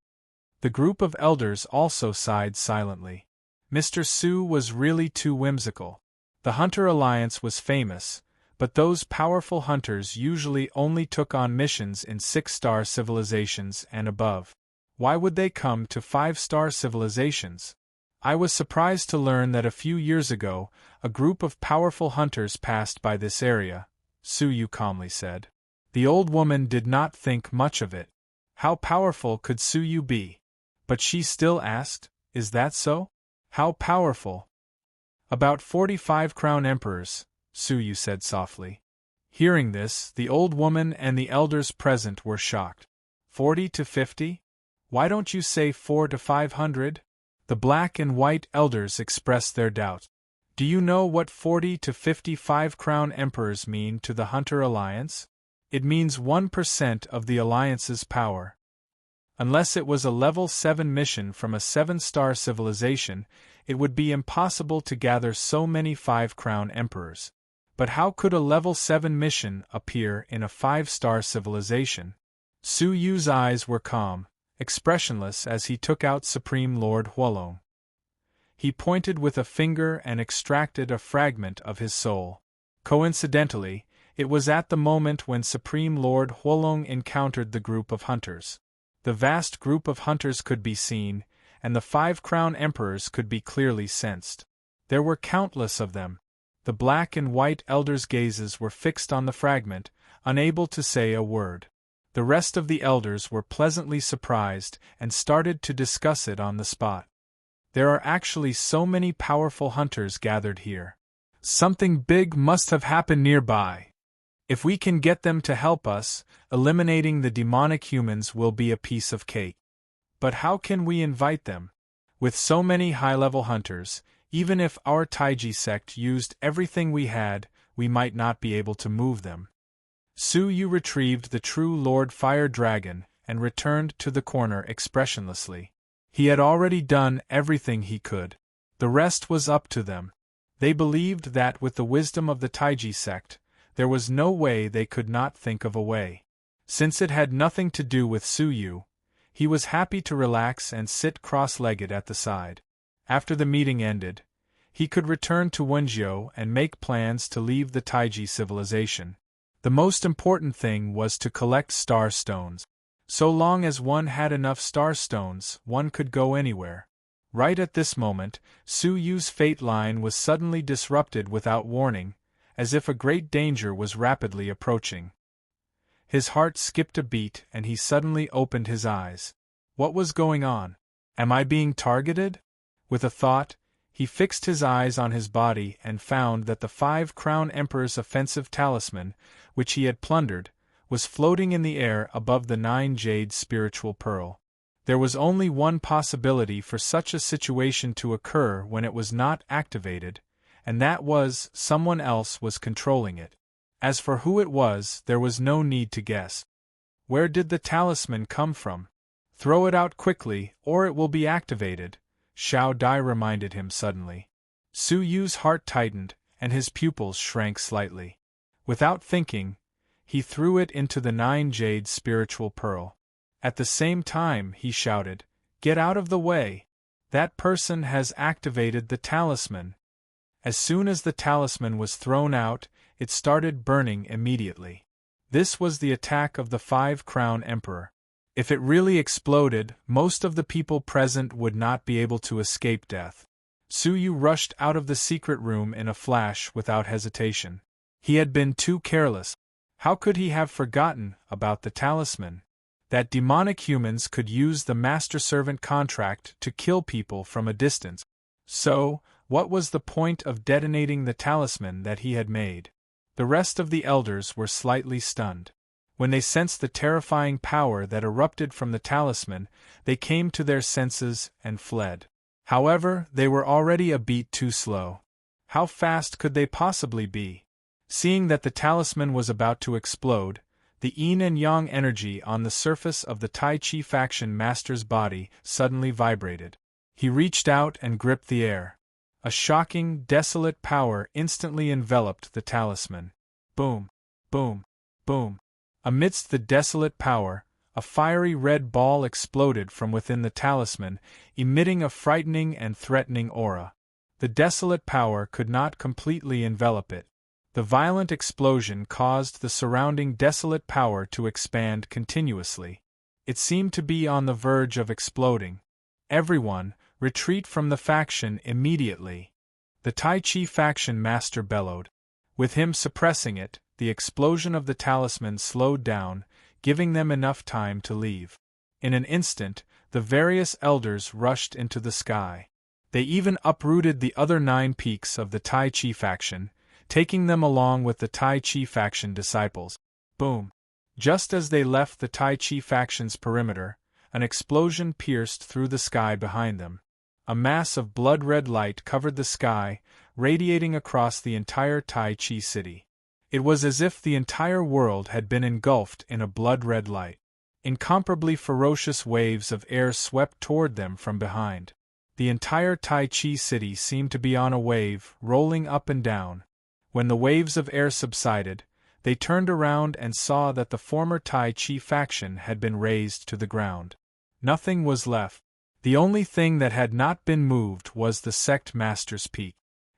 The group of elders also sighed silently. Mr. Su was really too whimsical. The Hunter Alliance was famous, but those powerful hunters usually only took on missions in 6-star civilizations and above. Why would they come to 5-star civilizations? I was surprised to learn that a few years ago, a group of powerful hunters passed by this area, Suyu calmly said. The old woman did not think much of it. How powerful could Suyu be? But she still asked, "Is that so? How powerful?" "About 45 Crown Emperors," Suyu said softly. Hearing this, the old woman and the elders present were shocked. 40 to 50? Why don't you say 4 to 500? The black and white elders expressed their doubt. Do you know what 40 to 55 Crown Emperors mean to the Hunter Alliance? It means 1% of the Alliance's power. Unless it was a level 7 mission from a 7-star civilization, it would be impossible to gather so many 5-Crown Emperors. But how could a level 7 mission appear in a 5-star civilization? Suyu's eyes were calm, expressionless as he took out Supreme Lord Huolong. He pointed with a finger and extracted a fragment of his soul. Coincidentally, it was at the moment when Supreme Lord Huolong encountered the group of hunters. The vast group of hunters could be seen, and the 5-Crown Emperors could be clearly sensed. There were countless of them. The black and white elders' gazes were fixed on the fragment, unable to say a word. The rest of the elders were pleasantly surprised and started to discuss it on the spot. There are actually so many powerful hunters gathered here. Something big must have happened nearby. If we can get them to help us, eliminating the demonic humans will be a piece of cake. But how can we invite them? With so many high-level hunters, even if our Taiji sect used everything we had, we might not be able to move them. Suyu retrieved the true Lord Fire Dragon and returned to the corner expressionlessly. He had already done everything he could. The rest was up to them. They believed that with the wisdom of the Taiji sect, there was no way they could not think of a way. Since it had nothing to do with Suyu, he was happy to relax and sit cross-legged at the side. After the meeting ended, he could return to Wenzhou and make plans to leave the Taiji civilization. The most important thing was to collect star stones. So long as one had enough star stones, one could go anywhere. Right at this moment, Su Yu's fate line was suddenly disrupted without warning, as if a great danger was rapidly approaching. His heart skipped a beat and he suddenly opened his eyes. What was going on? Am I being targeted? With a thought, he fixed his eyes on his body and found that the 5-crown Emperor's offensive talisman, which he had plundered, was floating in the air above the 9-jade spiritual pearl. There was only one possibility for such a situation to occur when it was not activated, and that was someone else was controlling it. As for who it was, there was no need to guess. Where did the talisman come from? Throw it out quickly, or it will be activated, Xiao Dai reminded him suddenly. Su Yu's heart tightened, and his pupils shrank slightly. Without thinking, he threw it into the 9-jade spiritual pearl. At the same time, he shouted, "Get out of the way! That person has activated the talisman." As soon as the talisman was thrown out, it started burning immediately. This was the attack of the 5-crown Emperor. If it really exploded, most of the people present would not be able to escape death. Su Yu rushed out of the secret room in a flash without hesitation. He had been too careless. How could he have forgotten about the talisman? That demonic humans could use the master-servant contract to kill people from a distance. So, what was the point of detonating the talisman that he had made? The rest of the elders were slightly stunned. When they sensed the terrifying power that erupted from the talisman, they came to their senses and fled. However, they were already a beat too slow. How fast could they possibly be? Seeing that the talisman was about to explode, the yin and yang energy on the surface of the Tai Chi faction master's body suddenly vibrated. He reached out and gripped the air. A shocking, desolate power instantly enveloped the talisman. Boom! Boom! Boom! Amidst the desolate power, a fiery red ball exploded from within the talisman, emitting a frightening and threatening aura. The desolate power could not completely envelop it. The violent explosion caused the surrounding desolate power to expand continuously. It seemed to be on the verge of exploding. Everyone, retreat from the faction immediately! The Tai Chi faction master bellowed. With him suppressing it, the explosion of the talisman slowed down, giving them enough time to leave. In an instant, the various elders rushed into the sky. They even uprooted the other 9 peaks of the Tai Chi faction, taking them along with the Tai Chi faction disciples. Boom! Just as they left the Tai Chi faction's perimeter, an explosion pierced through the sky behind them. A mass of blood-red light covered the sky, radiating across the entire Tai Chi city. It was as if the entire world had been engulfed in a blood-red light. Incomparably ferocious waves of air swept toward them from behind. The entire Tai Chi city seemed to be on a wave, rolling up and down. When the waves of air subsided, they turned around and saw that the former Tai Chi faction had been razed to the ground. Nothing was left. The only thing that had not been moved was the sect master's peak.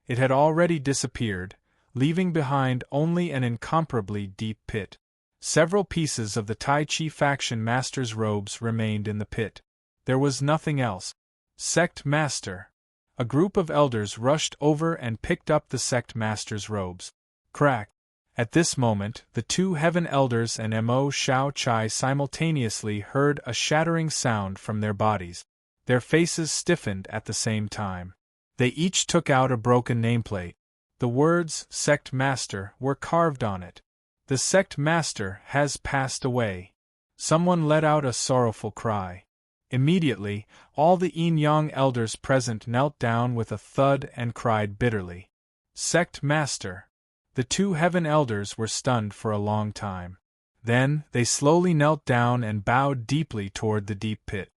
It had already disappeared, leaving behind only an incomparably deep pit. Several pieces of the Tai Chi faction master's robes remained in the pit. There was nothing else. Sect master. A group of elders rushed over and picked up the sect master's robes. Crack! At this moment, the 2 heaven elders and Mo Shao Chai simultaneously heard a shattering sound from their bodies. Their faces stiffened at the same time. They each took out a broken nameplate. The words, Sect Master, were carved on it. The Sect Master has passed away. Someone let out a sorrowful cry. Immediately, all the yin-yang elders present knelt down with a thud and cried bitterly. Sect Master! The 2 heaven elders were stunned for a long time. Then, they slowly knelt down and bowed deeply toward the deep pit.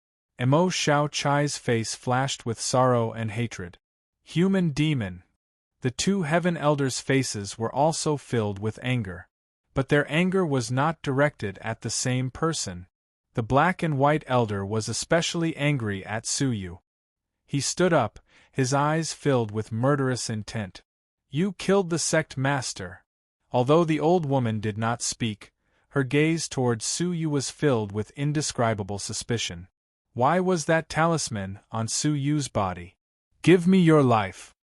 Mo Shao Chai's face flashed with sorrow and hatred. Human demon! The 2 heaven elders' faces were also filled with anger. But their anger was not directed at the same person. The black and white elder was especially angry at Su Yu. He stood up, his eyes filled with murderous intent. You killed the sect master. Although the old woman did not speak, her gaze towards Su Yu was filled with indescribable suspicion. Why was that talisman on Su Yu's body? "Give me your life!"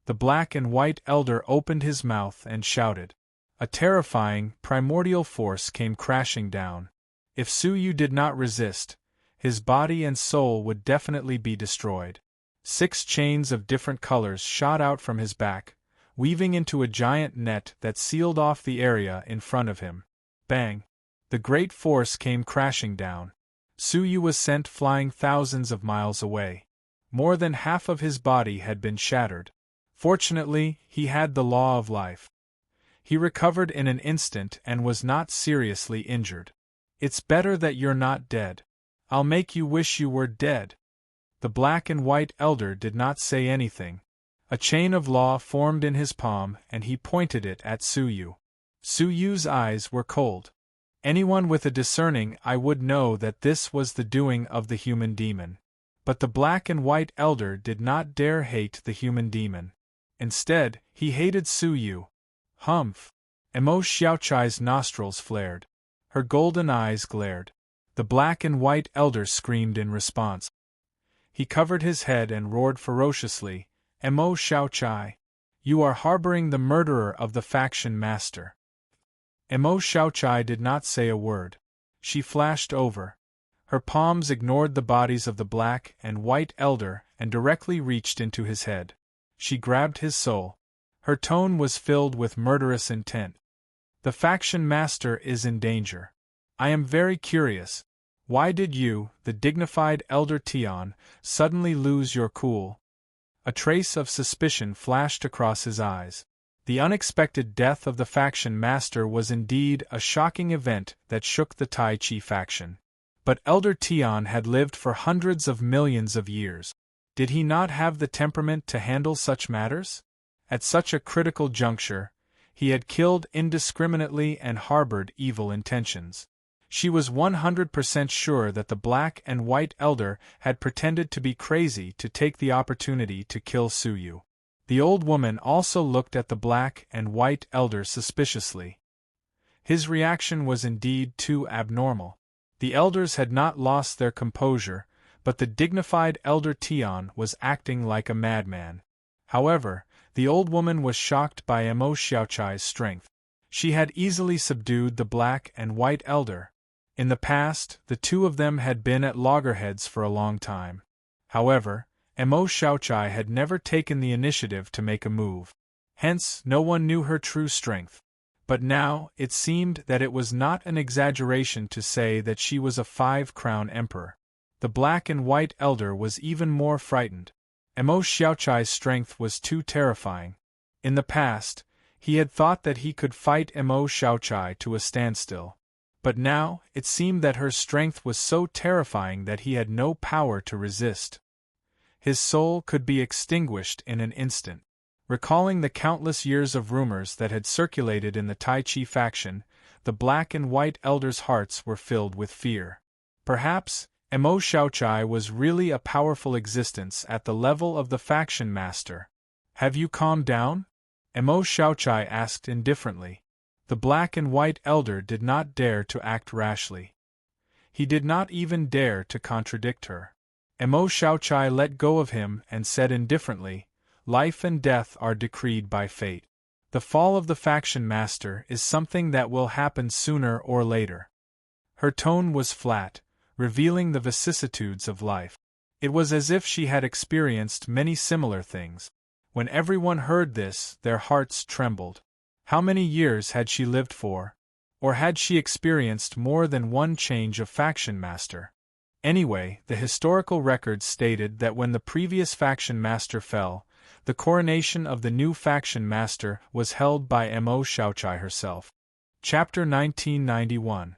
The black and white elder opened his mouth and shouted. A terrifying, primordial force came crashing down. If Su Yu did not resist, his body and soul would definitely be destroyed. 6 chains of different colors shot out from his back, weaving into a giant net that sealed off the area in front of him. Bang! The great force came crashing down. Su Yu was sent flying thousands of miles away. More than half of his body had been shattered. Fortunately, he had the law of life. He recovered in an instant and was not seriously injured. "It's better that you're not dead. I'll make you wish you were dead." The black and white elder did not say anything. A chain of law formed in his palm and he pointed it at Su Yu. Su Yu's eyes were cold. Anyone with a discerning eye would know that this was the doing of the human demon. But the black and white elder did not dare hate the human demon. Instead, he hated Su Yu. Humph! Emo Xiaochai's nostrils flared. Her golden eyes glared. The black and white elder screamed in response. He covered his head and roared ferociously, "Emo Xiaochai! You are harboring the murderer of the faction master." Emo Xiaochai did not say a word. She flashed over. Her palms ignored the bodies of the black and white elder and directly reached into his head. She grabbed his soul. Her tone was filled with murderous intent. "The faction master is in danger. I am very curious. Why did you, the dignified Elder Tian, suddenly lose your cool?" A trace of suspicion flashed across his eyes. The unexpected death of the faction master was indeed a shocking event that shook the Tai Chi faction. But Elder Tian had lived for hundreds of millions of years. Did he not have the temperament to handle such matters? At such a critical juncture, he had killed indiscriminately and harbored evil intentions. She was 100% sure that the black and white elder had pretended to be crazy to take the opportunity to kill Su Yu. The old woman also looked at the black and white elder suspiciously. His reaction was indeed too abnormal. The elders had not lost their composure, but the dignified Elder Tian was acting like a madman. However, the old woman was shocked by Emo Xiaochai's strength. She had easily subdued the black and white elder. In the past, the two of them had been at loggerheads for a long time. However, Emo Xiaochai had never taken the initiative to make a move. Hence, no one knew her true strength. But now, it seemed that it was not an exaggeration to say that she was a 5-crown emperor. The black and white elder was even more frightened. Emo Xiaochai's strength was too terrifying. In the past, he had thought that he could fight Emo Xiaochai to a standstill. But now, it seemed that her strength was so terrifying that he had no power to resist. His soul could be extinguished in an instant. Recalling the countless years of rumors that had circulated in the Tai Chi faction, the black and white elders' hearts were filled with fear. Perhaps, Emo Xiaochai was really a powerful existence at the level of the faction master. "Have you calmed down?" Emo Xiaochai asked indifferently. The black and white elder did not dare to act rashly. He did not even dare to contradict her. Emo Xiaochai let go of him and said indifferently, "Life and death are decreed by fate. The fall of the faction master is something that will happen sooner or later." Her tone was flat, revealing the vicissitudes of life. It was as if she had experienced many similar things. When everyone heard this, their hearts trembled. How many years had she lived for? Or had she experienced more than one change of faction master? Anyway, the historical records stated that when the previous faction master fell, the coronation of the new faction master was held by Emo Xiaochai herself. Chapter 1991.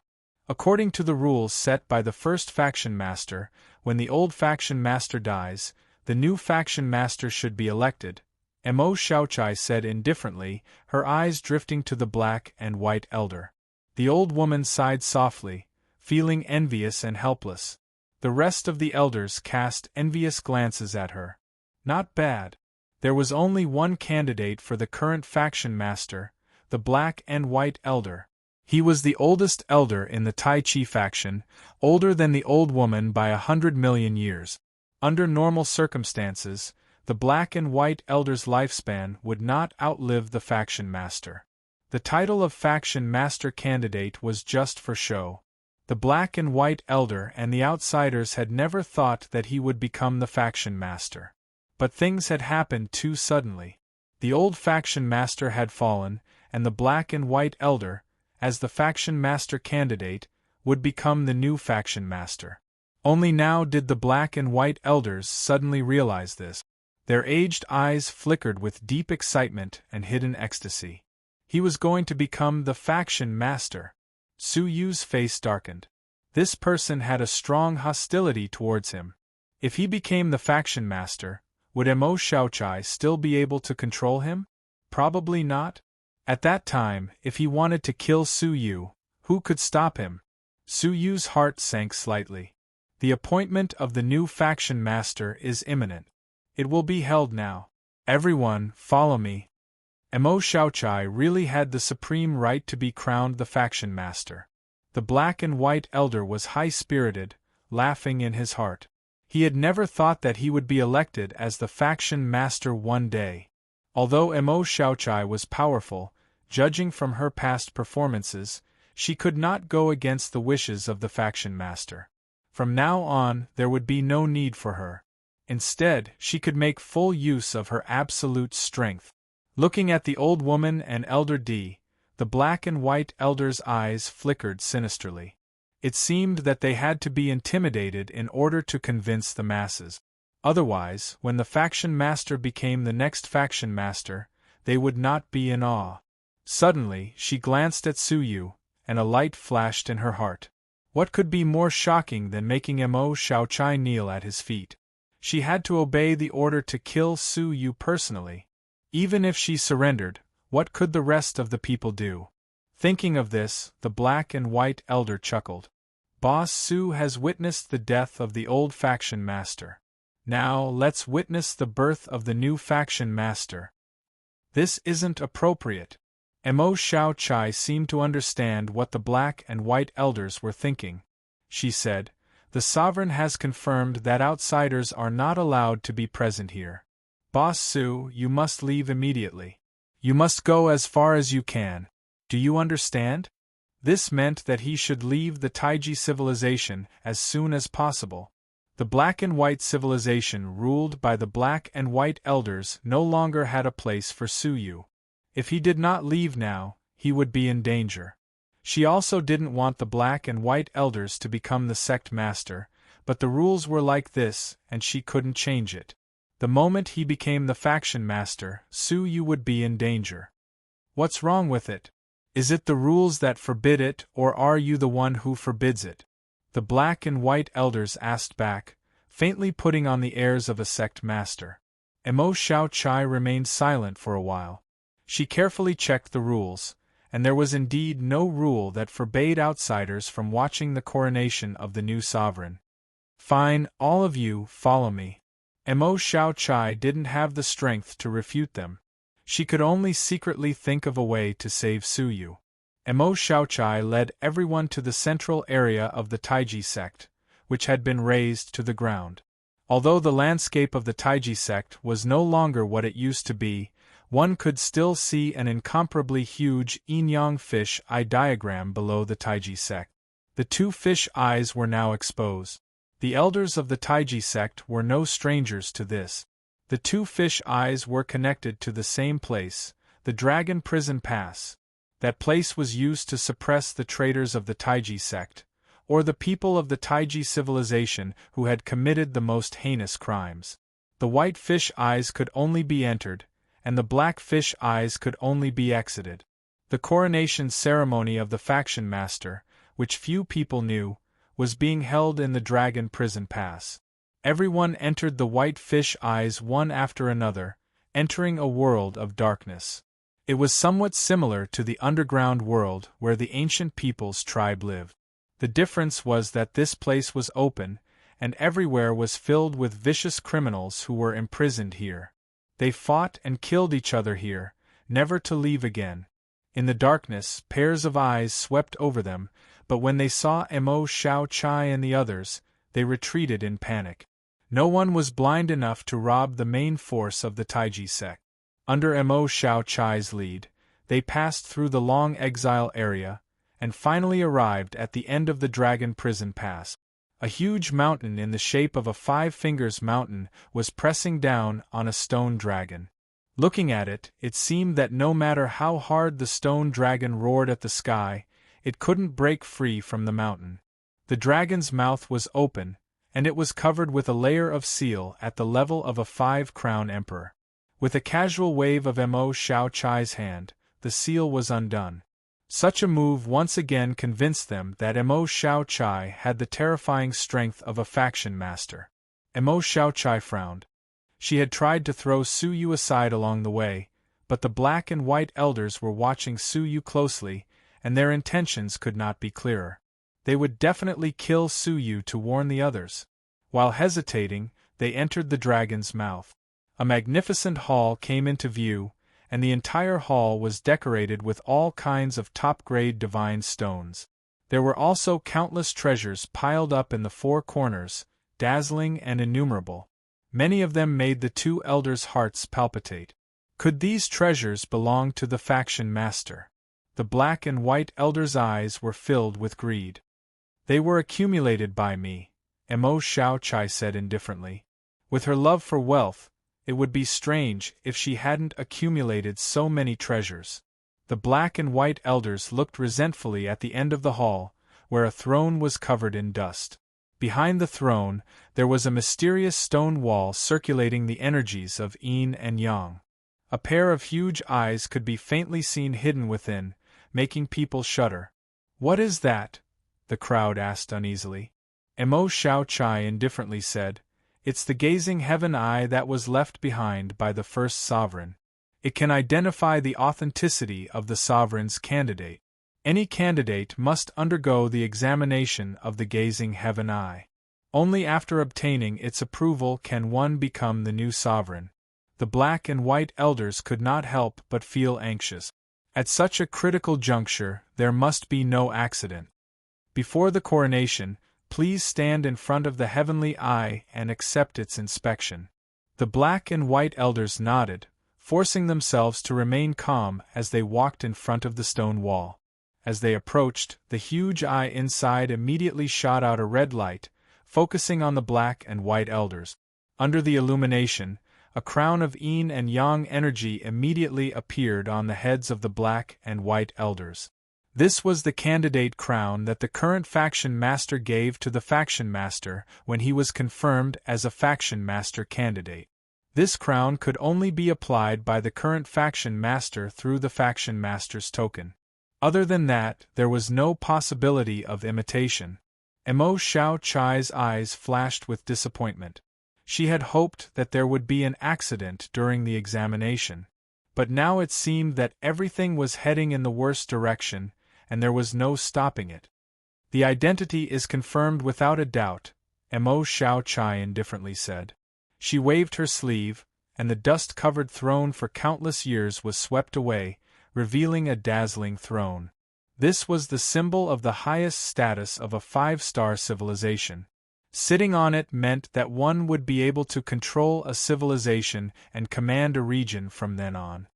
According to the rules set by the first faction master, when the old faction master dies, the new faction master should be elected. Emo Xiaochai said indifferently, her eyes drifting to the black and white elder. The old woman sighed softly, feeling envious and helpless. The rest of the elders cast envious glances at her. Not bad. There was only one candidate for the current faction master, the Black and White Elder. He was the oldest elder in the Tai Chi faction, older than the old woman by 100 million years. Under normal circumstances, the Black and White Elder's lifespan would not outlive the faction master. The title of faction master candidate was just for show. The Black and White Elder and the outsiders had never thought that he would become the faction master. But things had happened too suddenly. The old faction master had fallen, and the Black and White Elder, as the faction master candidate, would become the new faction master. Only now did the Black and White Elders suddenly realize this. Their aged eyes flickered with deep excitement and hidden ecstasy. He was going to become the faction master. Su Yu's face darkened. This person had a strong hostility towards him. If he became the faction master, would Mo Xiaochai still be able to control him? Probably not. At that time, if he wanted to kill Su Yu, who could stop him? Su Yu's heart sank slightly. The appointment of the new faction master is imminent. It will be held now. Everyone, follow me. Mo Xiaochai really had the supreme right to be crowned the faction master. The Black and White Elder was high-spirited, laughing in his heart. He had never thought that he would be elected as the faction master one day. Although Mo Xiaochai was powerful, judging from her past performances, she could not go against the wishes of the faction master. From now on, there would be no need for her. Instead, she could make full use of her absolute strength. Looking at the old woman and Elder D, the Black and White Elder's eyes flickered sinisterly. It seemed that they had to be intimidated in order to convince the masses. Otherwise, when the faction master became the next faction master, they would not be in awe. Suddenly, she glanced at Su Yu, and a light flashed in her heart. What could be more shocking than making Mo Xiaochai kneel at his feet? She had to obey the order to kill Su Yu personally. Even if she surrendered, what could the rest of the people do? Thinking of this, the Black and White Elder chuckled. Boss Su has witnessed the death of the old faction master. Now let's witness the birth of the new faction master. This isn't appropriate. Mo Xiaochai seemed to understand what the Black and White Elders were thinking. She said, "The sovereign has confirmed that outsiders are not allowed to be present here. Boss Su, you must leave immediately. You must go as far as you can. Do you understand?" This meant that he should leave the Taiji civilization as soon as possible. The Black and White civilization ruled by the Black and White Elders no longer had a place for Su Yu. If he did not leave now, he would be in danger. She also didn't want the Black and White Elders to become the sect master, but the rules were like this, and she couldn't change it. The moment he became the faction master, Su Yu would be in danger. What's wrong with it? Is it the rules that forbid it, or are you the one who forbids it? The Black and White Elders asked back, faintly putting on the airs of a sect master. Mo Xiaochai remained silent for a while. She carefully checked the rules, and there was indeed no rule that forbade outsiders from watching the coronation of the new sovereign. Fine, all of you, follow me. Mo Xiaochai didn't have the strength to refute them. She could only secretly think of a way to save Su Yu. Mo Xiaochai led everyone to the central area of the Taiji sect, which had been razed to the ground. Although the landscape of the Taiji sect was no longer what it used to be, one could still see an incomparably huge yin-yang fish eye diagram below the Taiji sect. The two fish eyes were now exposed. The elders of the Taiji sect were no strangers to this. The two fish eyes were connected to the same place, the Dragon Prison Pass. That place was used to suppress the traitors of the Taiji sect, or the people of the Taiji civilization who had committed the most heinous crimes. The white fish eyes could only be entered, and the black fish eyes could only be exited. The coronation ceremony of the faction master, which few people knew, was being held in the Dragon Prison Pass. Everyone entered the white fish eyes one after another, entering a world of darkness. It was somewhat similar to the underground world where the ancient people's tribe lived. The difference was that this place was open, and everywhere was filled with vicious criminals who were imprisoned here. They fought and killed each other here, never to leave again. In the darkness, pairs of eyes swept over them, but when they saw Mo Xiao Chai and the others, they retreated in panic. No one was blind enough to rob the main force of the Taiji sect. Under Mo Xiao Chai's lead, they passed through the long exile area, and finally arrived at the end of the Dragon Prison Pass. A huge mountain in the shape of a 5 fingers mountain was pressing down on a stone dragon. Looking at it, it seemed that no matter how hard the stone dragon roared at the sky, it couldn't break free from the mountain. The dragon's mouth was open, and it was covered with a layer of seal at the level of a 5-crown emperor. With a casual wave of Mo Xiao Chai's hand, the seal was undone. Such a move once again convinced them that Mo Xiao Chai had the terrifying strength of a faction master. Mo Xiao Chai frowned. She had tried to throw Su Yu aside along the way, but the black and white elders were watching Su Yu closely, and their intentions could not be clearer. They would definitely kill Su Yu to warn the others. While hesitating, they entered the dragon's mouth. A magnificent hall came into view, and the entire hall was decorated with all kinds of top-grade divine stones. There were also countless treasures piled up in the 4 corners, dazzling and innumerable. Many of them made the 2 elders' hearts palpitate. Could these treasures belong to the faction master? The black and white elders' eyes were filled with greed. They were accumulated by me, Mo Xiao Chai said indifferently. With her love for wealth, it would be strange if she hadn't accumulated so many treasures. The black and white elders looked resentfully at the end of the hall, where a throne was covered in dust. Behind the throne, there was a mysterious stone wall circulating the energies of yin and yang. A pair of huge eyes could be faintly seen hidden within, making people shudder. "What is that?" the crowd asked uneasily. Mo Xiao Chai indifferently said, "It's the gazing heaven eye that was left behind by the first sovereign. It can identify the authenticity of the sovereign's candidate. Any candidate must undergo the examination of the gazing heaven eye. Only after obtaining its approval can one become the new sovereign." The black and white elders could not help but feel anxious. At such a critical juncture, there must be no accident. Before the coronation, please stand in front of the heavenly eye and accept its inspection. The black and white elders nodded, forcing themselves to remain calm as they walked in front of the stone wall. As they approached, the huge eye inside immediately shot out a red light, focusing on the black and white elders. Under the illumination, a crown of yin and yang energy immediately appeared on the heads of the black and white elders. This was the candidate crown that the current faction master gave to the faction master when he was confirmed as a faction master candidate. This crown could only be applied by the current faction master through the faction master's token. Other than that, there was no possibility of imitation. Mo Xiao Chai's eyes flashed with disappointment. She had hoped that there would be an accident during the examination. But now it seemed that everything was heading in the worst direction, and there was no stopping it. "The identity is confirmed without a doubt," Mo Xiao Chai indifferently said. She waved her sleeve, and the dust-covered throne for countless years was swept away, revealing a dazzling throne. This was the symbol of the highest status of a 5-star civilization. Sitting on it meant that one would be able to control a civilization and command a region from then on.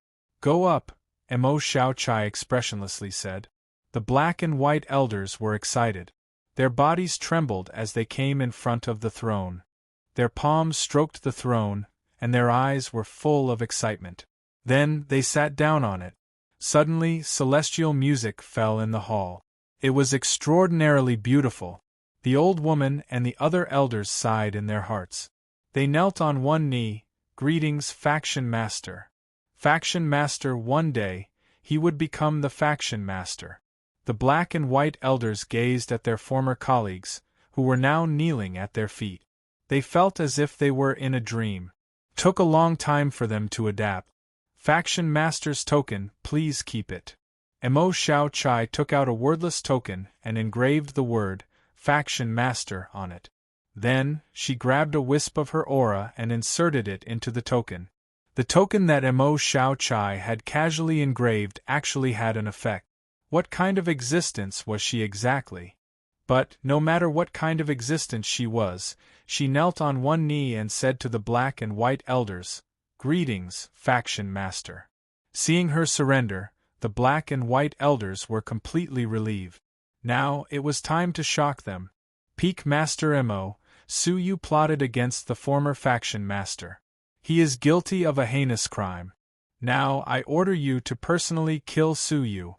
"Go up," Mo Xiao Chai expressionlessly said. The black and white elders were excited. Their bodies trembled as they came in front of the throne. Their palms stroked the throne, and their eyes were full of excitement. Then they sat down on it. Suddenly, celestial music fell in the hall. It was extraordinarily beautiful. The old woman and the other elders sighed in their hearts. They knelt on one knee. "Greetings, faction master." Faction master one day, he would become the faction master. The black and white elders gazed at their former colleagues, who were now kneeling at their feet. They felt as if they were in a dream. Took a long time for them to adapt. "Faction master's token, please keep it." Mo Xiao Chai took out a wordless token and engraved the word, "Faction Master," on it. Then, she grabbed a wisp of her aura and inserted it into the token. The token that Mo Xiao Chai had casually engraved actually had an effect. What kind of existence was she exactly? But, no matter what kind of existence she was, she knelt on one knee and said to the black and white elders, "Greetings, faction master." Seeing her surrender, the black and white elders were completely relieved. Now, it was time to shock them. Peak Master Mo, Su Yu plotted against the former faction master. He is guilty of a heinous crime. Now, I order you to personally kill Su Yu.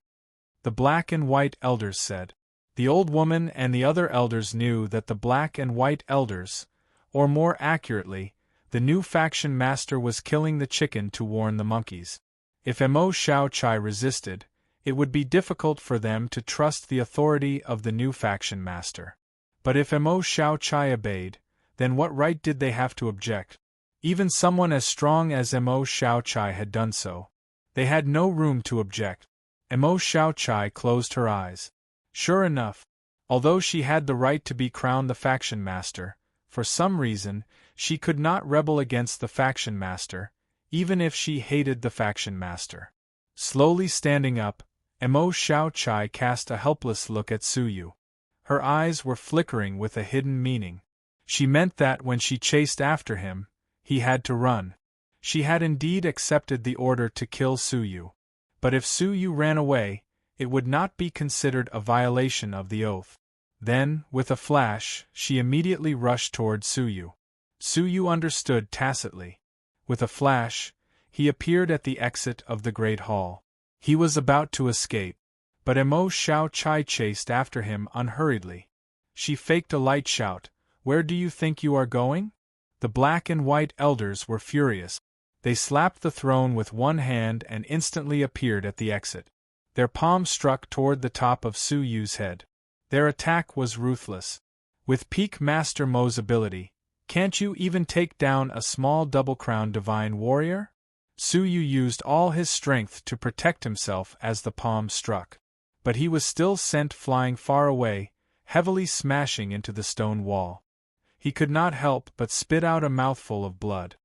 The black and white elders said. The old woman and the other elders knew that the black and white elders, or more accurately, the new faction master was killing the chicken to warn the monkeys. If Mo Xiao Chai resisted, it would be difficult for them to trust the authority of the new faction master. But if Mo Xiao Chai obeyed, then what right did they have to object? Even someone as strong as Mo Xiao Chai had done so. They had no room to object. Mo Xiao Chai closed her eyes. Sure enough, although she had the right to be crowned the faction master, for some reason, she could not rebel against the faction master, even if she hated the faction master. Slowly standing up, Mo Xiao Chai cast a helpless look at Su Yu. Her eyes were flickering with a hidden meaning. She meant that when she chased after him, he had to run. She had indeed accepted the order to kill Su Yu. But if Su Yu ran away, it would not be considered a violation of the oath. Then, with a flash, she immediately rushed toward Su Yu. Su Yu understood tacitly. With a flash, he appeared at the exit of the great hall. He was about to escape, but Mo Xiao Chai chased after him unhurriedly. She faked a light shout, "Where do you think you are going?" The black and white elders were furious. They slapped the throne with one hand and instantly appeared at the exit. Their palms struck toward the top of Su Yu's head. Their attack was ruthless. With Peak Master Mo's ability, can't you even take down a small double-crowned divine warrior? Su Yu used all his strength to protect himself as the palm struck. But he was still sent flying far away, heavily smashing into the stone wall. He could not help but spit out a mouthful of blood.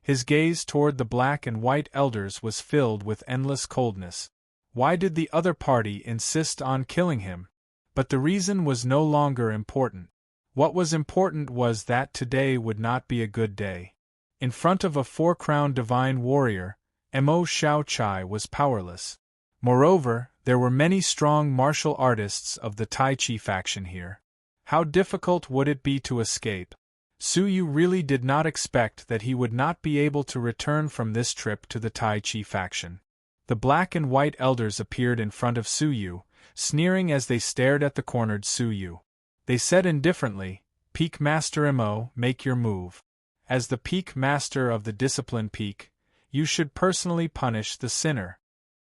His gaze toward the black and white elders was filled with endless coldness. Why did the other party insist on killing him? But the reason was no longer important. What was important was that today would not be a good day. In front of a four-crowned divine warrior, Mo Xiao Chai was powerless. Moreover, there were many strong martial artists of the Tai Chi faction here. How difficult would it be to escape? Su Yu really did not expect that he would not be able to return from this trip to the Tai Chi faction. The black and white elders appeared in front of Su Yu, sneering as they stared at the cornered Su Yu. They said indifferently, "Peak Master Mo, make your move. As the Peak Master of the Discipline Peak, you should personally punish the sinner."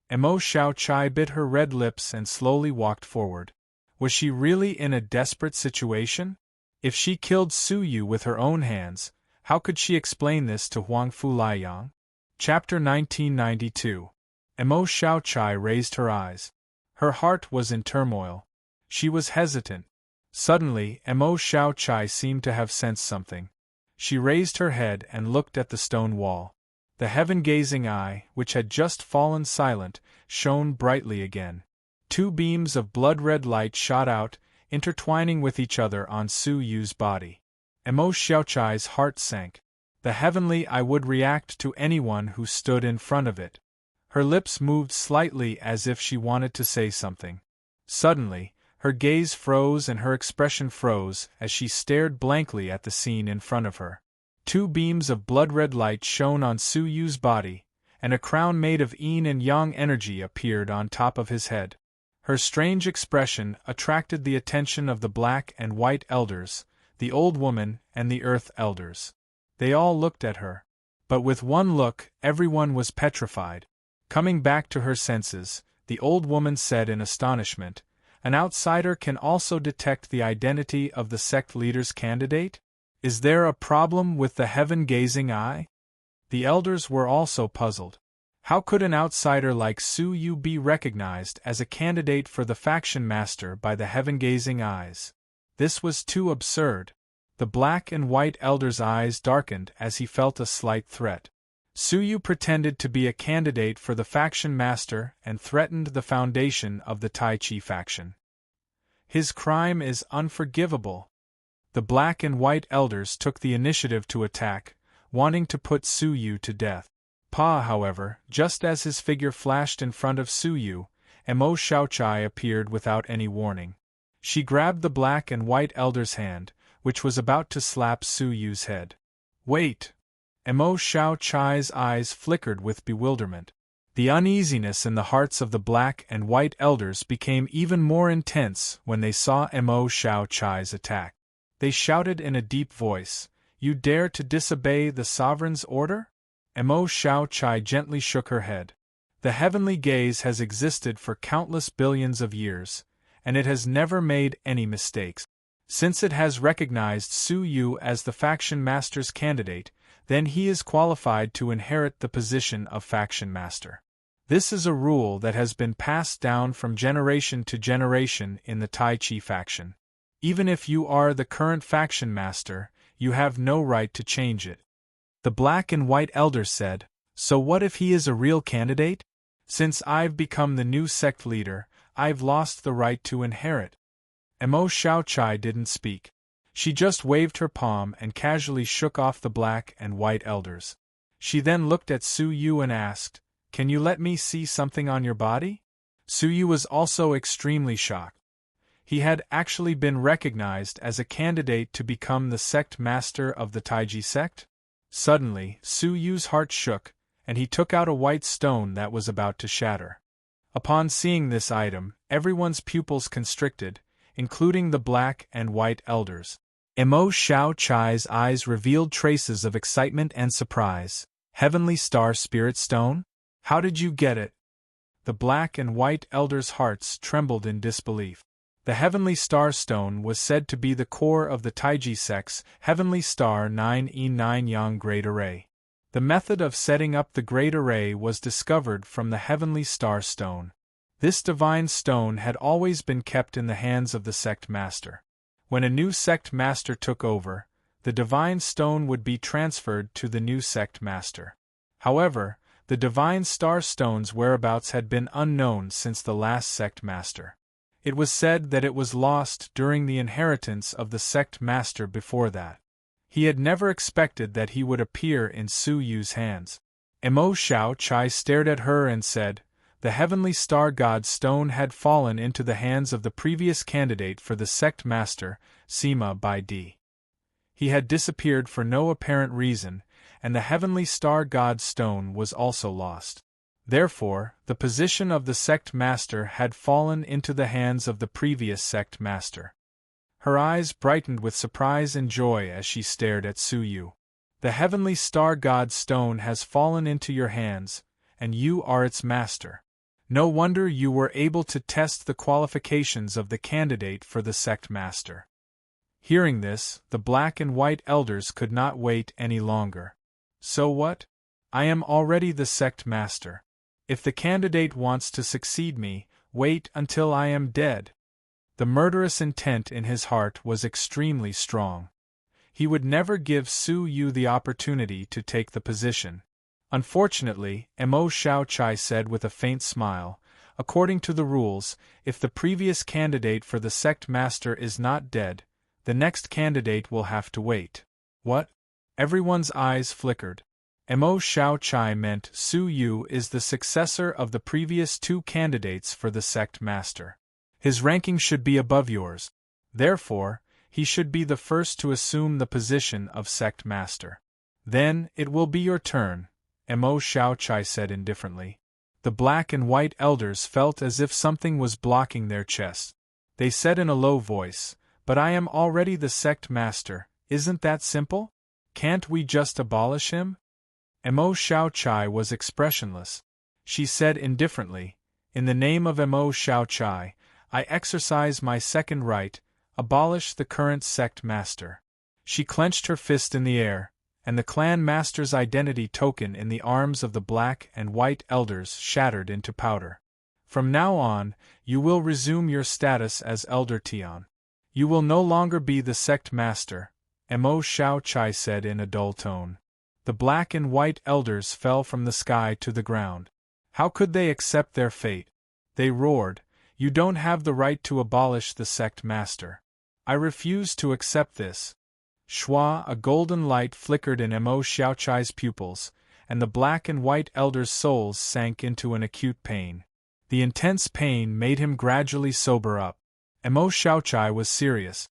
Mo Xiao Chai bit her red lips and slowly walked forward. Was she really in a desperate situation? If she killed Su Yu with her own hands, how could she explain this to Huang Fuliang? Chapter 1992. Mo Xiao Chai raised her eyes. Her heart was in turmoil. She was hesitant. Suddenly, Mo Xiao Chai seemed to have sensed something. She raised her head and looked at the stone wall. The heaven-gazing eye, which had just fallen silent, shone brightly again. Two beams of blood-red light shot out, intertwining with each other on Su Yu's body. Mo Xiao Chai's heart sank. The heavenly eye would react to anyone who stood in front of it. Her lips moved slightly as if she wanted to say something. Suddenly, her gaze froze and her expression froze as she stared blankly at the scene in front of her. Two beams of blood-red light shone on Su Yu's body, and a crown made of yin and yang energy appeared on top of his head. Her strange expression attracted the attention of the black and white elders, the old woman and the earth elders. They all looked at her. But with one look, everyone was petrified. Coming back to her senses, the old woman said in astonishment, "An outsider can also detect the identity of the sect leader's candidate? Is there a problem with the heaven-gazing eye?" The elders were also puzzled. How could an outsider like Su Yu be recognized as a candidate for the faction master by the heaven-gazing eyes? This was too absurd. The black and white elder's eyes darkened as he felt a slight threat. Suyu pretended to be a candidate for the faction master and threatened the foundation of the Tai Chi faction. His crime is unforgivable. The black and white elders took the initiative to attack, wanting to put Suyu to death. However, just as his figure flashed in front of Suyu, Mo Xiaochai appeared without any warning. She grabbed the black and white elder's hand, which was about to slap Suyu's head. Wait! Mo Xiaochai's eyes flickered with bewilderment. The uneasiness in the hearts of the black and white elders became even more intense when they saw Mo Xiaochai's attack. They shouted in a deep voice, "You dare to disobey the sovereign's order?" Mo Xiaochai gently shook her head. The heavenly gaze has existed for countless billions of years, and it has never made any mistakes. Since it has recognized Suyu as the faction master's candidate, then he is qualified to inherit the position of faction master. This is a rule that has been passed down from generation to generation in the Tai Chi faction. Even if you are the current faction master, you have no right to change it. The black and white elders said, "So what if he is a real candidate? Since I've become the new sect leader, I've lost the right to inherit." Mo Xiaochai didn't speak. She just waved her palm and casually shook off the black and white elders. She then looked at Suyu and asked, "Can you let me see something on your body?" Suyu was also extremely shocked. He had actually been recognized as a candidate to become the sect master of the Taiji sect. Suddenly, Suyu's heart shook, and he took out a white stone that was about to shatter. Upon seeing this item, everyone's pupils constricted, including the black and white elders. Mo Xiaochai's eyes revealed traces of excitement and surprise. "Heavenly Star Spirit Stone? How did you get it?" The black and white elders' hearts trembled in disbelief. The Heavenly Star Stone was said to be the core of the Taiji sect's Heavenly Star 9E9 Yang Great Array. The method of setting up the Great Array was discovered from the Heavenly Star Stone. This divine stone had always been kept in the hands of the sect master. When a new sect master took over, the divine stone would be transferred to the new sect master. However, the divine star stone's whereabouts had been unknown since the last sect master. It was said that it was lost during the inheritance of the sect master before that. He had never expected that he would appear in Suyu's hands. Mo Xiaochai stared at her and said, "The Heavenly Star God Stone had fallen into the hands of the previous candidate for the sect master, Sima Bai Di. He had disappeared for no apparent reason, and the Heavenly Star God Stone was also lost. Therefore, the position of the sect master had fallen into the hands of the previous sect master." Her eyes brightened with surprise and joy as she stared at Suyu. "The Heavenly Star God Stone has fallen into your hands, and you are its master. No wonder you were able to test the qualifications of the candidate for the sect master." Hearing this, the black and white elders could not wait any longer. "So what? I am already the sect master. If the candidate wants to succeed me, wait until I am dead." The murderous intent in his heart was extremely strong. He would never give Suyu the opportunity to take the position. Unfortunately, Mo Xiaochai said with a faint smile, "According to the rules, if the previous candidate for the sect master is not dead, the next candidate will have to wait." "What?" Everyone's eyes flickered. Mo Xiaochai meant Suyu is the successor of the previous two candidates for the sect master. His ranking should be above yours. Therefore, he should be the first to assume the position of sect master. "Then, it will be your turn," Mo Xiaochai said indifferently. The black and white elders felt as if something was blocking their chest. They said in a low voice, "But I am already the sect master, isn't that simple? Can't we just abolish him?" Mo Xiaochai was expressionless. She said indifferently, "In the name of Mo Xiaochai, I exercise my second right, abolish the current sect master." She clenched her fist in the air, and the clan master's identity token in the arms of the black and white elders shattered into powder. "From now on, you will resume your status as Elder Tian. You will no longer be the sect master," Mo Xiaochai said in a dull tone. The black and white elders fell from the sky to the ground. How could they accept their fate? They roared, "You don't have the right to abolish the sect master. I refuse to accept this." Shwa, a golden light flickered in Mo Xiaochai's pupils, and the black and white elders' souls sank into an acute pain. The intense pain made him gradually sober up. Mo Xiaochai was serious.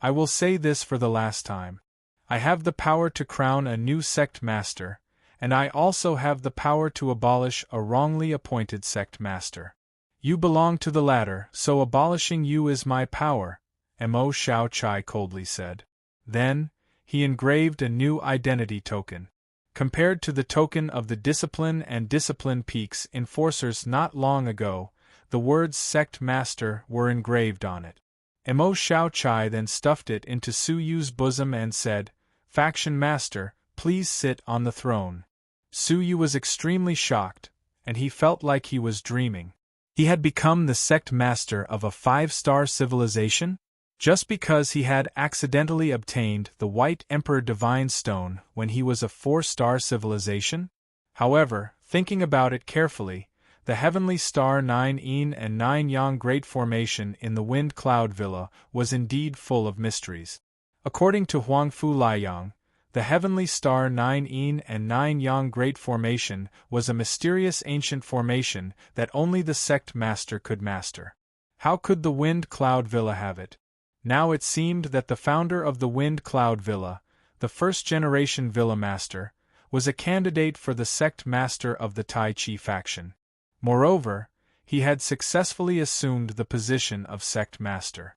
"I will say this for the last time. I have the power to crown a new sect master, and I also have the power to abolish a wrongly appointed sect master. You belong to the latter, so abolishing you is my power," Mo Xiaochai coldly said. Then, he engraved a new identity token. Compared to the token of the Discipline and Discipline Peaks enforcers not long ago, the words Sect Master were engraved on it. Mo Xiaochai then stuffed it into Su Yu's bosom and said, "Faction Master, please sit on the throne." Su Yu was extremely shocked, and he felt like he was dreaming. He had become the sect master of a 5-star civilization? Just because he had accidentally obtained the White Emperor Divine Stone when he was a 4-star civilization? However, thinking about it carefully, the heavenly star 9 Yin and 9 Yang Great Formation in the Wind Cloud Villa was indeed full of mysteries. According to Huangfu Liang, the heavenly star 9 Yin and 9 Yang Great Formation was a mysterious ancient formation that only the sect master could master. How could the Wind Cloud Villa have it? Now it seemed that the founder of the Wind Cloud Villa, the first-generation Villa Master, was a candidate for the sect master of the Tai Chi faction. Moreover, he had successfully assumed the position of sect master.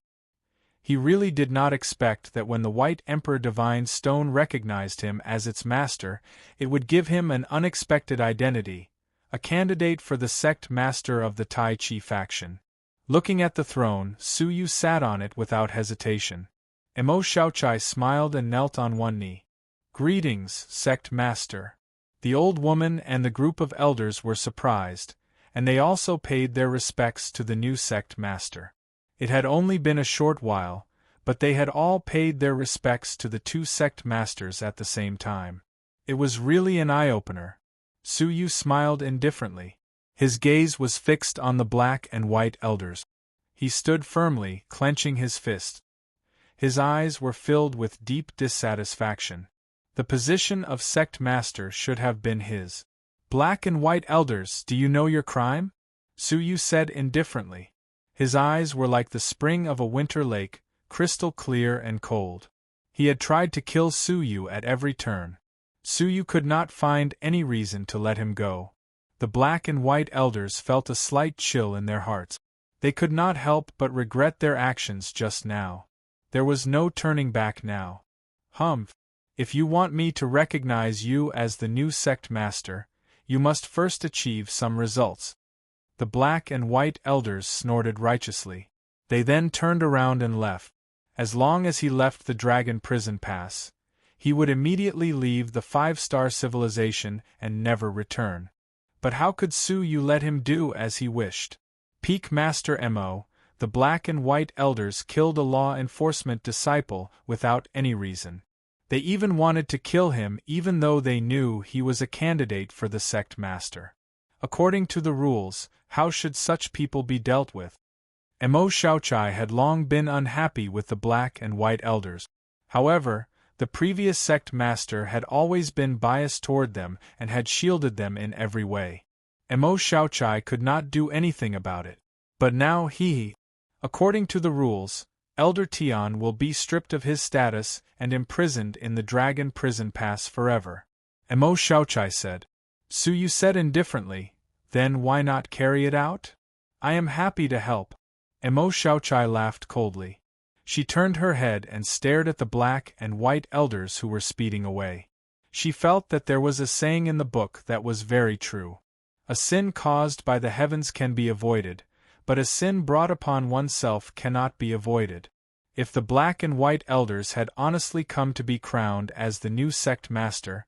He really did not expect that when the White Emperor Divine Stone recognized him as its master, it would give him an unexpected identity, a candidate for the sect master of the Tai Chi faction. Looking at the throne, Su Yu sat on it without hesitation. Mo Xiaochai smiled and knelt on one knee. "Greetings, sect master." The old woman and the group of elders were surprised, and they also paid their respects to the new sect master. It had only been a short while, but they had all paid their respects to the 2 sect masters at the same time. It was really an eye-opener. Su Yu smiled indifferently. His gaze was fixed on the black and white elders. He stood firmly, clenching his fist. His eyes were filled with deep dissatisfaction. The position of sect master should have been his. "Black and white elders, do you know your crime?" Su Yu said indifferently. His eyes were like the spring of a winter lake, crystal clear and cold. He had tried to kill Su Yu at every turn. Su Yu could not find any reason to let him go. The black and white elders felt a slight chill in their hearts. They could not help but regret their actions just now. There was no turning back now. "Humph! If you want me to recognize you as the new sect master, you must first achieve some results." The black and white elders snorted righteously. They then turned around and left. As long as he left the Dragon Prison Pass, he would immediately leave the 5-star civilization and never return. But how could Su Yu let him do as he wished? Peak Master Mo, the black and white elders killed a law enforcement disciple without any reason. They even wanted to kill him even though they knew he was a candidate for the sect master. According to the rules, how should such people be dealt with? Mo Xiaochai had long been unhappy with the black and white elders. However, the previous sect master had always been biased toward them and had shielded them in every way. Mo Xiaochai could not do anything about it. But now according to the rules, Elder Tian will be stripped of his status and imprisoned in the Dragon Prison Pass forever. Mo Xiaochai said. Su Yu said indifferently, "Then why not carry it out? I am happy to help." Mo Xiaochai laughed coldly. She turned her head and stared at the black and white elders who were speeding away. She felt that there was a saying in the book that was very true. A sin caused by the heavens can be avoided, but a sin brought upon oneself cannot be avoided. If the black and white elders had honestly come to be crowned as the new sect master,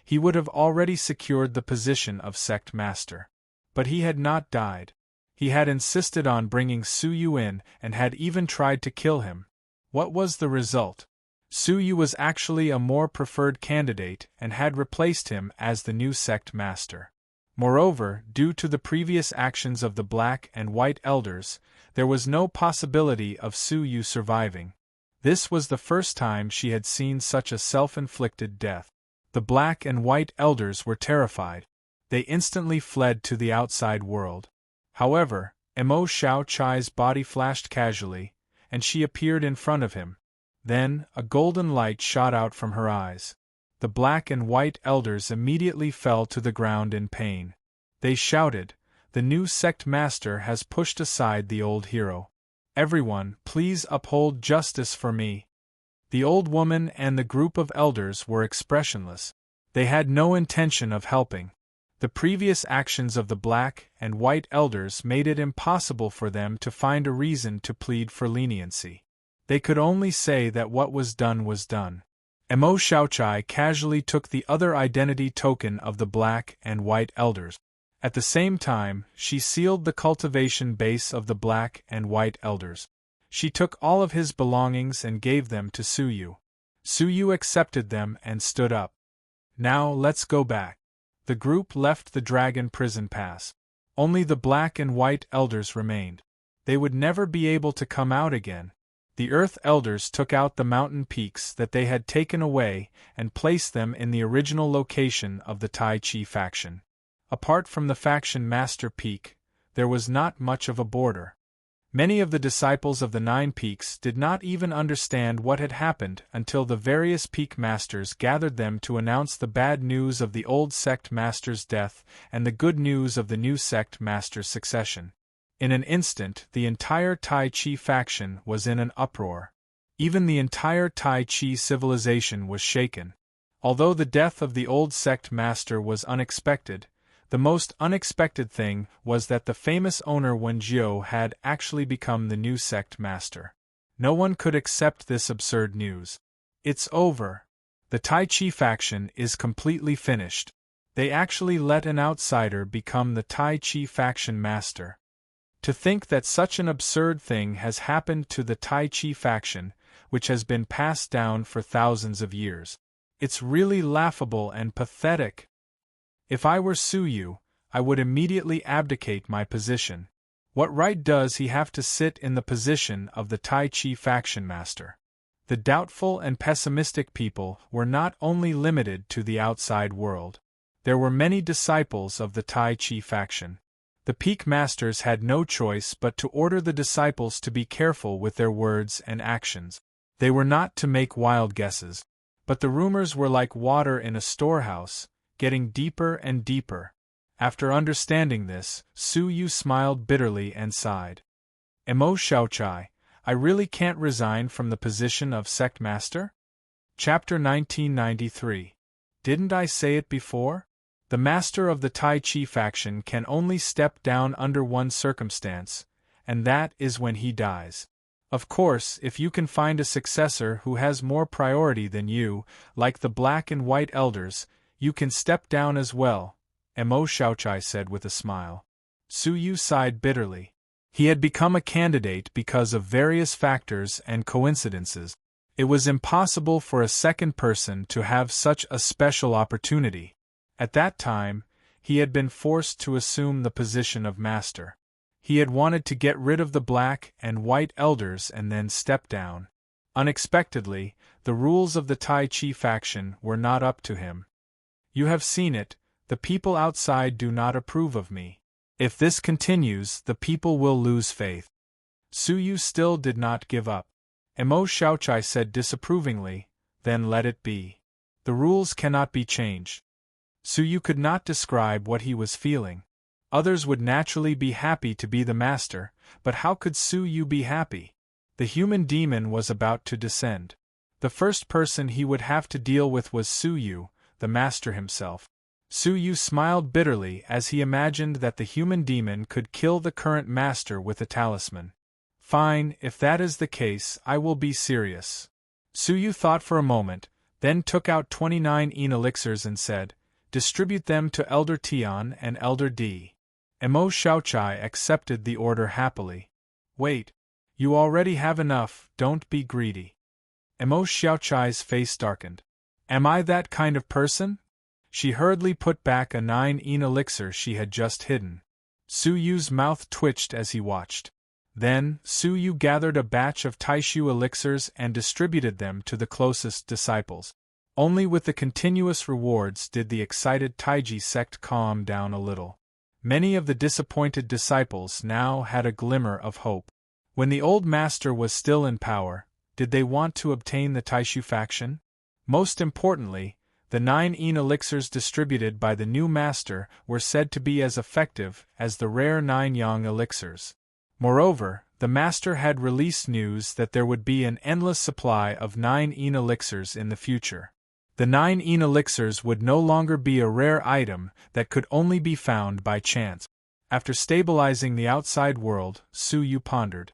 he would have already secured the position of sect master. But he had not died. He had insisted on bringing Su Yu in and had even tried to kill him. What was the result? Su Yu was actually a more preferred candidate and had replaced him as the new sect master. Moreover, due to the previous actions of the Black and White Elders, there was no possibility of Su Yu surviving. This was the first time she had seen such a self-inflicted death. The Black and White Elders were terrified. They instantly fled to the outside world. However, Mo Xiaochai's body flashed casually, and she appeared in front of him. Then, a golden light shot out from her eyes. The Black and White Elders immediately fell to the ground in pain. They shouted, "The new sect master has pushed aside the old hero. Everyone, please uphold justice for me." The old woman and the group of elders were expressionless. They had no intention of helping. The previous actions of the Black and White Elders made it impossible for them to find a reason to plead for leniency. They could only say that what was done was done. Mo Xiaochai casually took the other identity token of the Black and White Elders. At the same time, she sealed the cultivation base of the Black and White Elders. She took all of his belongings and gave them to Su Yu. Su Yu accepted them and stood up. "Now let's go back." The group left the dragon prison pass. Only the Black and White Elders remained. They would never be able to come out again. The Earth Elders took out the mountain peaks that they had taken away and placed them in the original location of the Tai Chi faction. Apart from the faction Master Peak, there was not much of a border. Many of the disciples of the Nine Peaks did not even understand what had happened until the various peak masters gathered them to announce the bad news of the old sect master's death and the good news of the new sect master's succession. In an instant, the entire Tai Chi faction was in an uproar. Even the entire Tai Chi civilization was shaken. Although the death of the old sect master was unexpected, the most unexpected thing was that the famous owner Wen Jiu had actually become the new sect master. No one could accept this absurd news. "It's over. The Tai Chi faction is completely finished. They actually let an outsider become the Tai Chi faction master. To think that such an absurd thing has happened to the Tai Chi faction, which has been passed down for thousands of years. It's really laughable and pathetic. If I were Su Yu, I would immediately abdicate my position. What right does he have to sit in the position of the Tai Chi faction master?" The doubtful and pessimistic people were not only limited to the outside world. There were many disciples of the Tai Chi faction. The peak masters had no choice but to order the disciples to be careful with their words and actions. They were not to make wild guesses. But the rumors were like water in a storehouse, getting deeper and deeper. After understanding this, Su Yu smiled bitterly and sighed. "Mo Xiaochai, I really can't resign from the position of sect master?" Chapter 1993. Didn't I say it before? The master of the Tai Chi faction can only step down under one circumstance, and that is when he dies. Of course, if you can find a successor who has more priority than you, like the Black and White Elders, you can step down as well, Mo Xiaochai said with a smile. Su Yu sighed bitterly. He had become a candidate because of various factors and coincidences. It was impossible for a second person to have such a special opportunity. At that time, he had been forced to assume the position of master. He had wanted to get rid of the Black and White Elders and then step down. Unexpectedly, the rules of the Tai Chi faction were not up to him. "You have seen it, the people outside do not approve of me. If this continues, the people will lose faith." Su Yu still did not give up. Mo Xiaochai said disapprovingly, "Then let it be. The rules cannot be changed." Su Yu could not describe what he was feeling. Others would naturally be happy to be the master, but how could Su Yu be happy? The human demon was about to descend. The first person he would have to deal with was Su Yu, the master himself. Su Yu smiled bitterly as he imagined that the human demon could kill the current master with a talisman. "Fine, if that is the case, I will be serious." Su Yu thought for a moment, then took out 29 elixirs and said, "Distribute them to Elder Tian and Elder D." Mo Xiaochai accepted the order happily. "Wait. You already have enough, don't be greedy." Emo Xiaochai's face darkened. Am I that kind of person? She hurriedly put back a 9-yin elixir she had just hidden. Su Yu's mouth twitched as he watched. Then, Su Yu gathered a batch of Taishu elixirs and distributed them to the closest disciples. Only with the continuous rewards did the excited Taiji sect calm down a little. Many of the disappointed disciples now had a glimmer of hope. When the old master was still in power, did they want to obtain the Taishu faction? Most importantly, the 9-yin elixirs distributed by the new master were said to be as effective as the rare 9-yang elixirs. Moreover, the master had released news that there would be an endless supply of 9-yin elixirs in the future. The 9-yin elixirs would no longer be a rare item that could only be found by chance. After stabilizing the outside world, Su Yu pondered.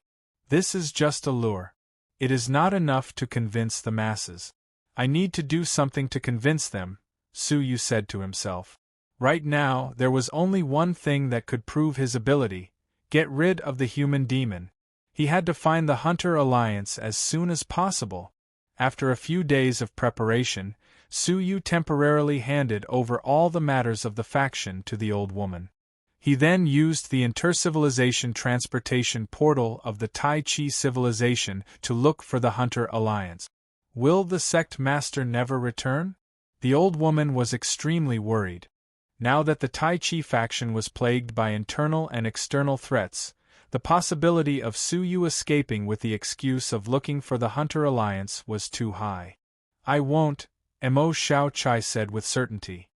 This is just a lure. It is not enough to convince the masses. I need to do something to convince them, Su Yu said to himself. Right now, there was only one thing that could prove his ability: get rid of the human demon. He had to find the Hunter Alliance as soon as possible. After a few days of preparation, Su Yu temporarily handed over all the matters of the faction to the old woman. He then used the intercivilization transportation portal of the Tai Chi civilization to look for the Hunter Alliance. Will the sect master never return? The old woman was extremely worried. Now that the Tai Chi faction was plagued by internal and external threats, the possibility of Su Yu escaping with the excuse of looking for the Hunter Alliance was too high. I won't, Emo Xiaochai said with certainty.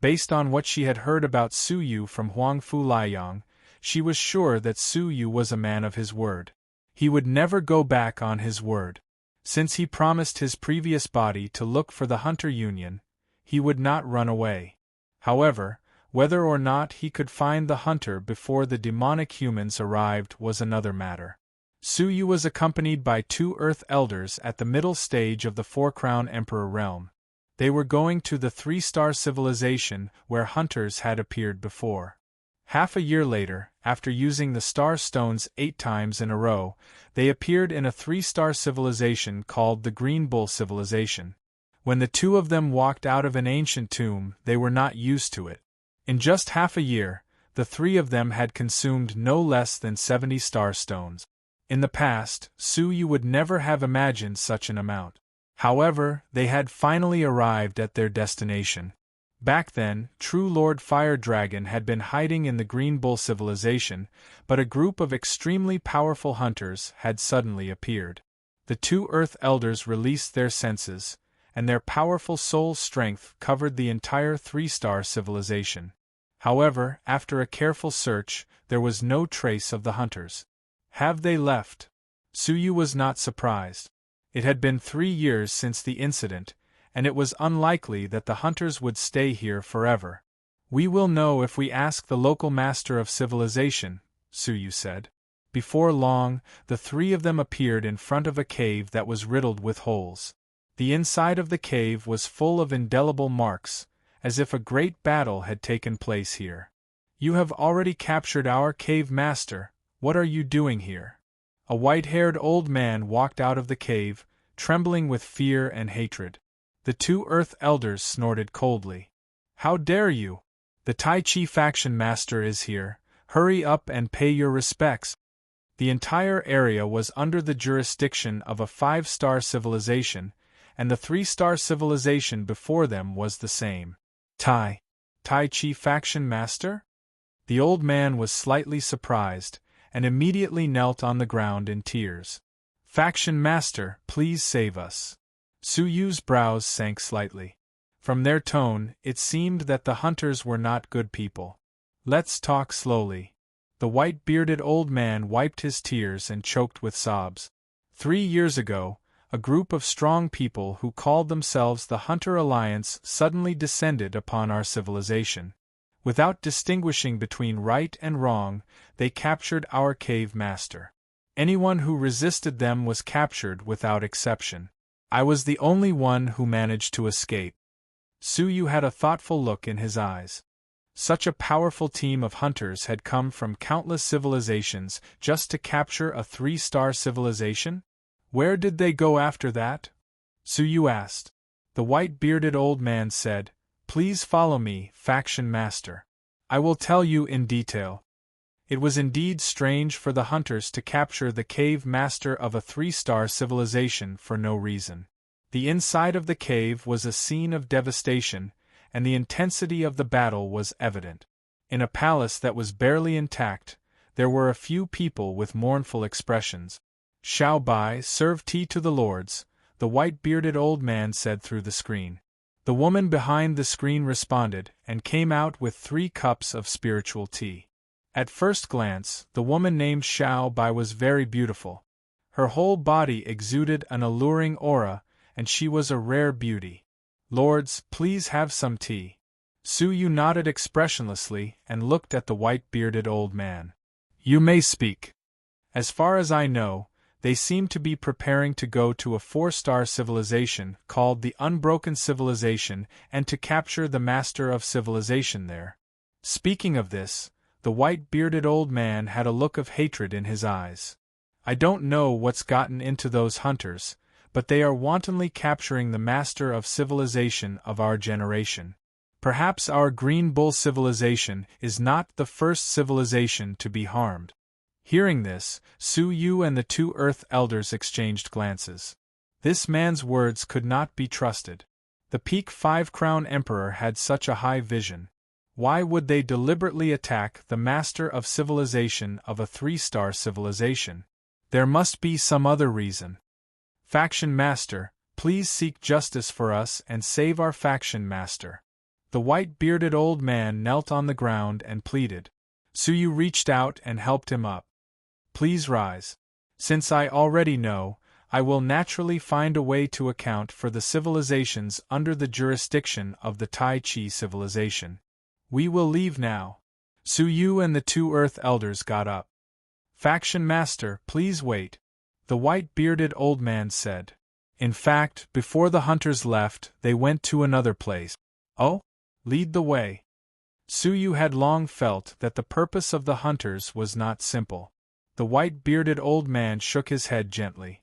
Based on what she had heard about Su Yu from Huangfu Liang, she was sure that Su Yu was a man of his word. He would never go back on his word. Since he promised his previous body to look for the Hunter Union, he would not run away. However, whether or not he could find the hunter before the demonic humans arrived was another matter. Su Yu was accompanied by 2 Earth Elders at the middle stage of the Four-Crown Emperor realm. They were going to the 3-star civilization where hunters had appeared before. Half a year later, after using the star stones 8 times in a row, they appeared in a 3-star civilization called the Green Bull civilization. When the 2 of them walked out of an ancient tomb, they were not used to it. In just half a year, the 3 of them had consumed no less than 70 star stones. In the past, Su Yu would never have imagined such an amount. However, they had finally arrived at their destination. Back then, True Lord Fire Dragon had been hiding in the Green Bull civilization, but a group of extremely powerful hunters had suddenly appeared. The 2 Earth Elders released their senses, and their powerful soul strength covered the entire 3-star civilization. However, after a careful search, there was no trace of the hunters. Have they left? Su Yu was not surprised. It had been 3 years since the incident, and it was unlikely that the hunters would stay here forever. We will know if we ask the local master of civilization, Su Yu said. Before long, the 3 of them appeared in front of a cave that was riddled with holes. The inside of the cave was full of indelible marks, as if a great battle had taken place here. You have already captured our cave master. What are you doing here? A white-haired old man walked out of the cave, trembling with fear and hatred. The 2 Earth Elders snorted coldly. How dare you? The Tai Chi faction master is here. Hurry up and pay your respects. The entire area was under the jurisdiction of a 5-star civilization, and the 3-star civilization before them was the same. Tai Chi faction master? The old man was slightly surprised, and immediately knelt on the ground in tears. Faction master, please save us. Su Yu's brows sank slightly. From their tone, it seemed that the hunters were not good people. Let's talk slowly. The white-bearded old man wiped his tears and choked with sobs. 3 years ago, a group of strong people who called themselves the Hunter Alliance suddenly descended upon our civilization. Without distinguishing between right and wrong, they captured our cave master. Anyone who resisted them was captured without exception. I was the only one who managed to escape. Su Yu had a thoughtful look in his eyes. Such a powerful team of hunters had come from countless civilizations just to capture a 3-star civilization? Where did they go after that? Suyu asked. The white-bearded old man said, "Please follow me, faction master. I will tell you in detail." It was indeed strange for the hunters to capture the cave master of a 3-star civilization for no reason. The inside of the cave was a scene of devastation, and the intensity of the battle was evident. In a palace that was barely intact, there were a few people with mournful expressions. "Xiao Bai, serve tea to the lords," the white-bearded old man said through the screen. The woman behind the screen responded, and came out with 3 cups of spiritual tea. At first glance, the woman named Xiao Bai was very beautiful. Her whole body exuded an alluring aura, and she was a rare beauty. "Lords, please have some tea." Suyu nodded expressionlessly and looked at the white-bearded old man. "You may speak. As far as I know, they seem to be preparing to go to a 4-star civilization called the Unbroken Civilization and to capture the Master of Civilization there." Speaking of this, the white-bearded old man had a look of hatred in his eyes. "I don't know what's gotten into those hunters, but they are wantonly capturing the Master of Civilization of our generation. Perhaps our Green Bull civilization is not the first civilization to be harmed." Hearing this, Suyu and the 2 Earth Elders exchanged glances. This man's words could not be trusted. The Peak 5-Crown Emperor had such a high vision. Why would they deliberately attack the Master of Civilization of a 3-star civilization? There must be some other reason. "Faction Master, please seek justice for us and save our faction master." The white-bearded old man knelt on the ground and pleaded. Suyu reached out and helped him up. "Please rise. Since I already know, I will naturally find a way to account for the civilizations under the jurisdiction of the Tai Chi civilization. We will leave now." Suyu and the 2 Earth Elders got up. "Faction Master, please wait," the white-bearded old man said. In fact, before the hunters left, they went to another place. "Oh? Lead the way." Suyu had long felt that the purpose of the hunters was not simple. The white-bearded old man shook his head gently.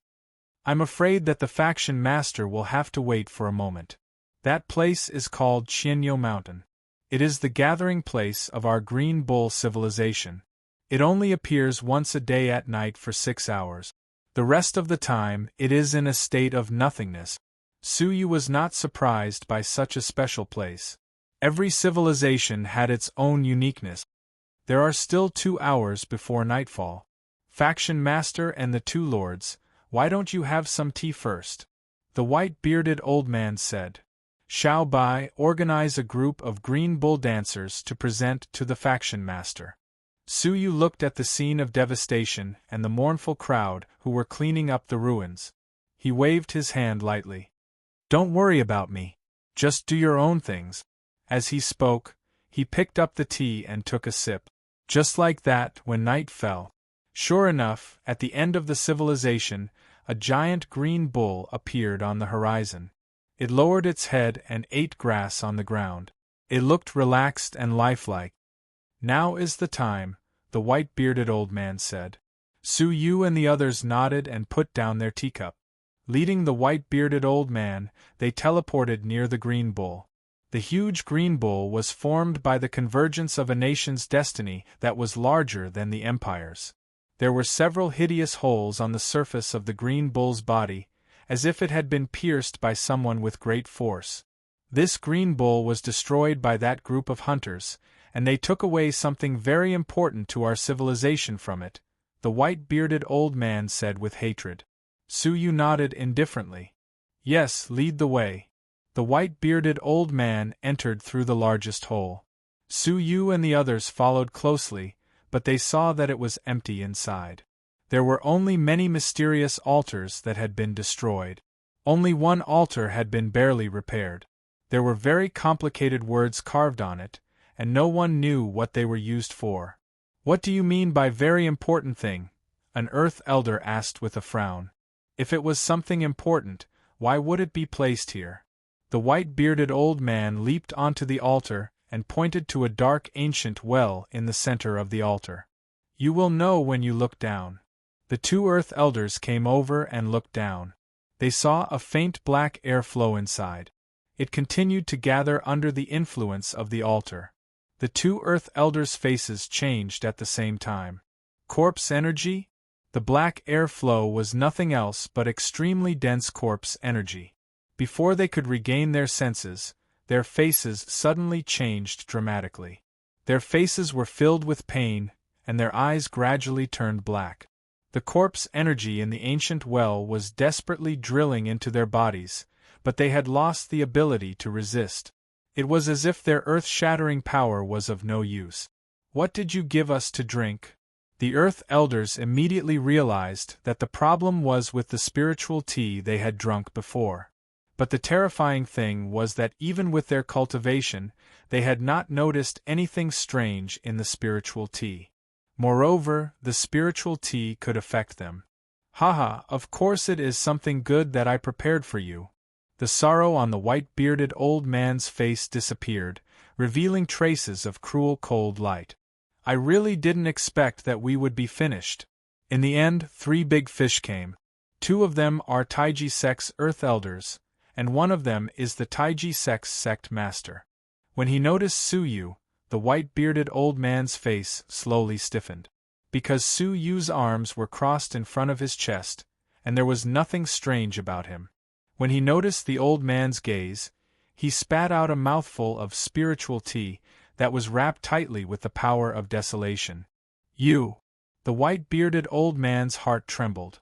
"I'm afraid that the faction master will have to wait for a moment. That place is called Qianyo Mountain. It is the gathering place of our Green Bull civilization. It only appears once a day at night for 6 hours. The rest of the time, it is in a state of nothingness." Suyu was not surprised by such a special place. Every civilization had its own uniqueness. "There are still 2 hours before nightfall. Faction Master and the 2 Lords, why don't you have some tea first?" the white-bearded old man said. "Xiao Bai, organize a group of Green Bull dancers to present to the Faction Master." Suyu looked at the scene of devastation and the mournful crowd who were cleaning up the ruins. He waved his hand lightly. "Don't worry about me. Just do your own things." As he spoke, he picked up the tea and took a sip. Just like that, when night fell, sure enough, at the end of the civilization, a giant green bull appeared on the horizon. It lowered its head and ate grass on the ground. It looked relaxed and lifelike. "Now is the time," the white-bearded old man said. Suyu and the others nodded and put down their teacup. Leading the white-bearded old man, they teleported near the green bull. The huge green bull was formed by the convergence of a nation's destiny that was larger than the empire's. There were several hideous holes on the surface of the green bull's body, as if it had been pierced by someone with great force. This green bull was destroyed by that group of hunters, and they took away something very important to our civilization from it, the white-bearded old man said with hatred. Suyu nodded indifferently. "Yes, lead the way." The white-bearded old man entered through the largest hole. Suyu and the others followed closely, but they saw that it was empty inside. There were only many mysterious altars that had been destroyed. Only one altar had been barely repaired. There were very complicated words carved on it, and no one knew what they were used for. "What do you mean by very important thing?" an Earth Elder asked with a frown. "If it was something important, why would it be placed here?" The white-bearded old man leaped onto the altar and pointed to a dark ancient well in the center of the altar. "You will know when you look down." The 2 Earth Elders came over and looked down. They saw a faint black airflow inside. It continued to gather under the influence of the altar. The two Earth Elders' faces changed at the same time. Corpse energy? The black airflow was nothing else but extremely dense corpse energy. Before they could regain their senses, their faces suddenly changed dramatically. Their faces were filled with pain, and their eyes gradually turned black. The corpse energy in the ancient well was desperately drilling into their bodies, but they had lost the ability to resist. It was as if their earth-shattering power was of no use. "What did you give us to drink?" The Earth Elders immediately realized that the problem was with the spiritual tea they had drunk before. But the terrifying thing was that even with their cultivation, they had not noticed anything strange in the spiritual tea. Moreover, the spiritual tea could affect them. "Haha, of course it is something good that I prepared for you." The sorrow on the white-bearded old man's face disappeared, revealing traces of cruel cold light. "I really didn't expect that we would be finished." In the end, 3 big fish came. 2 of them are Taiji Sect's Earth Elders, and one of them is the Taiji Sect's sect master. When he noticed Suyu, the white-bearded old man's face slowly stiffened. Because Suyu's arms were crossed in front of his chest, and there was nothing strange about him. When he noticed the old man's gaze, he spat out a mouthful of spiritual tea that was wrapped tightly with the power of desolation. "You!" The white-bearded old man's heart trembled.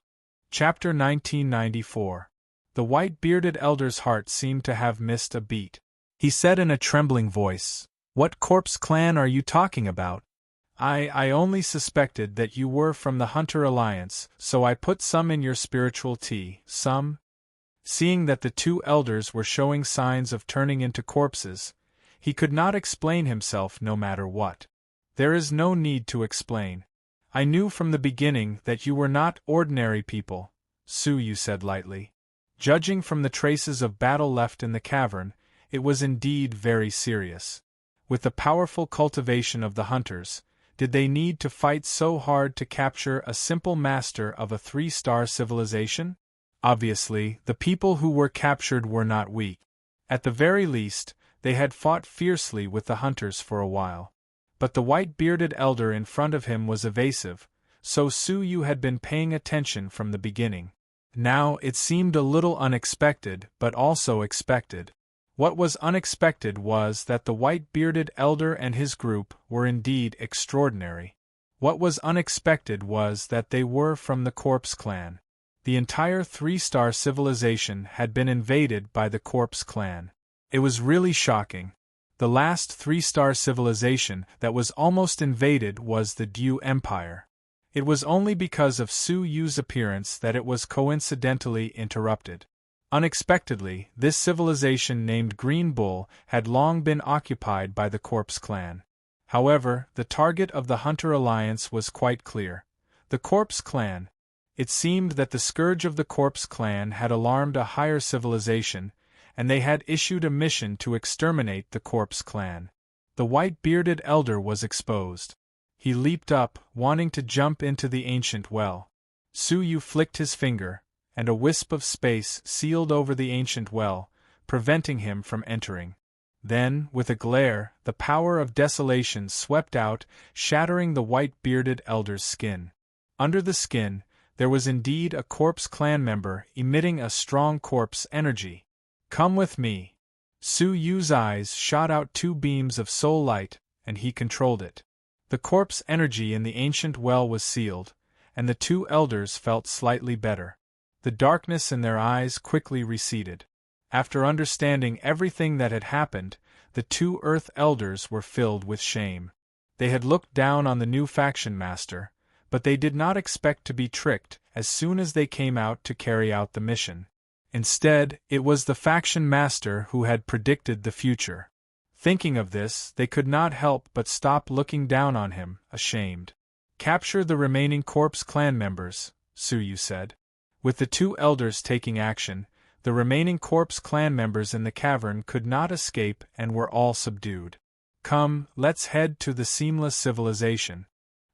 Chapter 1994. The white-bearded elder's heart seemed to have missed a beat. He said in a trembling voice, "What corpse clan are you talking about?" I only suspected that you were from the Hunter Alliance, so I put some in your spiritual tea." "Some?" Seeing that the 2 elders were showing signs of turning into corpses, he could not explain himself no matter what. "There is no need to explain. I knew from the beginning that you were not ordinary people," Suyu said lightly. Judging from the traces of battle left in the cavern, it was indeed very serious. With the powerful cultivation of the hunters, did they need to fight so hard to capture a simple master of a 3-star civilization? Obviously, the people who were captured were not weak. At the very least, they had fought fiercely with the hunters for a while. But the white-bearded elder in front of him was evasive, so Suyu had been paying attention from the beginning. Now it seemed a little unexpected, but also expected. What was unexpected was that the white-bearded elder and his group were indeed extraordinary. What was unexpected was that they were from the Corpse Clan. The entire 3-star civilization had been invaded by the Corpse Clan. It was really shocking. The last 3-star civilization that was almost invaded was the Dew Empire. It was only because of Su Yu's appearance that it was coincidentally interrupted. Unexpectedly, this civilization named Green Bull had long been occupied by the Corpse Clan. However, the target of the Hunter Alliance was quite clear. The Corpse Clan. It seemed that the scourge of the Corpse Clan had alarmed a higher civilization, and they had issued a mission to exterminate the Corpse Clan. The white-bearded elder was exposed. He leaped up, wanting to jump into the ancient well. Suyu flicked his finger, and a wisp of space sealed over the ancient well, preventing him from entering. Then, with a glare, the power of desolation swept out, shattering the white-bearded elder's skin. Under the skin, there was indeed a Corpse Clan member emitting a strong corpse energy. "Come with me." Su Yu's eyes shot out 2 beams of soul light, and he controlled it. The corpse energy in the ancient well was sealed, and the 2 elders felt slightly better. The darkness in their eyes quickly receded. After understanding everything that had happened, the 2 Earth Elders were filled with shame. They had looked down on the new faction master, but they did not expect to be tricked as soon as they came out to carry out the mission. Instead, it was the faction master who had predicted the future. Thinking of this, they could not help but stop looking down on him, ashamed. "Capture the remaining Corpse Clan members," Suyu said. With the 2 elders taking action, the remaining Corpse Clan members in the cavern could not escape and were all subdued. "Come, let's head to the Seamless Civilization."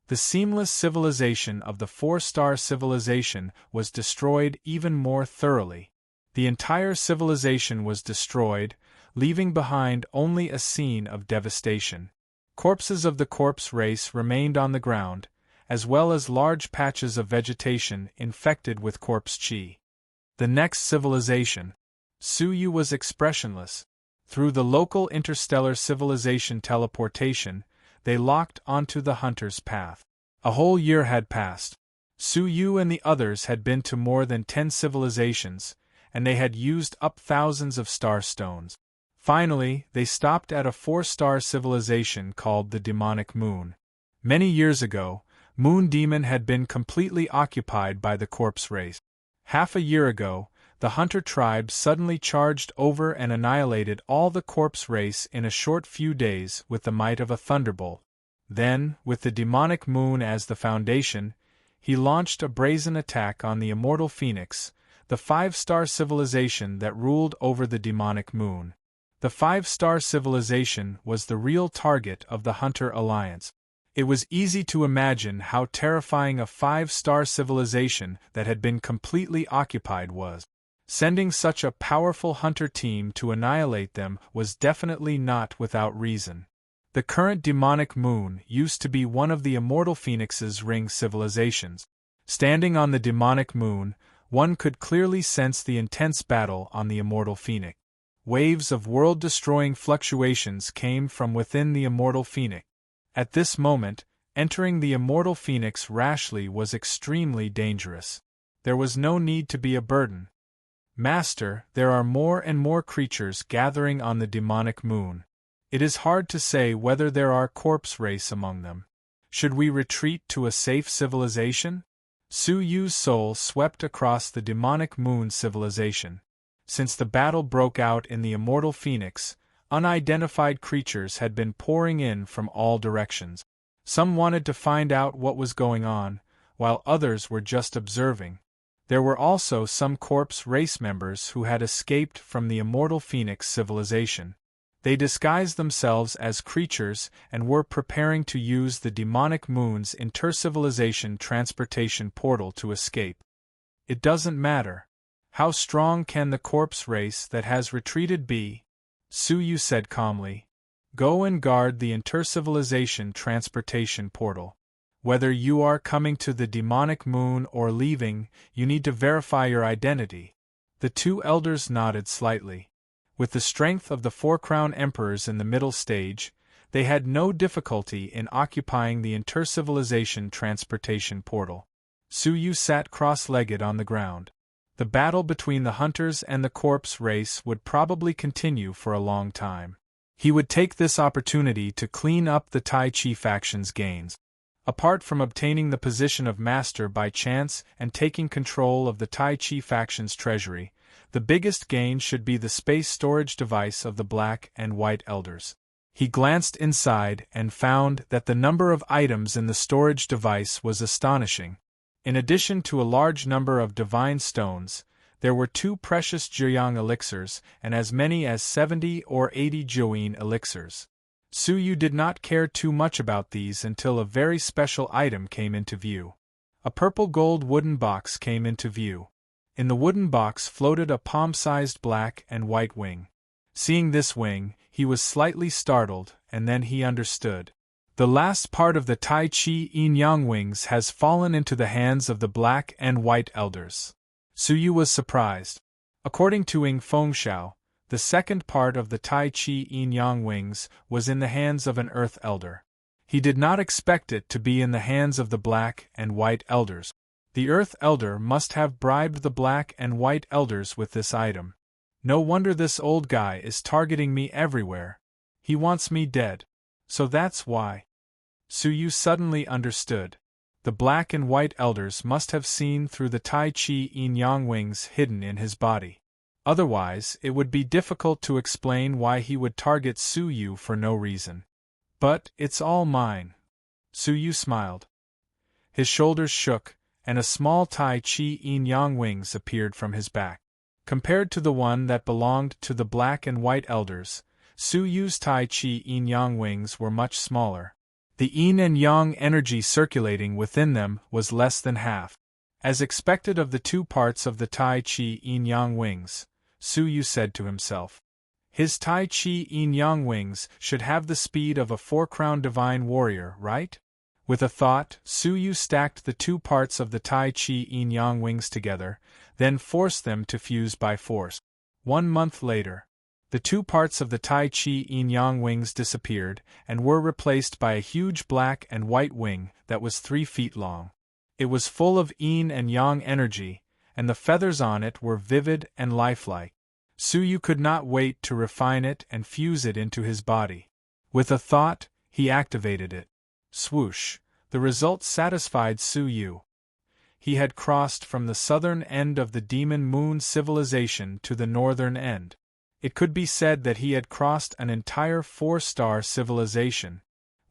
The seamless civilization of the 4-star civilization was destroyed even more thoroughly. The entire civilization was destroyed, leaving behind only a scene of devastation. Corpses of the corpse race remained on the ground, as well as large patches of vegetation infected with corpse chi. The next civilization. Suyu was expressionless. Through the local interstellar civilization teleportation, they locked onto the hunter's path. A whole year had passed. Suyu and the others had been to more than 10 civilizations, and they had used up thousands of star stones. Finally, they stopped at a 4-star civilization called the Demonic Moon. Many years ago, Moon Demon had been completely occupied by the corpse race. Half a year ago, the hunter tribe suddenly charged over and annihilated all the corpse race in a short few days with the might of a thunderbolt. Then, with the demonic moon as the foundation, he launched a brazen attack on the immortal Phoenix, the 5-star civilization that ruled over the demonic moon. The 5-star civilization was the real target of the Hunter Alliance. It was easy to imagine how terrifying a 5-star civilization that had been completely occupied was. Sending such a powerful hunter team to annihilate them was definitely not without reason. The current demonic moon used to be one of the immortal Phoenix's ring civilizations. Standing on the demonic moon, one could clearly sense the intense battle on the immortal Phoenix. Waves of world-destroying fluctuations came from within the immortal Phoenix. At this moment, entering the immortal Phoenix rashly was extremely dangerous. There was no need to be a burden. Master, there are more and more creatures gathering on the demonic moon. It is hard to say whether there are corpse race among them. Should we retreat to a safe civilization? Suyu's soul swept across the demonic moon civilization. Since the battle broke out in the immortal Phoenix, unidentified creatures had been pouring in from all directions. Some wanted to find out what was going on, while others were just observing. There were also some corpse race members who had escaped from the immortal Phoenix civilization. They disguised themselves as creatures and were preparing to use the demonic moon's intercivilization transportation portal to escape. It doesn't matter. How strong can the corpse race that has retreated be? Suyu said calmly. Go and guard the intercivilization transportation portal. Whether you are coming to the demonic moon or leaving, you need to verify your identity. The 2 elders nodded slightly. With the strength of the 4 crown emperors in the middle stage, they had no difficulty in occupying the intercivilization transportation portal. Suyu sat cross-legged on the ground. The battle between the hunters and the corpse race would probably continue for a long time. He would take this opportunity to clean up the Tai Chi faction's gains. Apart from obtaining the position of master by chance and taking control of the Tai Chi faction's treasury, the biggest gain should be the space storage device of the Black and White Elders. He glanced inside and found that the number of items in the storage device was astonishing. In addition to a large number of divine stones, there were 2 precious Jiuyang elixirs and as many as 70 or 80 Jiuyin elixirs. Suyu did not care too much about these until a very special item came into view. A purple gold wooden box came into view. In the wooden box floated a palm-sized black and white wing. Seeing this wing, he was slightly startled, and then he understood. The last part of the Tai Chi Yin-Yang wings has fallen into the hands of the Black and White Elders. Suyu was surprised. According to Ing Fengshao, the second part of the Tai Chi Yin-Yang wings was in the hands of an Earth Elder. He did not expect it to be in the hands of the Black and White Elders. The Earth Elder must have bribed the Black and White Elders with this item. No wonder this old guy is targeting me everywhere. He wants me dead. So that's why. Suyu suddenly understood. The Black and White Elders must have seen through the Tai Chi Yin-Yang wings hidden in his body. Otherwise, it would be difficult to explain why he would target Suyu for no reason. But it's all mine. Suyu smiled. His shoulders shook, and a small Tai Chi Yin-Yang wings appeared from his back. Compared to the one that belonged to the Black and White Elders, Suyu's Tai Chi Yin-Yang wings were much smaller. The yin and yang energy circulating within them was less than half. As expected of the two parts of the Tai Chi yin-yang wings, Su Yu said to himself. His Tai Chi yin-yang wings should have the speed of a four-crown divine warrior, right? With a thought, Su Yu stacked the two parts of the Tai Chi yin-yang wings together, then forced them to fuse by force. 1 month later, the two parts of the Tai Chi yin-yang wings disappeared and were replaced by a huge black and white wing that was 3 feet long. It was full of yin and yang energy, and the feathers on it were vivid and lifelike. Su Yu could not wait to refine it and fuse it into his body. With a thought, he activated it. Swoosh! The result satisfied Su Yu. He had crossed from the southern end of the Demon Moon civilization to the northern end. It could be said that he had crossed an entire 4-star civilization.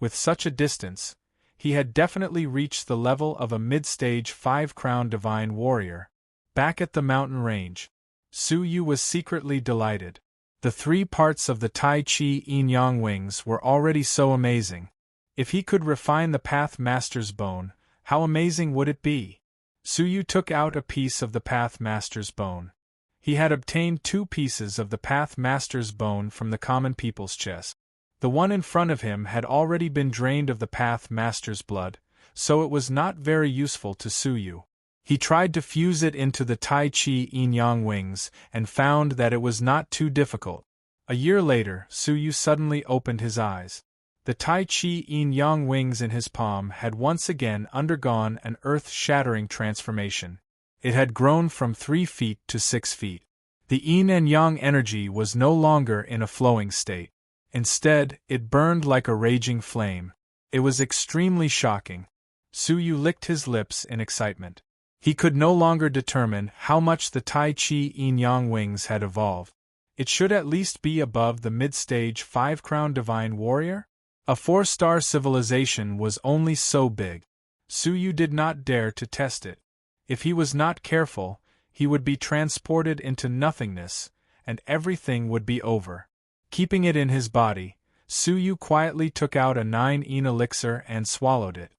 With such a distance, he had definitely reached the level of a mid-stage 5-crown divine warrior. Back at the mountain range, Su Yu was secretly delighted. The 3 parts of the Tai Chi yin-yang wings were already so amazing. If he could refine the Path Master's bone, how amazing would it be? Su Yu took out a piece of the Path Master's bone. He had obtained 2 pieces of the Path Master's bone from the common people's chest. The one in front of him had already been drained of the Path Master's blood, so it was not very useful to Su Yu. He tried to fuse it into the Tai Chi yin-yang wings and found that it was not too difficult. A year later, Su Yu suddenly opened his eyes. The Tai Chi yin-yang wings in his palm had once again undergone an earth-shattering transformation. It had grown from 3 feet to 6 feet. The yin and yang energy was no longer in a flowing state. Instead, it burned like a raging flame. It was extremely shocking. Su Yu licked his lips in excitement. He could no longer determine how much the Tai Chi yin-yang wings had evolved. It should at least be above the mid-stage 5-crown divine warrior? A 4-star civilization was only so big. Su Yu did not dare to test it. If he was not careful, he would be transported into nothingness, and everything would be over. Keeping it in his body, Su Yu quietly took out a 9-yin elixir and swallowed it.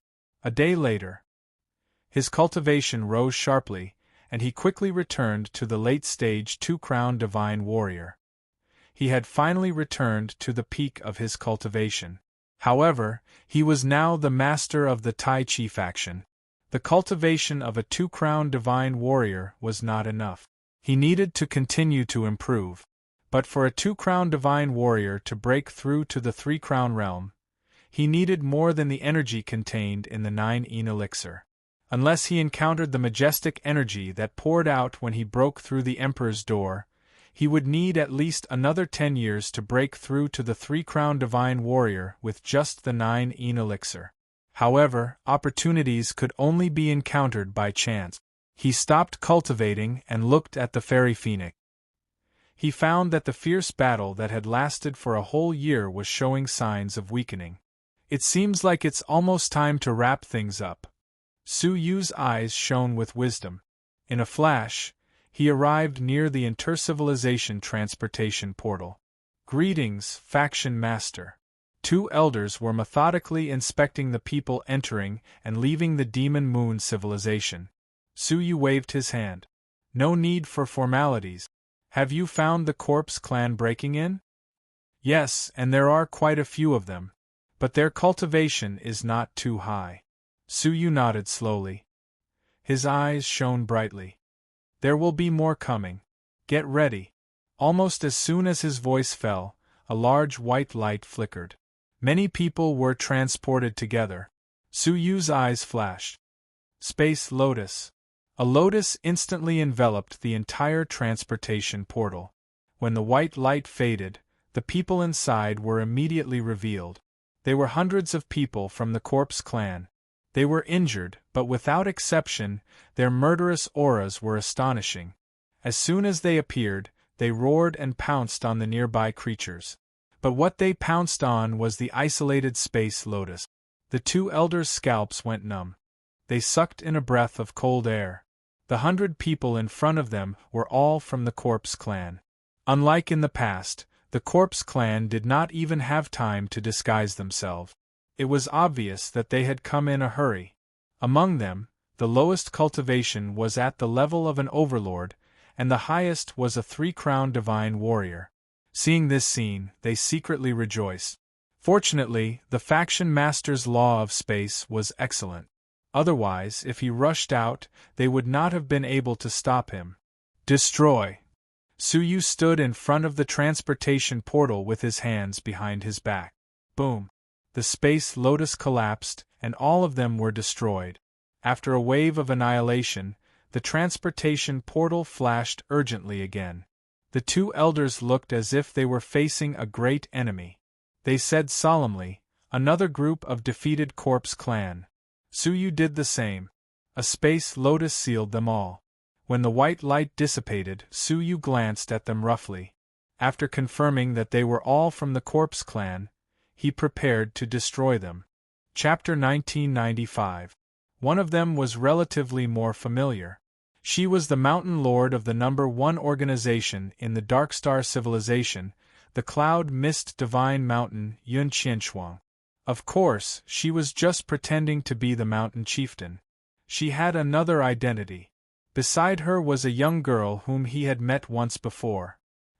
A day later, his cultivation rose sharply, and he quickly returned to the late-stage 2-crown divine warrior. He had finally returned to the peak of his cultivation. However, he was now the master of the Tai Chi faction. The cultivation of a 2-crown divine warrior was not enough. He needed to continue to improve. But for a 2-crown divine warrior to break through to the 3-crown realm, he needed more than the energy contained in the 9-yin elixir. Unless he encountered the majestic energy that poured out when he broke through the Emperor's door, he would need at least another 10 years to break through to the 3-crown divine warrior with just the 9-yin elixir. However, opportunities could only be encountered by chance. He stopped cultivating and looked at the fairy phoenix. He found that the fierce battle that had lasted for a whole year was showing signs of weakening. It seems like it's almost time to wrap things up. Su Yu's eyes shone with wisdom. In a flash, he arrived near the intercivilization transportation portal. Greetings, faction master. 2 elders were methodically inspecting the people entering and leaving the Demon Moon civilization. Su Yu waved his hand. No need for formalities. Have you found the corpse clan breaking in? Yes, and there are quite a few of them. But their cultivation is not too high. Su Yu nodded slowly. His eyes shone brightly. There will be more coming. Get ready. Almost as soon as his voice fell, a large white light flickered. Many people were transported together. Su Yu's eyes flashed. Space Lotus. A lotus instantly enveloped the entire transportation portal. When the white light faded, the people inside were immediately revealed. They were hundreds of people from the Corpse clan. They were injured, but without exception, their murderous auras were astonishing. As soon as they appeared, they roared and pounced on the nearby creatures. But what they pounced on was the isolated Space Lotus. The 2 elders' scalps went numb. They sucked in a breath of cold air. The 100 people in front of them were all from the Corpse clan. Unlike in the past, the Corpse clan did not even have time to disguise themselves. It was obvious that they had come in a hurry. Among them, the lowest cultivation was at the level of an overlord, and the highest was a three-crowned divine warrior. Seeing this scene, they secretly rejoiced. Fortunately, the faction master's law of space was excellent. Otherwise, if he rushed out, they would not have been able to stop him. Destroy! Suyu stood in front of the transportation portal with his hands behind his back. Boom! The space lotus collapsed, and all of them were destroyed. After a wave of annihilation, the transportation portal flashed urgently again. The two elders looked as if they were facing a great enemy. They said solemnly, "Another group of defeated corpse clan." Suyu did the same. A space lotus sealed them all. When the white light dissipated, Suyu glanced at them roughly. After confirming that they were all from the corpse clan, he prepared to destroy them. Chapter 1995. One of them was relatively more familiar. She was the Mountain Lord of the number 1 organization in the Darkstar civilization, the Cloud Mist Divine Mountain Yunqianshuang. Of course, she was just pretending to be the mountain chieftain. She had another identity. Beside her was a young girl whom he had met once before.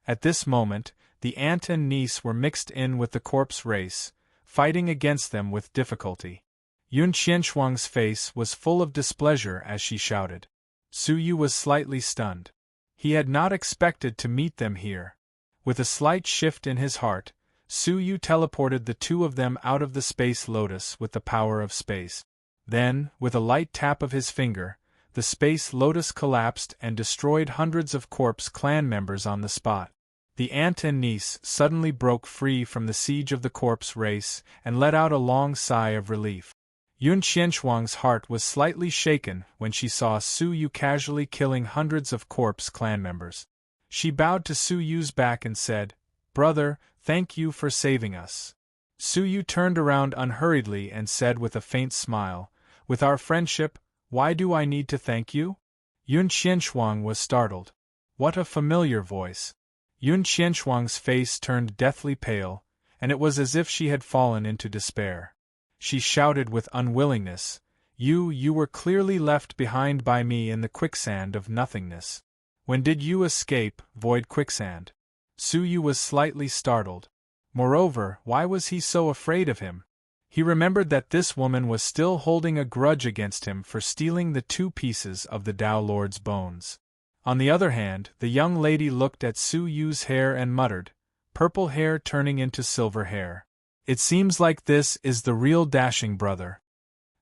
At this moment, the aunt and niece were mixed in with the corpse race, fighting against them with difficulty. Yun Qianshuang's face was full of displeasure as she shouted. Suyu was slightly stunned. He had not expected to meet them here. With a slight shift in his heart, Suyu teleported the two of them out of the space lotus with the power of space. Then, with a light tap of his finger, the space lotus collapsed and destroyed hundreds of corpse clan members on the spot. The aunt and niece suddenly broke free from the siege of the corpse race and let out a long sigh of relief. Yun Qianshuang's heart was slightly shaken when she saw Suyu casually killing hundreds of corpse clan members. She bowed to Suyu's back and said, "Brother, thank you for saving us." Suyu turned around unhurriedly and said with a faint smile, "With our friendship, why do I need to thank you?" Yun Qianshuang was startled. What a familiar voice. Yun Qianshuang's face turned deathly pale, and it was as if she had fallen into despair. She shouted with unwillingness, You were clearly left behind by me in the quicksand of nothingness. When did you escape, void quicksand?" Suyu was slightly startled. Moreover, why was he so afraid of him? He remembered that this woman was still holding a grudge against him for stealing the 2 pieces of the Tao Lord's bones. On the other hand, the young lady looked at Suyu's hair and muttered, "Purple hair turning into silver hair. It seems like this is the real dashing brother."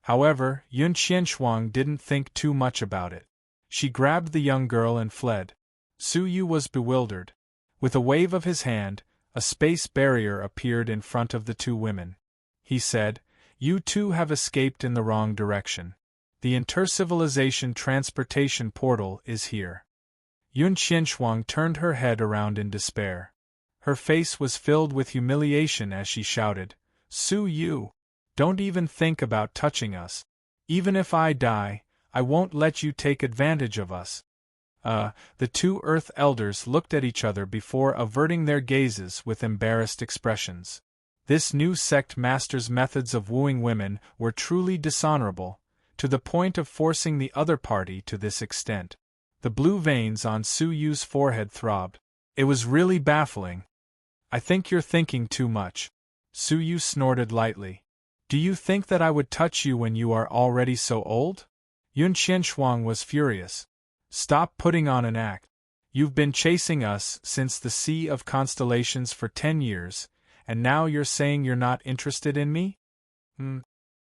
However, Yun Qianshuang didn't think too much about it. She grabbed the young girl and fled. Suyu was bewildered. With a wave of his hand, a space barrier appeared in front of the 2 women. He said, "You 2 have escaped in the wrong direction. The intercivilization transportation portal is here." Yun Qianshuang turned her head around in despair. Her face was filled with humiliation as she shouted, "Suyu! Don't even think about touching us. Even if I die, I won't let you take advantage of us." The 2 Earth Elders looked at each other before averting their gazes with embarrassed expressions. This new sect master's methods of wooing women were truly dishonorable, to the point of forcing the other party to this extent. The blue veins on Suyu's forehead throbbed. It was really baffling. "I think you're thinking too much." Suyu snorted lightly. "Do you think that I would touch you when you are already so old?" Yun Qianshuang was furious. "Stop putting on an act. You've been chasing us since the Sea of Constellations for 10 years, and now you're saying you're not interested in me?"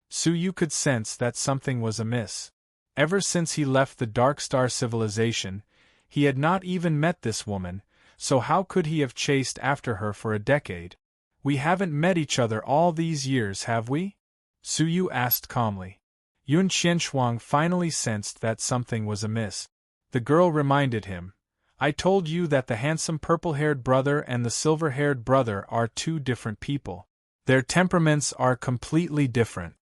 Suyu could sense that something was amiss. Ever since he left the Darkstar civilization, he had not even met this woman, so how could he have chased after her for a decade? "We haven't met each other all these years, have we?" Suyu asked calmly. Yun Qianshuang finally sensed that something was amiss. The girl reminded him, "I told you that the handsome purple-haired brother and the silver-haired brother are 2 different people. Their temperaments are completely different."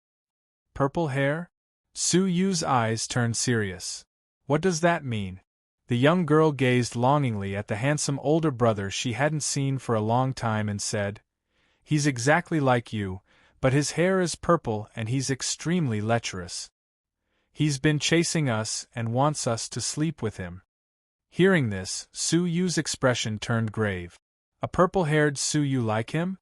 "Purple hair?" Suyu's eyes turned serious. "What does that mean?" The young girl gazed longingly at the handsome older brother she hadn't seen for a long time and said, "He's exactly like you, But his hair is purple and he's extremely lecherous. He's been chasing us and wants us to sleep with him." Hearing this, Su Yu's expression turned grave. "A purple-haired Su Yu like him?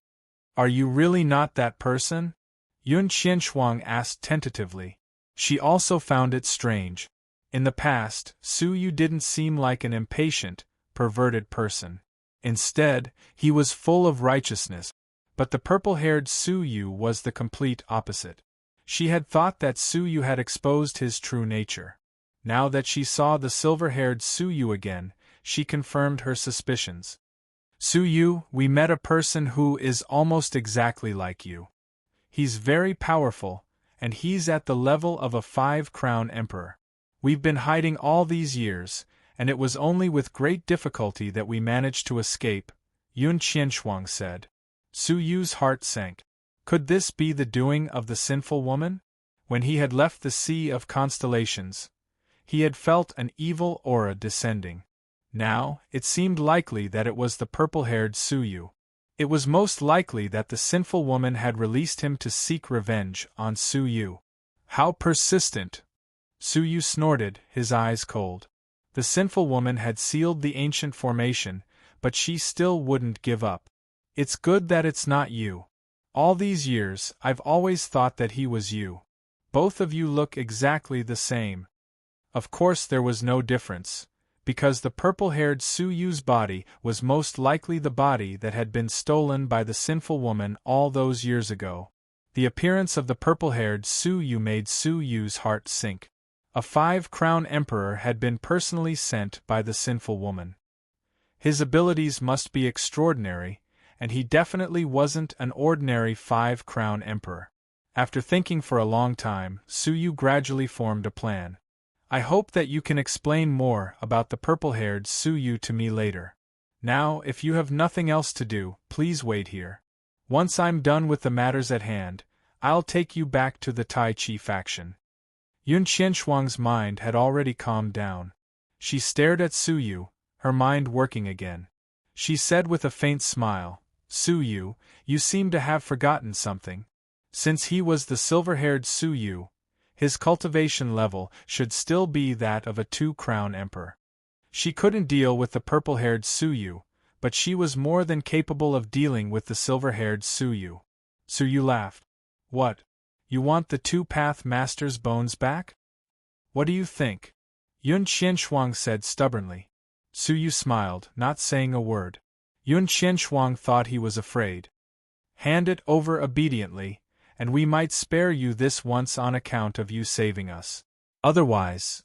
Are you really not that person?" Yun Qianshuang asked tentatively. She also found it strange. In the past, Su Yu didn't seem like an impatient, perverted person. Instead, he was full of righteousness. But the purple-haired Su Yu was the complete opposite. She had thought that Su Yu had exposed his true nature. Now that she saw the silver-haired Su Yu again, she confirmed her suspicions. "Su Yu, we met a person who is almost exactly like you. He's very powerful, and he's at the level of a 5-crown emperor. We've been hiding all these years, and it was only with great difficulty that we managed to escape," Yun Qianshuang said. Su Yu's heart sank. Could this be the doing of the sinful woman? When he had left the Sea of Constellations, he had felt an evil aura descending. Now, it seemed likely that it was the purple-haired Su Yu. It was most likely that the sinful woman had released him to seek revenge on Su Yu. How persistent! Su Yu snorted, his eyes cold. The sinful woman had sealed the ancient formation, but she still wouldn't give up. "It's good that it's not you. All these years, I've always thought that he was you. Both of you look exactly the same." Of course there was no difference, because the purple-haired Su Yu's body was most likely the body that had been stolen by the sinful woman all those years ago. The appearance of the purple-haired Su Yu made Su Yu's heart sink. A 5-crown emperor had been personally sent by the sinful woman. His abilities must be extraordinary, and he definitely wasn't an ordinary 5-crown emperor. After thinking for a long time, Su Yu gradually formed a plan. "I hope that you can explain more about the purple-haired Su Yu to me later. Now, if you have nothing else to do, please wait here. Once I'm done with the matters at hand, I'll take you back to the Tai Chi faction." Yun Qianshuang's mind had already calmed down. She stared at Su Yu, her mind working again. She said with a faint smile, "Su Yu, you seem to have forgotten something. Since he was the silver-haired Su Yu, his cultivation level should still be that of a 2-crown emperor." She couldn't deal with the purple-haired Su Yu, but she was more than capable of dealing with the silver-haired Su Yu. Su Yu laughed. "What? You want the Two-Path Master's bones back? What do you think?" Yun Qianshuang said stubbornly. Su Yu smiled, not saying a word. Yun Qianshuang thought he was afraid. "Hand it over obediently, and we might spare you this once on account of you saving us. Otherwise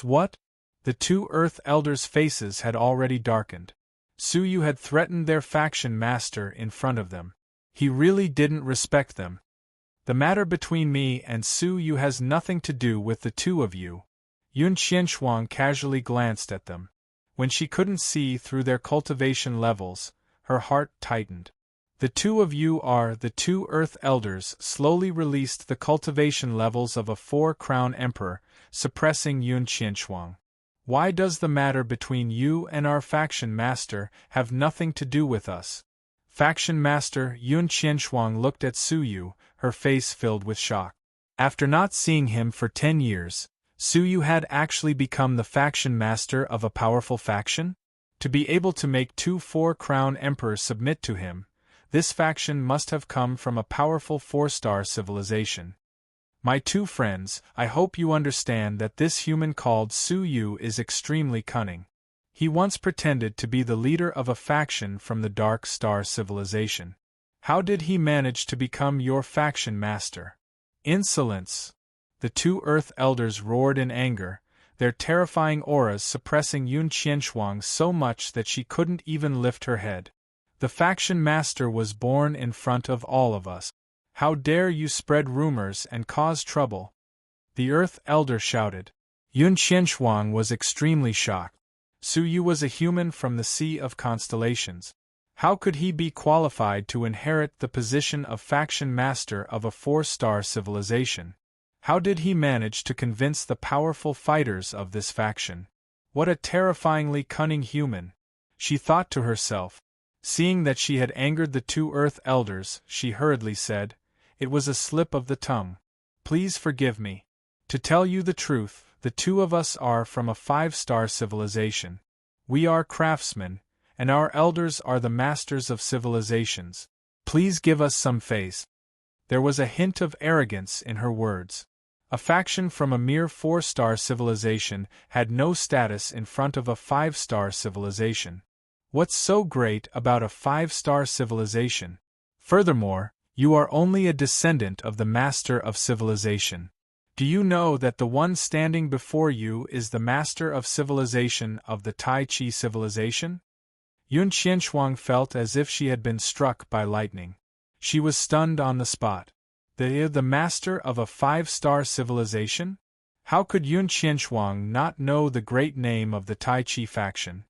what?" The 2 Earth Elders' faces had already darkened. Su Yu had threatened their faction master in front of them. He really didn't respect them. "The matter between me and Su Yu has nothing to do with the two of you." Yun Qianshuang casually glanced at them. When she couldn't see through their cultivation levels, her heart tightened. "The two of you are the 2 Earth Elders," slowly released the cultivation levels of a 4-crown emperor, suppressing Yun Qianshuang. "Why does the matter between you and our faction master have nothing to do with us?" Faction master Yun Qianshuang looked at Su Yu, her face filled with shock. After not seeing him for 10 years, Su Yu had actually become the faction master of a powerful faction? To be able to make 2 4-crown emperors submit to him, this faction must have come from a powerful 4-star civilization. "My 2 friends, I hope you understand that this human called Su Yu is extremely cunning. He once pretended to be the leader of a faction from the Dark Star civilization. How did he manage to become your faction master?" "Insolence!" The 2 Earth Elders roared in anger, their terrifying auras suppressing Yun Qianshuang so much that she couldn't even lift her head. "The faction master was born in front of all of us. How dare you spread rumors and cause trouble?" the Earth Elder shouted. Yun Qianshuang was extremely shocked. Su Yu was a human from the Sea of Constellations. How could he be qualified to inherit the position of faction master of a 4-star civilization? How did he manage to convince the powerful fighters of this faction? What a terrifyingly cunning human, she thought to herself. Seeing that she had angered the 2 Earth Elders, she hurriedly said, It was a slip of the tongue. Please forgive me. To tell you the truth, the two of us are from a 5-star civilization. We are craftsmen, and our elders are the masters of civilizations. Please give us some face. There was a hint of arrogance in her words. A faction from a mere 4-star civilization had no status in front of a 5-star civilization. What's so great about a 5-star civilization? Furthermore, you are only a descendant of the master of civilization. Do you know that the one standing before you is the master of civilization of the Tai Chi civilization? Yun Qianshuang felt as if she had been struck by lightning. She was stunned on the spot. The master of a 5-star civilization? How could Yun Qianshuang not know the great name of the Tai Chi faction?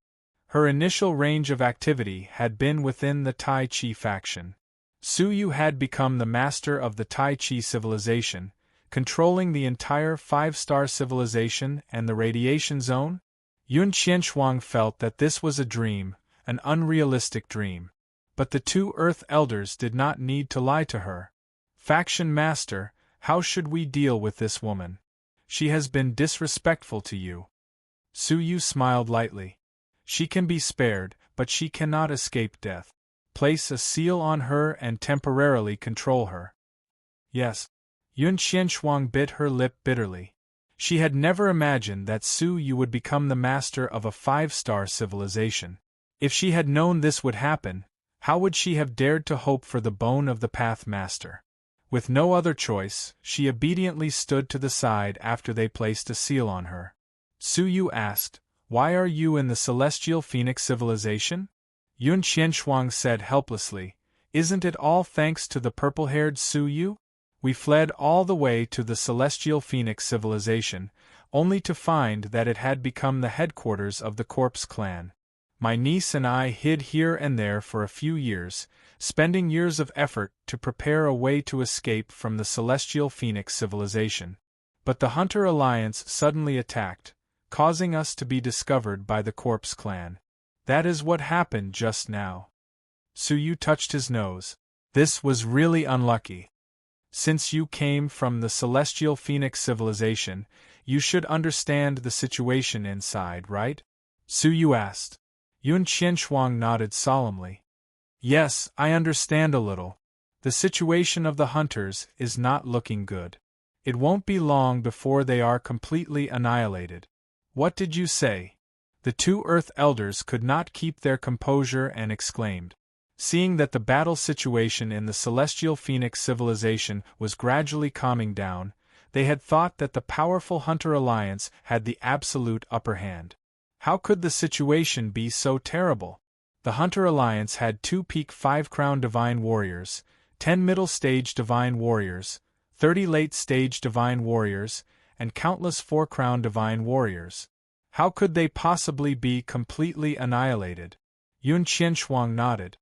Her initial range of activity had been within the Tai Chi faction. Su Yu had become the master of the Tai Chi civilization, controlling the entire 5-star civilization and the radiation zone? Yun Qianshuang felt that this was a dream, an unrealistic dream. But the two Earth Elders did not need to lie to her. Faction Master, how should we deal with this woman? She has been disrespectful to you. Su Yu smiled lightly. She can be spared, but she cannot escape death. Place a seal on her and temporarily control her. Yes. Yun Qianshuang bit her lip bitterly. She had never imagined that Su Yu would become the master of a 5-star civilization. If she had known this would happen, how would she have dared to hope for the bone of the Path Master? With no other choice, she obediently stood to the side after they placed a seal on her. Su Yu asked, "Why are you in the Celestial Phoenix civilization?" Yun Qianshuang said helplessly, "Isn't it all thanks to the purple-haired Su Yu? We fled all the way to the Celestial Phoenix civilization, only to find that it had become the headquarters of the Corpse clan. My niece and I hid here and there for a few years, spending years of effort to prepare a way to escape from the Celestial Phoenix civilization. But the Hunter Alliance suddenly attacked, causing us to be discovered by the Corpse clan. That is what happened just now." Su Yu touched his nose. "This was really unlucky. Since you came from the Celestial Phoenix civilization, you should understand the situation inside, right?" Su Yu asked. Yun Qianshuang nodded solemnly. "Yes, I understand a little. The situation of the hunters is not looking good. It won't be long before they are completely annihilated." "What did you say?" The two Earth Elders could not keep their composure and exclaimed. Seeing that the battle situation in the Celestial Phoenix civilization was gradually calming down, they had thought that the powerful Hunter Alliance had the absolute upper hand. How could the situation be so terrible? The Hunter Alliance had 2 peak 5-crown Divine Warriors, 10 middle-stage Divine Warriors, 30 late-stage Divine Warriors, and countless 4-crown Divine Warriors. How could they possibly be completely annihilated? Yun Qianshuang nodded.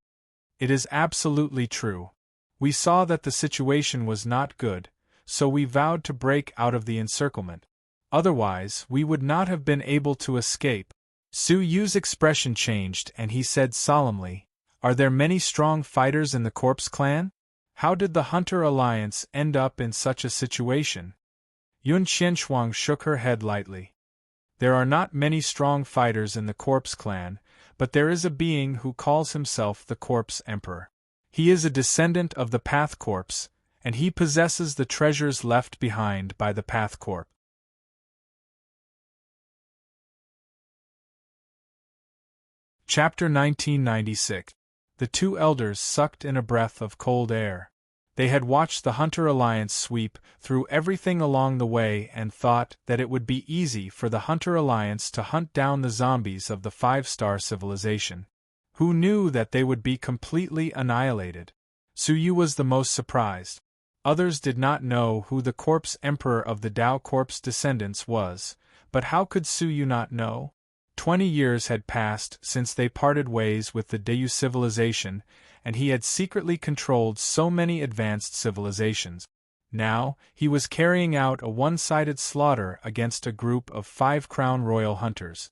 "It is absolutely true. We saw that the situation was not good, so we vowed to break out of the encirclement. Otherwise, we would not have been able to escape." Su Yu's expression changed and he said solemnly, "Are there many strong fighters in the Corpse clan? How did the Hunter Alliance end up in such a situation?" Yun Qianshuang shook her head lightly. "There are not many strong fighters in the Corpse clan, but there is a being who calls himself the Corpse Emperor. He is a descendant of the Path Corpse, and he possesses the treasures left behind by the Path Corp." Chapter 1996. The two elders sucked in a breath of cold air. They had watched the Hunter Alliance sweep through everything along the way and thought that it would be easy for the Hunter Alliance to hunt down the zombies of the 5-star civilization. Who knew that they would be completely annihilated? Su Yu was the most surprised. Others did not know who the Corpse Emperor of the Tao Corpse descendants was, but how could Su Yu not know? 20 years had passed since they parted ways with the Dayu civilization, and he had secretly controlled so many advanced civilizations. Now, he was carrying out a one-sided slaughter against a group of 5-crown royal hunters.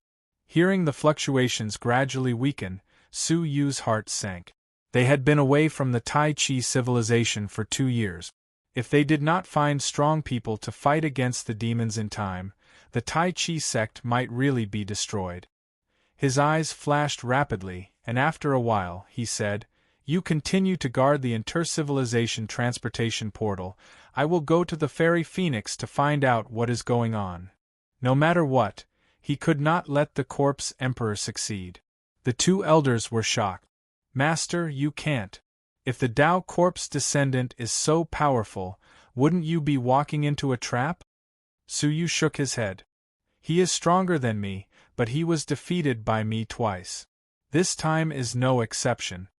Hearing the fluctuations gradually weaken, Su Yu's heart sank. They had been away from the Tai Chi civilization for 2 years. If they did not find strong people to fight against the demons in time, the Tai Chi sect might really be destroyed. His eyes flashed rapidly, and after a while, he said, "You continue to guard the intercivilization transportation portal. I will go to the Fairy Phoenix to find out what is going on." No matter what, he could not let the Corpse Emperor succeed. The two elders were shocked. "Master, you can't. If the Tao Corpse descendant is so powerful, wouldn't you be walking into a trap?" Suyu shook his head. "He is stronger than me, but he was defeated by me twice. This time is no exception."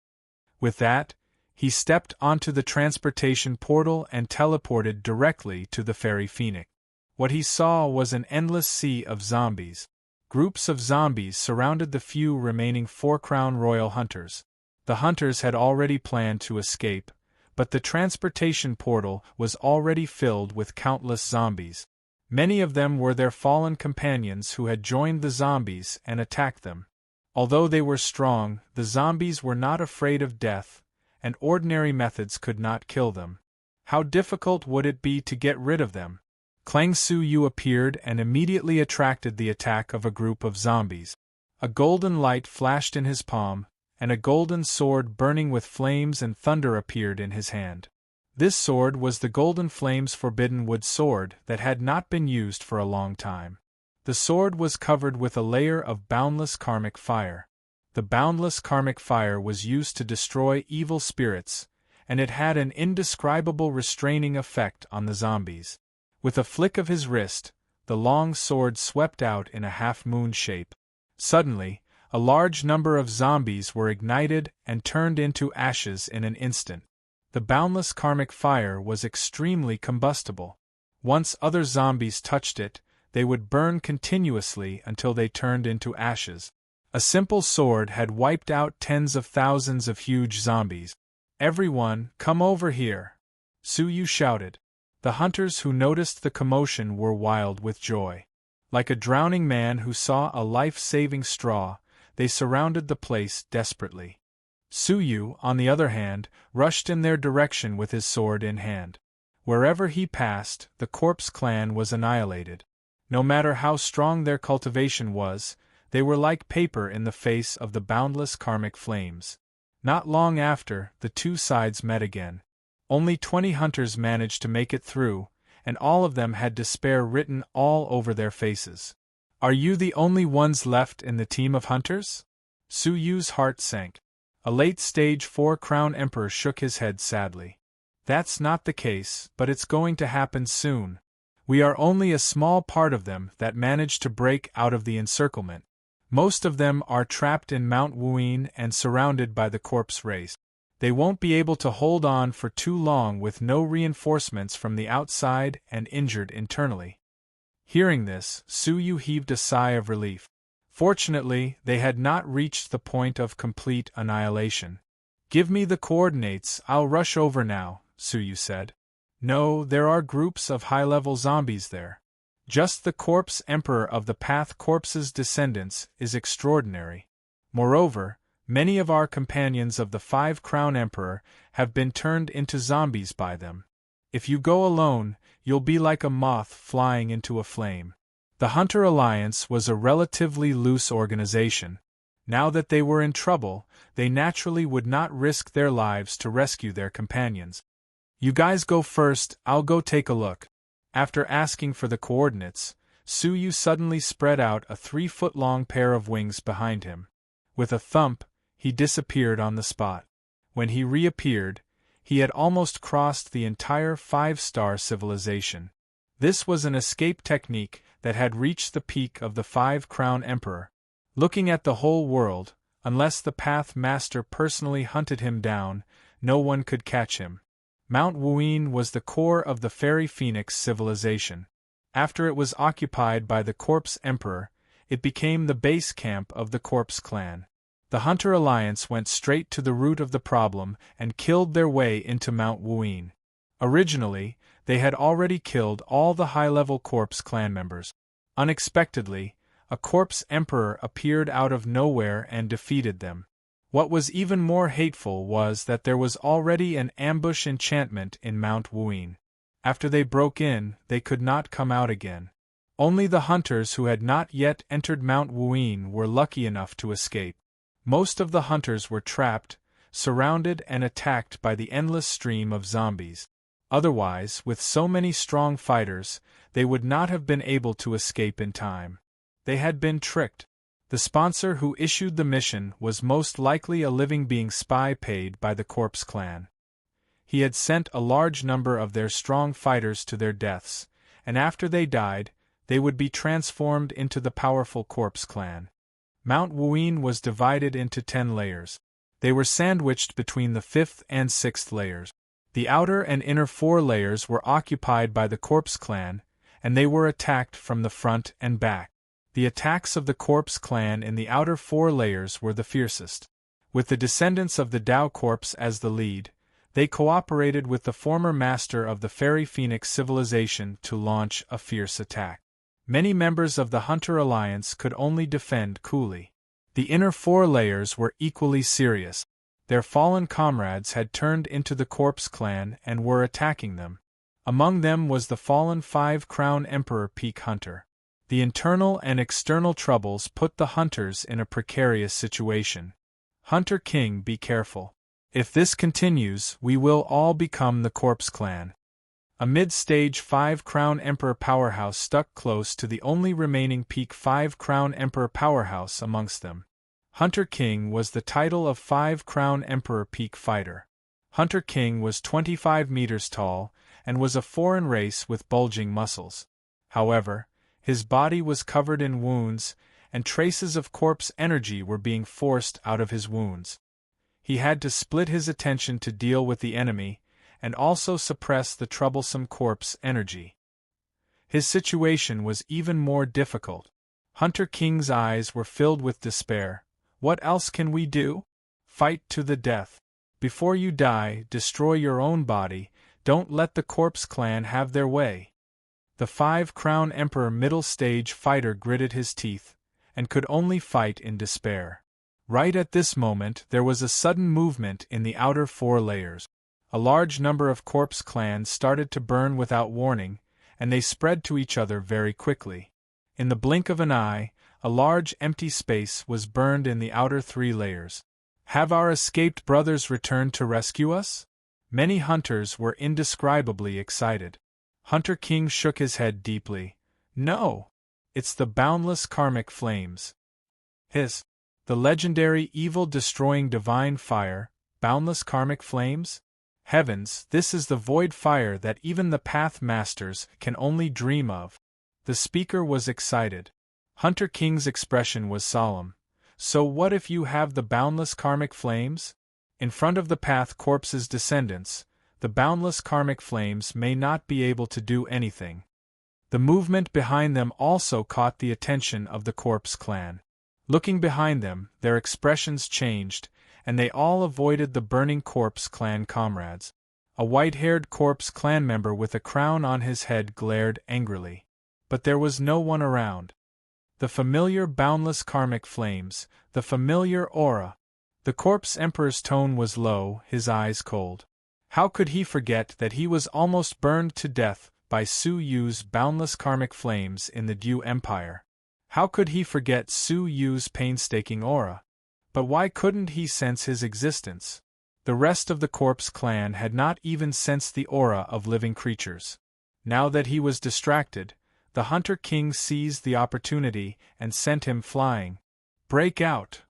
With that, he stepped onto the transportation portal and teleported directly to the Fairy Phoenix. What he saw was an endless sea of zombies. Groups of zombies surrounded the few remaining 4-crown royal hunters. The hunters had already planned to escape, but the transportation portal was already filled with countless zombies. Many of them were their fallen companions who had joined the zombies and attacked them. Although they were strong, the zombies were not afraid of death, and ordinary methods could not kill them. How difficult would it be to get rid of them? Klang Suyu appeared and immediately attracted the attack of a group of zombies. A golden light flashed in his palm, and a golden sword burning with flames and thunder appeared in his hand. This sword was the Golden Flames Forbidden Wood sword that had not been used for a long time. The sword was covered with a layer of boundless karmic fire. The boundless karmic fire was used to destroy evil spirits, and it had an indescribable restraining effect on the zombies. With a flick of his wrist, the long sword swept out in a half-moon shape. Suddenly, a large number of zombies were ignited and turned into ashes in an instant. The boundless karmic fire was extremely combustible. Once other zombies touched it, they would burn continuously until they turned into ashes. A simple sword had wiped out tens of thousands of huge zombies. "Everyone, come over here!" Suyu shouted. The hunters who noticed the commotion were wild with joy. Like a drowning man who saw a life-saving straw, they surrounded the place desperately. Suyu, on the other hand, rushed in their direction with his sword in hand. Wherever he passed, the Corpse Clan was annihilated. No matter how strong their cultivation was, they were like paper in the face of the boundless karmic flames. Not long after, the two sides met again. Only 20 hunters managed to make it through, and all of them had despair written all over their faces. "Are you the only ones left in the team of hunters?" Suyu's heart sank. A late-stage 4-crown emperor shook his head sadly. "That's not the case, but it's going to happen soon. We are only a small part of them that managed to break out of the encirclement. Most of them are trapped in Mount Wuyin and surrounded by the corpse race. They won't be able to hold on for too long with no reinforcements from the outside and injured internally." Hearing this, Suyu heaved a sigh of relief. Fortunately, they had not reached the point of complete annihilation. "Give me the coordinates, I'll rush over now," Suyu said. "No, there are groups of high-level zombies there. Just the Corpse Emperor of the Path Corpse's descendants is extraordinary. Moreover, many of our companions of the 5-crown Emperor have been turned into zombies by them. If you go alone, you'll be like a moth flying into a flame." The Hunter Alliance was a relatively loose organization. Now that they were in trouble, they naturally would not risk their lives to rescue their companions. "You guys go first, I'll go take a look." After asking for the coordinates, Suyu suddenly spread out a 3-foot-long pair of wings behind him. With a thump, he disappeared on the spot. When he reappeared, he had almost crossed the entire 5-star civilization. This was an escape technique that had reached the peak of the 5-crown Emperor. Looking at the whole world, unless the Path Master personally hunted him down, no one could catch him. Mount Wuyin was the core of the Fairy Phoenix civilization. After it was occupied by the Corpse Emperor, it became the base camp of the Corpse Clan. The Hunter Alliance went straight to the root of the problem and killed their way into Mount Wuyin. Originally, they had already killed all the high-level Corpse Clan members. Unexpectedly, a Corpse Emperor appeared out of nowhere and defeated them. What was even more hateful was that there was already an ambush enchantment in Mount Wuyin. After they broke in, they could not come out again. Only the hunters who had not yet entered Mount Wuyin were lucky enough to escape. Most of the hunters were trapped, surrounded and attacked by the endless stream of zombies. Otherwise, with so many strong fighters, they would not have been able to escape in time. They had been tricked. The sponsor who issued the mission was most likely a living being spy paid by the Corpse Clan. He had sent a large number of their strong fighters to their deaths, and after they died, they would be transformed into the powerful Corpse Clan. Mount Wuyin was divided into 10 layers. They were sandwiched between the 5th and 6th layers. The outer and inner 4 layers were occupied by the Corpse Clan, and they were attacked from the front and back. The attacks of the Corpse Clan in the outer 4 layers were the fiercest. With the descendants of the Tao Corpse as the lead, they cooperated with the former master of the Fairy Phoenix civilization to launch a fierce attack. Many members of the Hunter Alliance could only defend coolly. The inner 4 layers were equally serious. Their fallen comrades had turned into the Corpse Clan and were attacking them. Among them was the fallen 5-crown Emperor Peak Hunter. The internal and external troubles put the hunters in a precarious situation. Hunter King, be careful. If this continues, we will all become the Corpse Clan. A mid-stage 5-crown Emperor powerhouse stuck close to the only remaining peak 5-crown Emperor powerhouse amongst them. Hunter King was the title of 5-crown Emperor peak fighter. Hunter King was 25 meters tall, and was a foreign race with bulging muscles. However, his body was covered in wounds, and traces of corpse energy were being forced out of his wounds. He had to split his attention to deal with the enemy, and also suppress the troublesome corpse energy. His situation was even more difficult. Hunter King's eyes were filled with despair. What else can we do? Fight to the death. Before you die, destroy your own body, don't let the Corpse Clan have their way. The 5-crown Emperor middle-stage fighter gritted his teeth, and could only fight in despair. Right at this moment there was a sudden movement in the outer 4 layers. A large number of Corpse Clans started to burn without warning, and they spread to each other very quickly. In the blink of an eye, a large empty space was burned in the outer 3 layers. Have our escaped brothers returned to rescue us? Many hunters were indescribably excited. Hunter King shook his head deeply. No! It's the boundless karmic flames. The legendary evil-destroying divine fire, boundless karmic flames? Heavens, this is the void fire that even the Path Masters can only dream of. The speaker was excited. Hunter King's expression was solemn. So what if you have the boundless karmic flames? In front of the Path Corpse's descendants, the boundless karmic flames may not be able to do anything. The movement behind them also caught the attention of the Corpse Clan. Looking behind them, their expressions changed, and they all avoided the burning Corpse Clan comrades. A white-haired Corpse Clan member with a crown on his head glared angrily. But there was no one around. The familiar boundless karmic flames, the familiar aura. The Corpse Emperor's tone was low, his eyes cold. How could he forget that he was almost burned to death by Su Yu's boundless karmic flames in the Dew Empire? How could he forget Su Yu's painstaking aura? But why couldn't he sense his existence? The rest of the Corpse Clan had not even sensed the aura of living creatures. Now that he was distracted, the Hunter King seized the opportunity and sent him flying. Break out!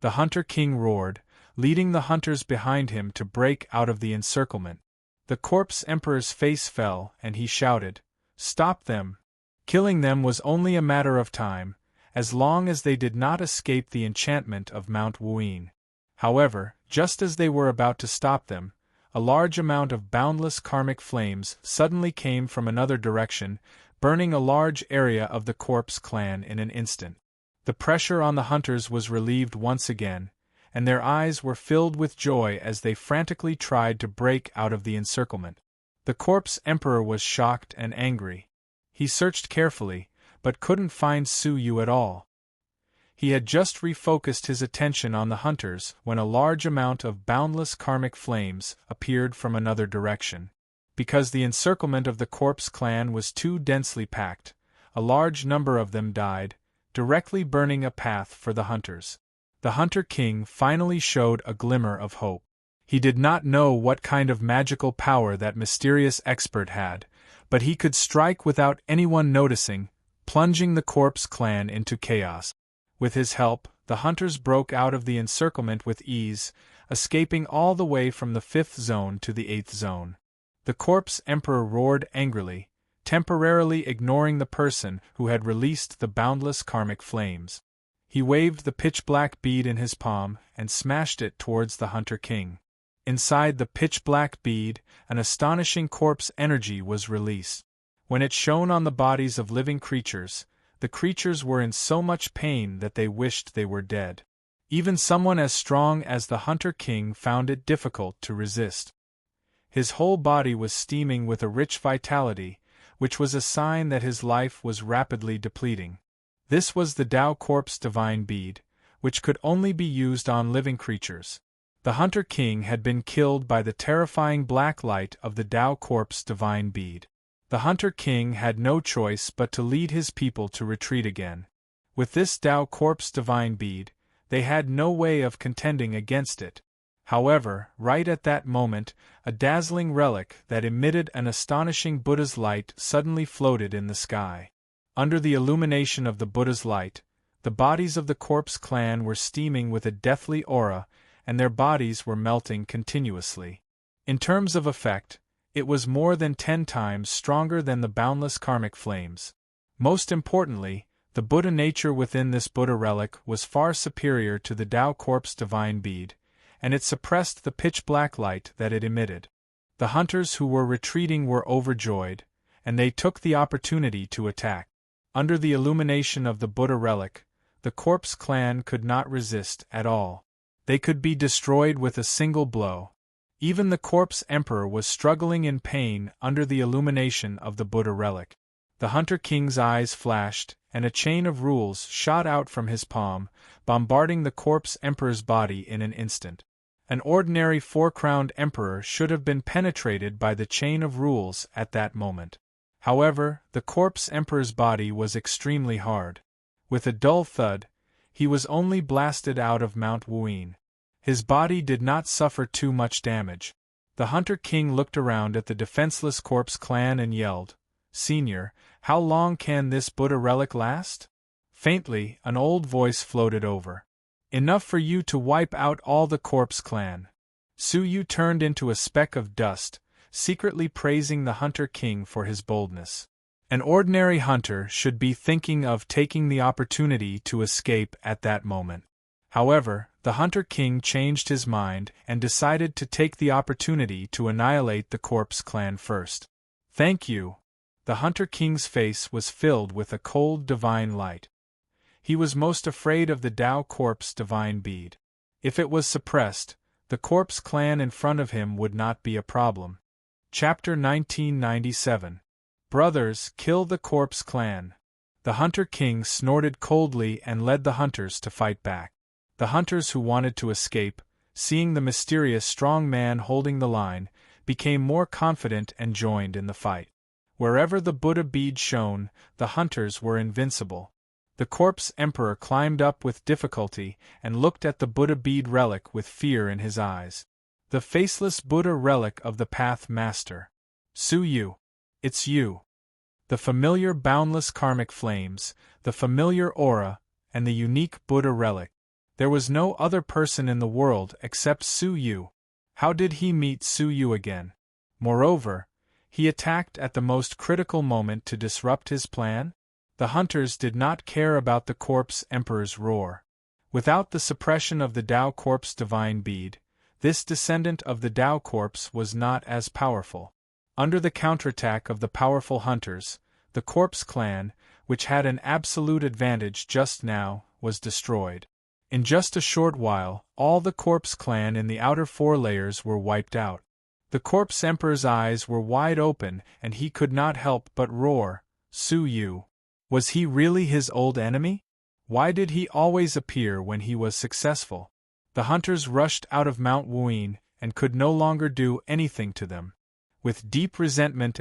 The Hunter King roared, leading the hunters behind him to break out of the encirclement. The Corpse Emperor's face fell, and he shouted, "Stop them!" Killing them was only a matter of time, as long as they did not escape the enchantment of Mount Wuyin. However, just as they were about to stop them, a large amount of boundless karmic flames suddenly came from another direction, burning a large area of the Corpse Clan in an instant. The pressure on the hunters was relieved once again, and their eyes were filled with joy as they frantically tried to break out of the encirclement. The Corpse Emperor was shocked and angry. He searched carefully, but couldn't find Su Yu at all. He had just refocused his attention on the hunters when a large amount of boundless karmic flames appeared from another direction. Because the encirclement of the corpse clan was too densely packed, a large number of them died, directly burning a path for the hunters. The Hunter King finally showed a glimmer of hope. He did not know what kind of magical power that mysterious expert had, but he could strike without anyone noticing, plunging the corpse clan into chaos. With his help, the hunters broke out of the encirclement with ease, escaping all the way from the 5th zone to the 8th zone. The corpse emperor roared angrily, temporarily ignoring the person who had released the boundless karmic flames. He waved the pitch-black bead in his palm and smashed it towards the Hunter King. Inside the pitch-black bead, an astonishing corpse energy was released. When it shone on the bodies of living creatures, the creatures were in so much pain that they wished they were dead. Even someone as strong as the Hunter King found it difficult to resist. His whole body was steaming with a rich vitality, which was a sign that his life was rapidly depleting. This was the Tao Corpse Divine Bead, which could only be used on living creatures. The Hunter King had been killed by the terrifying black light of the Tao Corpse Divine Bead. The Hunter King had no choice but to lead his people to retreat again. With this Tao Corpse Divine Bead, they had no way of contending against it. However, right at that moment, a dazzling relic that emitted an astonishing Buddha's light suddenly floated in the sky. Under the illumination of the Buddha's light, the bodies of the corpse clan were steaming with a deathly aura, and their bodies were melting continuously. In terms of effect, it was more than 10 times stronger than the boundless karmic flames. Most importantly, the Buddha nature within this Buddha relic was far superior to the Tao Corpse Divine Bead, and it suppressed the pitch-black light that it emitted. The hunters who were retreating were overjoyed, and they took the opportunity to attack. Under the illumination of the Buddha relic, the corpse clan could not resist at all. They could be destroyed with a single blow. Even the corpse emperor was struggling in pain under the illumination of the Buddha relic. The Hunter King's eyes flashed, and a chain of rules shot out from his palm, bombarding the corpse emperor's body in an instant. An ordinary 4-crowned emperor should have been penetrated by the chain of rules at that moment. However, the corpse emperor's body was extremely hard. With a dull thud, he was only blasted out of Mount Wuyin. His body did not suffer too much damage. The Hunter King looked around at the defenseless corpse clan and yelled, "Senior, how long can this Buddha relic last?" Faintly, an old voice floated over. "Enough for you to wipe out all the corpse clan." Su Yu turned into a speck of dust, secretly praising the Hunter King for his boldness. An ordinary hunter should be thinking of taking the opportunity to escape at that moment. However, the Hunter King changed his mind and decided to take the opportunity to annihilate the corpse clan first. "Thank you." The Hunter King's face was filled with a cold divine light. He was most afraid of the Tao Corpse Divine Bead. If it was suppressed, the corpse clan in front of him would not be a problem. Chapter 1997. Brothers, kill the corpse clan. The Hunter King snorted coldly and led the hunters to fight back. The hunters who wanted to escape, seeing the mysterious strong man holding the line, became more confident and joined in the fight. Wherever the Buddha bead shone, the hunters were invincible. The corpse emperor climbed up with difficulty and looked at the Buddha bead relic with fear in his eyes. The faceless Buddha relic of the Path Master. Su Yu. It's you. The familiar boundless karmic flames, the familiar aura, and the unique Buddha relic. There was no other person in the world except Su Yu. How did he meet Su Yu again? Moreover, he attacked at the most critical moment to disrupt his plan? The hunters did not care about the corpse emperor's roar. Without the suppression of the Tao Corpse Divine Bead, this descendant of the Tao Corpse was not as powerful. Under the counterattack of the powerful hunters, the corpse clan, which had an absolute advantage just now, was destroyed. In just a short while, all the corpse clan in the outer 4 layers were wiped out. The corpse emperor's eyes were wide open and he could not help but roar, "Su Yu." Was he really his old enemy? Why did he always appear when he was successful? The hunters rushed out of Mount Wuyin and could no longer do anything to them. With deep resentment,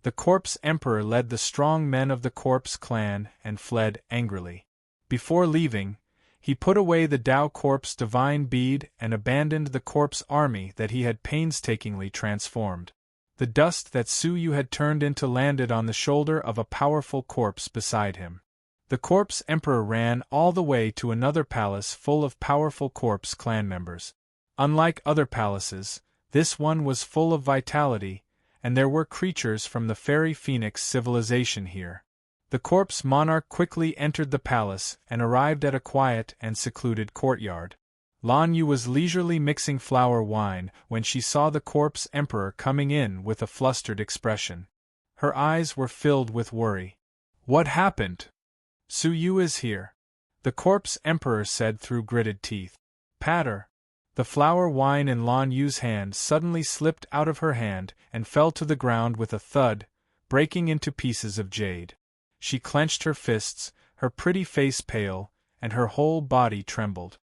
the Corpse Emperor led the strong men of the Corpse clan and fled angrily. Before leaving, he put away the Tao Corpse divine bead and abandoned the Corpse army that he had painstakingly transformed. The dust that Su Yu had turned into landed on the shoulder of a powerful corpse beside him. The Corpse Emperor ran all the way to another palace full of powerful Corpse clan members. Unlike other palaces, this one was full of vitality, and there were creatures from the Fairy Phoenix civilization here. The Corpse monarch quickly entered the palace and arrived at a quiet and secluded courtyard. Lan Yu was leisurely mixing flower wine when she saw the Corpse Emperor coming in with a flustered expression. Her eyes were filled with worry. "What happened?" "Su Yu is here," the Corpse Emperor said through gritted teeth. Patter! The flower wine in Lan Yu's hand suddenly slipped out of her hand and fell to the ground with a thud, breaking into pieces of jade. She clenched her fists, her pretty face pale, and her whole body trembled.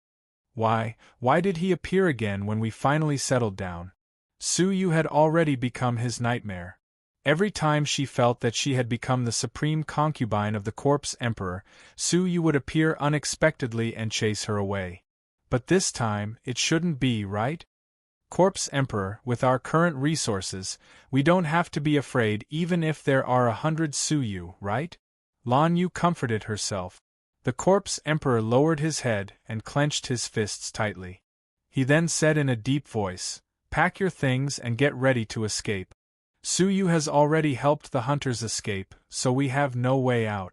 Why did he appear again when we finally settled down? Su Yu had already become his nightmare. Every time she felt that she had become the supreme concubine of the Corpse Emperor, Su Yu would appear unexpectedly and chase her away. But this time, it shouldn't be, right? Corpse Emperor, with our current resources, we don't have to be afraid even if there are 100 Su Yu, right? Lan Yu comforted herself. The Corpse Emperor lowered his head and clenched his fists tightly. He then said in a deep voice, "Pack your things and get ready to escape. Su Yu has already helped the hunters escape, so we have no way out."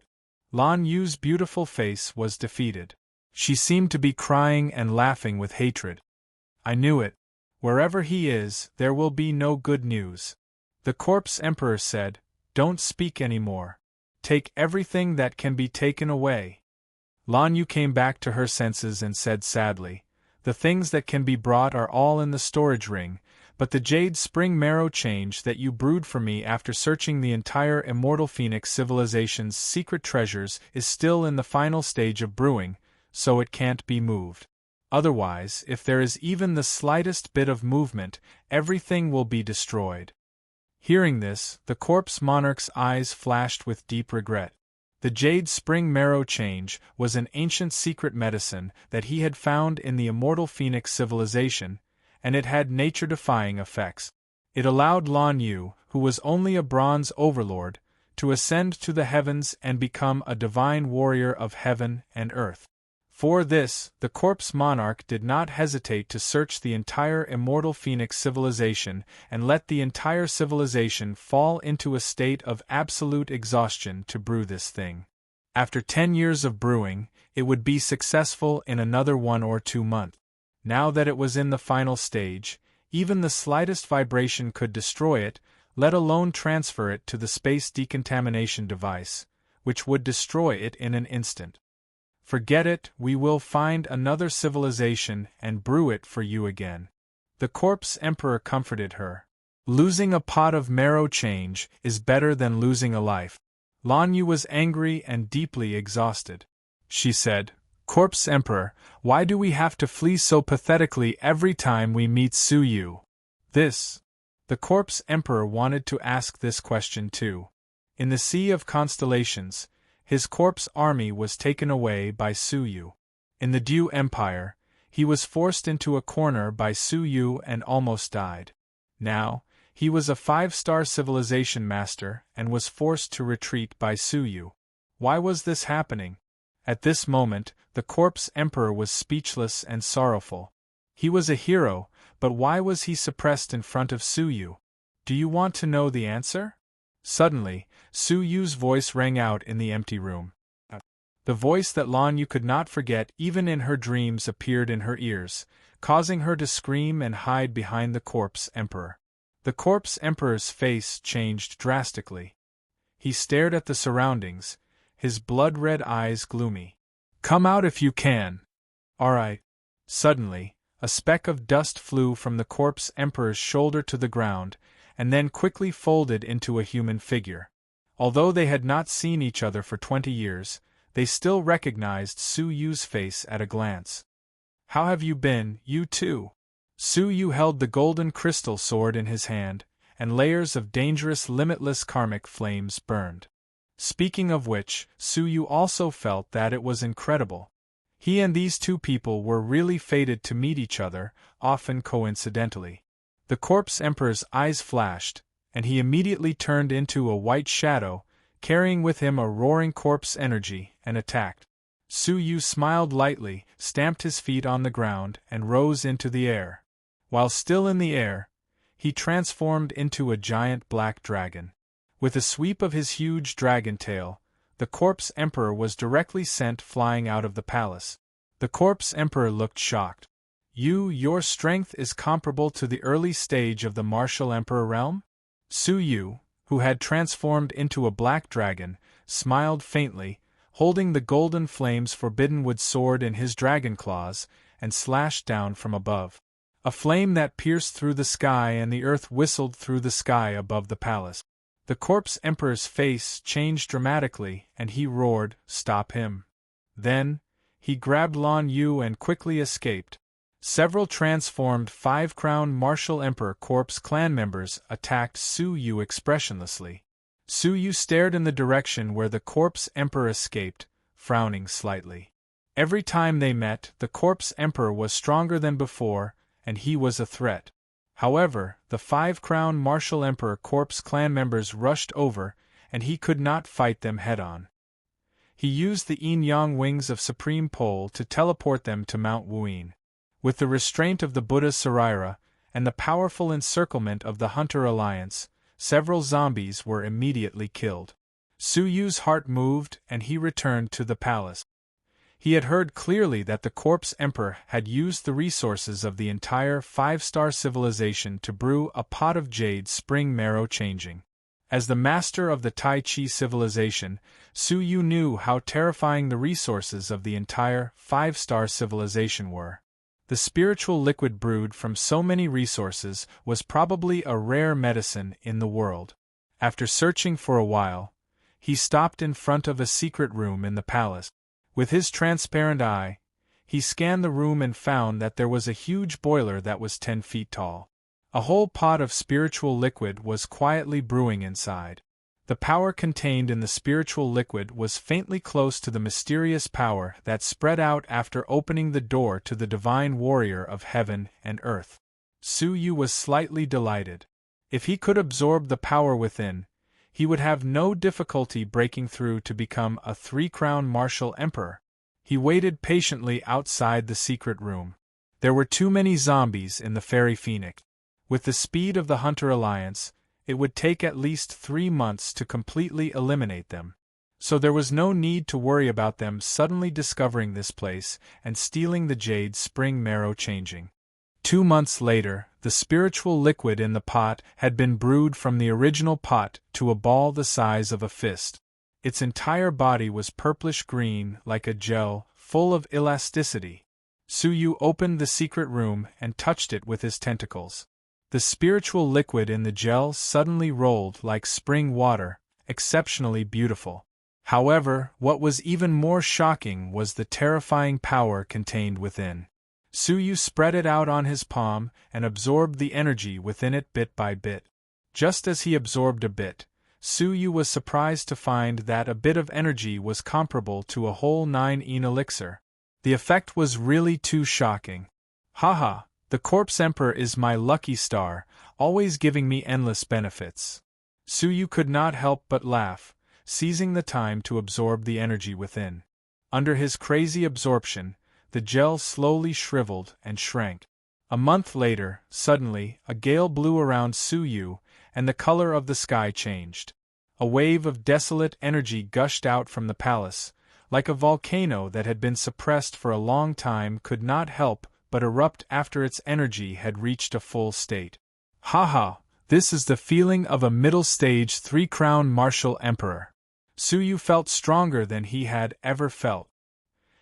Lan Yu's beautiful face was defeated. She seemed to be crying and laughing with hatred. "I knew it. Wherever he is, there will be no good news." The Corpse Emperor said, "Don't speak anymore. Take everything that can be taken away." Lan Yu came back to her senses and said sadly, "The things that can be brought are all in the storage ring, but the jade spring marrow change that you brewed for me after searching the entire Immortal Phoenix civilization's secret treasures is still in the final stage of brewing, so it can't be moved. Otherwise, if there is even the slightest bit of movement, everything will be destroyed." Hearing this, the Corpse Monarch's eyes flashed with deep regret. The Jade Spring Marrow Change was an ancient secret medicine that he had found in the Immortal Phoenix civilization, and it had nature-defying effects. It allowed Lan Yu, who was only a bronze overlord, to ascend to the heavens and become a divine warrior of heaven and earth. For this, the Corpse Monarch did not hesitate to search the entire Immortal Phoenix civilization and let the entire civilization fall into a state of absolute exhaustion to brew this thing. After 10 years of brewing, it would be successful in another 1 or 2 months. Now that it was in the final stage, even the slightest vibration could destroy it, let alone transfer it to the space decontamination device, which would destroy it in an instant. "Forget it, we will find another civilization and brew it for you again." The Corpse Emperor comforted her. "Losing a pot of marrow change is better than losing a life." Lan Yu was angry and deeply exhausted. She said, "Corpse Emperor, why do we have to flee so pathetically every time we meet Su Yu?" The Corpse Emperor wanted to ask this question too. In the Sea of Constellations, his corpse army was taken away by Su Yu. In the Dew Empire, he was forced into a corner by Su Yu and almost died. Now, he was a 5-star civilization master and was forced to retreat by Su Yu. Why was this happening? At this moment, the Corpse Emperor was speechless and sorrowful. He was a hero, but why was he suppressed in front of Su Yu? Do you want to know the answer? Suddenly, Su Yu's voice rang out in the empty room. The voice that Lan Yu could not forget even in her dreams appeared in her ears, causing her to scream and hide behind the Corpse Emperor. The Corpse Emperor's face changed drastically. He stared at the surroundings, his blood-red eyes gloomy. "Come out if you can." "All right." Suddenly, a speck of dust flew from the Corpse Emperor's shoulder to the ground, and then quickly folded into a human figure. Although they had not seen each other for 20 years, they still recognized Su Yu's face at a glance. "How have you been, you two?" Su Yu held the golden crystal sword in his hand, and layers of dangerous limitless karmic flames burned. Speaking of which, Suyu also felt that it was incredible. He and these two people were really fated to meet each other, often coincidentally. The Corpse Emperor's eyes flashed, and he immediately turned into a white shadow, carrying with him a roaring corpse energy, and attacked. Suyu smiled lightly, stamped his feet on the ground, and rose into the air. While still in the air, he transformed into a giant black dragon. With a sweep of his huge dragon tail, the Corpse Emperor was directly sent flying out of the palace. The Corpse Emperor looked shocked. Your strength is comparable to the early stage of the martial emperor realm? Suyu, who had transformed into a black dragon, smiled faintly, holding the golden flames forbidden wood sword in his dragon claws, and slashed down from above. A flame that pierced through the sky and the earth whistled through the sky above the palace. The Corpse Emperor's face changed dramatically, and he roared, "Stop him!" Then, he grabbed Lan Yu and quickly escaped. Several transformed five-crown martial emperor corpse clan members attacked Suyu expressionlessly. Suyu stared in the direction where the Corpse Emperor escaped, frowning slightly. Every time they met, the Corpse Emperor was stronger than before, and he was a threat. However, the five-crown martial emperor corpse clan members rushed over, and he could not fight them head-on. He used the yin-yang wings of Supreme Pole to teleport them to Mount Wuyin. With the restraint of the Buddha Saraira, and the powerful encirclement of the Hunter Alliance, several zombies were immediately killed. Suyu's heart moved, and he returned to the palace. He had heard clearly that the Corpse Emperor had used the resources of the entire five-star civilization to brew a pot of jade spring marrow changing. As the master of the Tai Chi civilization, Suyu knew how terrifying the resources of the entire five-star civilization were. The spiritual liquid brewed from so many resources was probably a rare medicine in the world. After searching for a while, he stopped in front of a secret room in the palace. With his transparent eye, he scanned the room and found that there was a huge boiler that was 10 feet tall. A whole pot of spiritual liquid was quietly brewing inside. The power contained in the spiritual liquid was faintly close to the mysterious power that spread out after opening the door to the divine warrior of heaven and earth. Suyu was slightly delighted. If he could absorb the power within, he would have no difficulty breaking through to become a three-crown martial emperor. He waited patiently outside the secret room. There were too many zombies in the Fairy Phoenix. With the speed of the Hunter Alliance, it would take at least 3 months to completely eliminate them. So there was no need to worry about them suddenly discovering this place and stealing the jade spring marrow changing. 2 months later, the spiritual liquid in the pot had been brewed from the original pot to a ball the size of a fist. Its entire body was purplish-green like a gel, full of elasticity. Suyu opened the secret room and touched it with his tentacles. The spiritual liquid in the gel suddenly rolled like spring water, exceptionally beautiful. However, what was even more shocking was the terrifying power contained within. Suyu spread it out on his palm and absorbed the energy within it bit by bit. Just as he absorbed a bit, Suyu was surprised to find that a bit of energy was comparable to a whole 9 yin elixir. The effect was really too shocking. Haha, the Corpse Emperor is my lucky star, always giving me endless benefits. Suyu could not help but laugh, seizing the time to absorb the energy within. Under his crazy absorption, the gel slowly shriveled and shrank. A month later, suddenly, a gale blew around Suyu, and the color of the sky changed. A wave of desolate energy gushed out from the palace, like a volcano that had been suppressed for a long time could not help but erupt after its energy had reached a full state. Haha, this is the feeling of a middle-stage three-crown martial emperor. Suyu felt stronger than he had ever felt.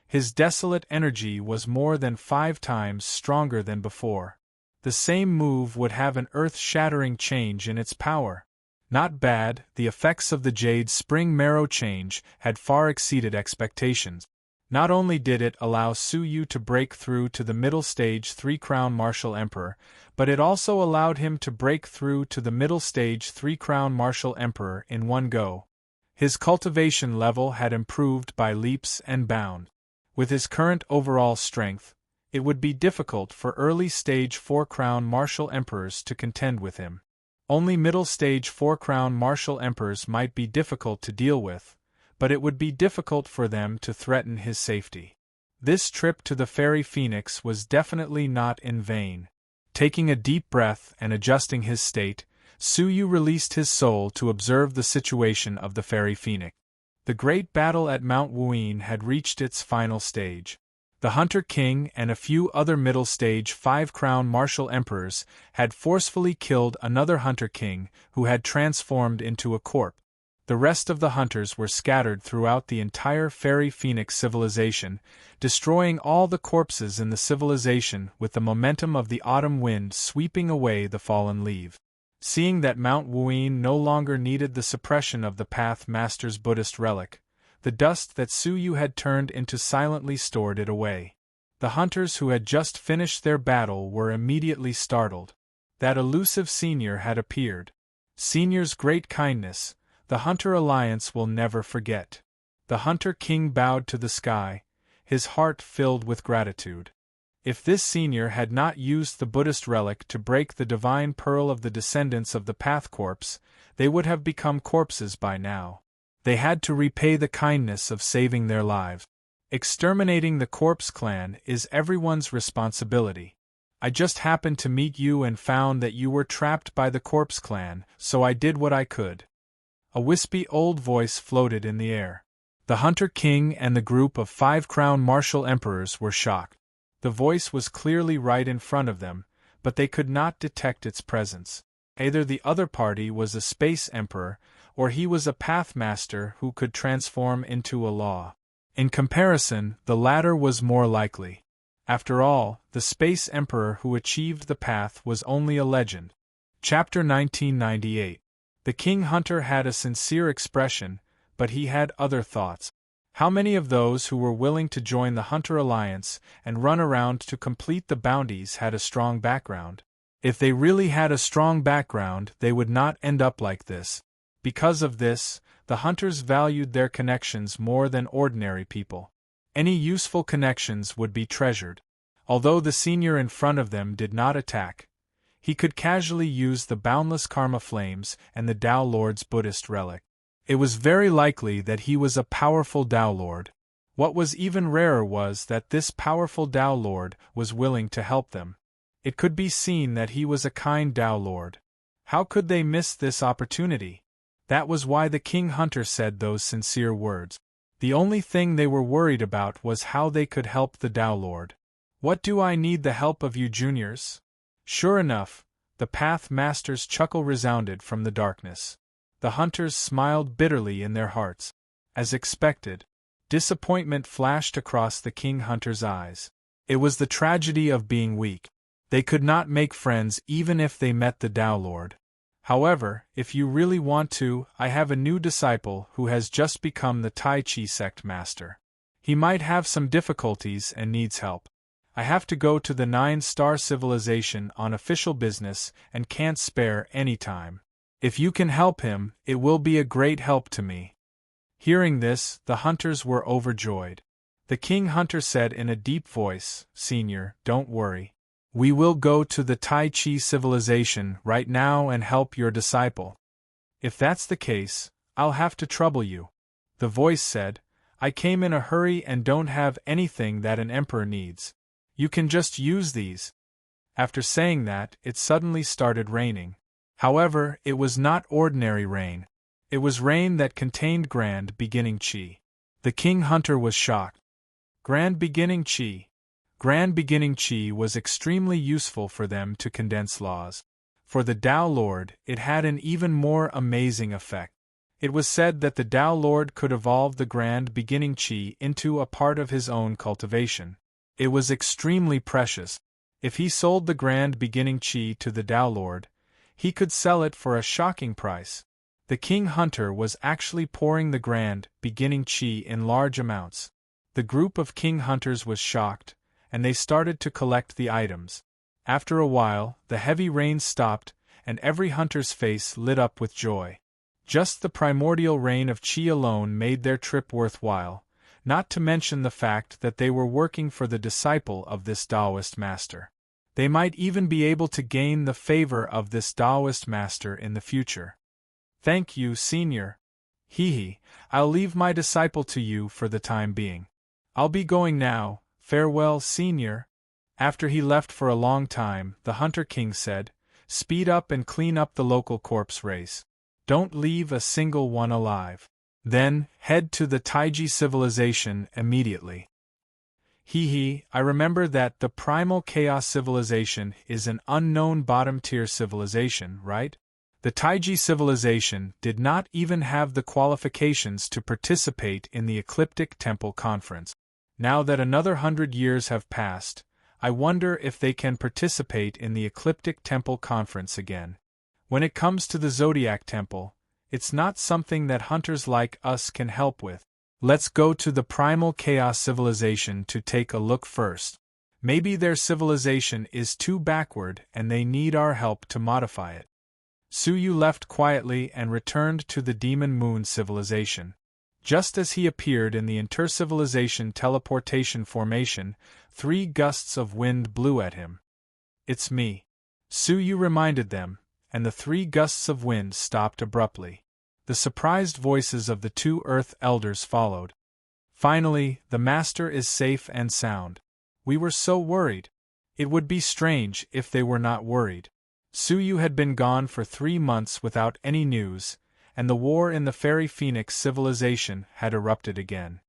His desolate energy was more than 5 times stronger than before. The same move would have an earth-shattering change in its power. Not bad, the effects of the Jade Spring Marrow change had far exceeded expectations. Not only did it allow Su Yu to break through to the middle stage 3 Crown Martial Emperor, but it also allowed him to break through to the middle stage 3 Crown Martial Emperor in one go. His cultivation level had improved by leaps and bounds. With his current overall strength, it would be difficult for early stage 4 Crown Martial Emperors to contend with him. Only middle stage 4 Crown Martial Emperors might be difficult to deal with, but it would be difficult for them to threaten his safety. This trip to the Fairy Phoenix was definitely not in vain. Taking a deep breath and adjusting his state, Su Yu released his soul to observe the situation of the Fairy Phoenix. The great battle at Mount Wuyin had reached its final stage. The Hunter King and a few other middle stage 5 Crown Martial Emperors had forcefully killed another Hunter King who had transformed into a corpse. The rest of the hunters were scattered throughout the entire Fairy Phoenix civilization, destroying all the corpses in the civilization with the momentum of the autumn wind sweeping away the fallen leaves. Seeing that Mount Wuyin no longer needed the suppression of the Path Master's Buddhist relic, the dust that Su Yu had turned into silently stored it away. The hunters who had just finished their battle were immediately startled. That elusive senior had appeared. Senior's great kindness, the Hunter Alliance will never forget. The Hunter King bowed to the sky, his heart filled with gratitude. If this senior had not used the Buddhist relic to break the divine pearl of the descendants of the Path Corpse, they would have become corpses by now. They had to repay the kindness of saving their lives. Exterminating the Corpse Clan is everyone's responsibility. I just happened to meet you and found that you were trapped by the Corpse Clan, so I did what I could. A wispy old voice floated in the air. The Hunter King and the group of 5 Crown Martial Emperors were shocked. The voice was clearly right in front of them, but they could not detect its presence. Either the other party was a Space Emperor, or he was a Path Master who could transform into a law. In comparison, the latter was more likely. After all, the Space Emperor who achieved the path was only a legend. Chapter 1998. The King Hunter had a sincere expression, but he had other thoughts. How many of those who were willing to join the Hunter Alliance and run around to complete the bounties had a strong background? If they really had a strong background, they would not end up like this. Because of this, the hunters valued their connections more than ordinary people. Any useful connections would be treasured. Although the senior in front of them did not attack, he could casually use the boundless karma flames and the Tao Lord's Buddhist relic. It was very likely that he was a powerful Tao Lord. What was even rarer was that this powerful Tao Lord was willing to help them. It could be seen that he was a kind Tao Lord. How could they miss this opportunity? That was why the King Hunter said those sincere words. The only thing they were worried about was how they could help the Tao Lord. What do I need the help of you juniors? Sure enough, the Path Master's chuckle resounded from the darkness. The hunters smiled bitterly in their hearts. As expected, disappointment flashed across the King Hunter's eyes. It was the tragedy of being weak. They could not make friends even if they met the Tao Lord. However, if you really want to, I have a new disciple who has just become the Tai Chi sect master. He might have some difficulties and needs help. I have to go to the 9-star civilization on official business and can't spare any time. If you can help him, it will be a great help to me. Hearing this, the hunters were overjoyed. The King Hunter said in a deep voice, "Senior, don't worry. We will go to the Tai Chi civilization right now and help your disciple." "If that's the case, I'll have to trouble you," the voice said. "I came in a hurry and don't have anything that an emperor needs. You can just use these." After saying that, it suddenly started raining. However, it was not ordinary rain. It was rain that contained Grand Beginning Chi. The King Hunter was shocked. Grand Beginning Chi. Grand Beginning Chi was extremely useful for them to condense laws. For the Tao Lord, it had an even more amazing effect. It was said that the Tao Lord could evolve the Grand Beginning Chi into a part of his own cultivation. It was extremely precious. If he sold the Grand Beginning Chi to the Tao Lord, he could sell it for a shocking price. The King Hunter was actually pouring the Grand Beginning Chi in large amounts. The group of king hunters was shocked, and they started to collect the items. After a while, the heavy rain stopped, and every hunter's face lit up with joy. Just the primordial rain of Qi alone made their trip worthwhile, not to mention the fact that they were working for the disciple of this Taoist master. They might even be able to gain the favor of this Taoist master in the future. Thank you, Senior. Hee, I'll leave my disciple to you for the time being. I'll be going now, farewell, Senior. After he left for a long time, the Hunter King said, speed up and clean up the local corpse race. Don't leave a single one alive. Then, head to the Taiji civilization immediately. I remember that the Primal Chaos civilization is an unknown bottom-tier civilization, right? The Taiji civilization did not even have the qualifications to participate in the Ecliptic Temple Conference. Now that another 100 years have passed, I wonder if they can participate in the Ecliptic Temple Conference again. When it comes to the Zodiac Temple, it's not something that hunters like us can help with. Let's go to the Primal Chaos civilization to take a look first. Maybe their civilization is too backward and they need our help to modify it. Suyu left quietly and returned to the Demon Moon civilization. Just as he appeared in the intercivilization teleportation formation, 3 gusts of wind blew at him. It's me. Suyu reminded them, and the 3 gusts of wind stopped abruptly. The surprised voices of the 2 Earth Elders followed. Finally, the Master is safe and sound. We were so worried. It would be strange if they were not worried. Suyu had been gone for 3 months without any news, and the war in the Fairy Phoenix civilization had erupted again.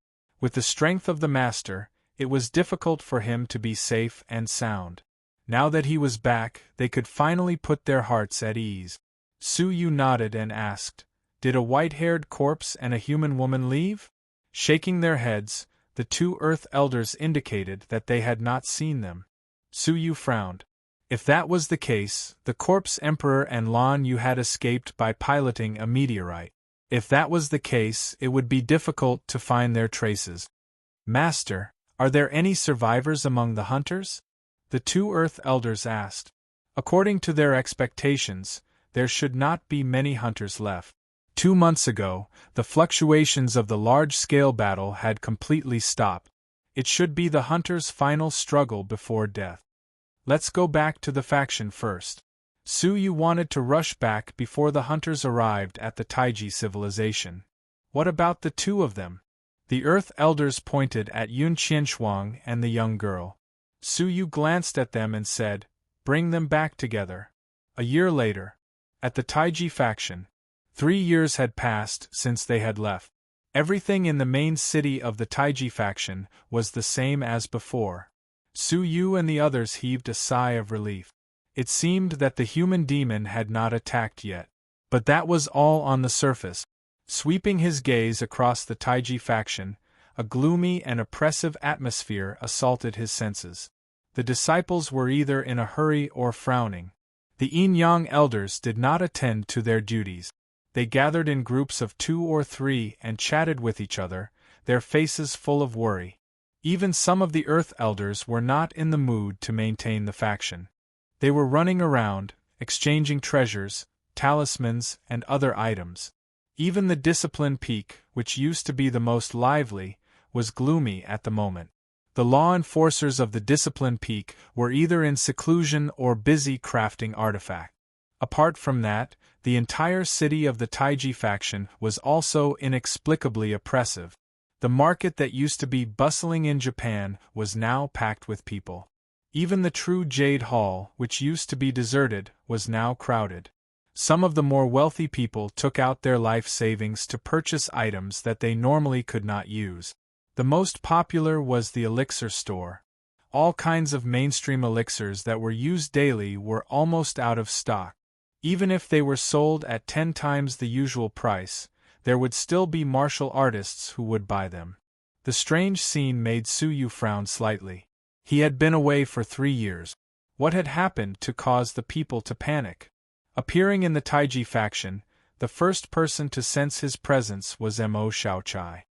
With the strength of the Master, it was difficult for him to be safe and sound. Now that he was back, they could finally put their hearts at ease. Suyu nodded and asked, did a white-haired corpse and a human woman leave? Shaking their heads, the 2 Earth Elders indicated that they had not seen them. Suyu frowned. If that was the case, the Corpse Emperor and Lan Yu had escaped by piloting a meteorite. If that was the case, it would be difficult to find their traces. Master, are there any survivors among the hunters? The 2 Earth Elders asked. According to their expectations, there should not be many hunters left. 2 months ago, the fluctuations of the large-scale battle had completely stopped. It should be the hunters' final struggle before death. Let's go back to the faction first. Suyu wanted to rush back before the hunters arrived at the Taiji civilization. What about the 2 of them? The Earth Elders pointed at Yun Qianshuang and the young girl. Suyu glanced at them and said, bring them back together. A year later, at the Taiji faction, 3 years had passed since they had left. Everything in the main city of the Taiji faction was the same as before. Suyu and the others heaved a sigh of relief. It seemed that the human demon had not attacked yet. But that was all on the surface. Sweeping his gaze across the Taiji faction, a gloomy and oppressive atmosphere assaulted his senses. The disciples were either in a hurry or frowning. The Yin-Yang elders did not attend to their duties. They gathered in groups of 2 or 3 and chatted with each other, their faces full of worry. Even some of the Earth Elders were not in the mood to maintain the faction. They were running around, exchanging treasures, talismans, and other items. Even the Discipline Peak, which used to be the most lively, was gloomy at the moment. The law enforcers of the Discipline Peak were either in seclusion or busy crafting artifacts. Apart from that, the entire city of the Taiji faction was also inexplicably oppressive. The market that used to be bustling in Japan was now packed with people. Even the true Jade Hall, which used to be deserted, was now crowded. Some of the more wealthy people took out their life savings to purchase items that they normally could not use. The most popular was the elixir store. All kinds of mainstream elixirs that were used daily were almost out of stock. Even if they were sold at 10 times the usual price, there would still be martial artists who would buy them. The strange scene made Suyu frown slightly. He had been away for 3 years. What had happened to cause the people to panic? Appearing in the Taiji faction, the first person to sense his presence was Mo Xiaochai.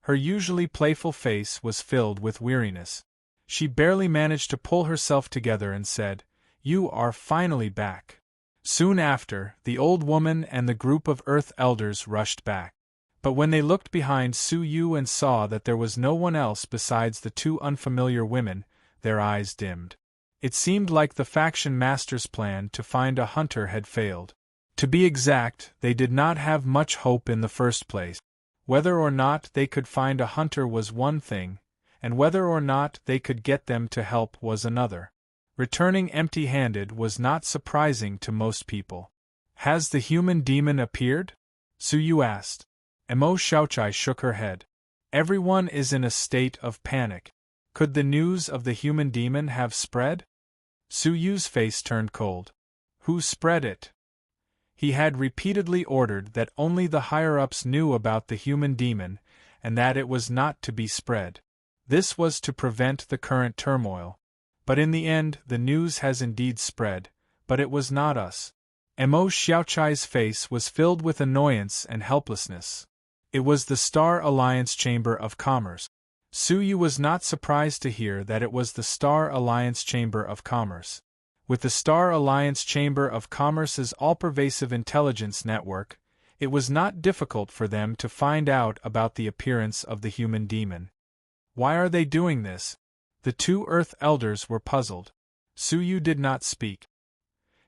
Her usually playful face was filled with weariness. She barely managed to pull herself together and said, "You are finally back." Soon after, the old woman and the group of Earth Elders rushed back. But when they looked behind Su Yu and saw that there was no one else besides the two unfamiliar women, their eyes dimmed. It seemed like the faction master's plan to find a hunter had failed. To be exact, they did not have much hope in the first place. Whether or not they could find a hunter was one thing, and whether or not they could get them to help was another. Returning empty-handed was not surprising to most people. "Has the human demon appeared?" Su Yu asked. Emo Xiaochai shook her head. "Everyone is in a state of panic. Could the news of the human demon have spread?" Su Yu's face turned cold. "Who spread it?" He had repeatedly ordered that only the higher-ups knew about the human demon, and that it was not to be spread. This was to prevent the current turmoil. But in the end, the news has indeed spread, but it was not us. Emo Xiaochai's face was filled with annoyance and helplessness. It was the Star Alliance Chamber of Commerce. Su Yu was not surprised to hear that it was the Star Alliance Chamber of Commerce. With the Star Alliance Chamber of Commerce's all-pervasive intelligence network, it was not difficult for them to find out about the appearance of the human demon. Why are they doing this? The two Earth Elders were puzzled. Su Yu did not speak.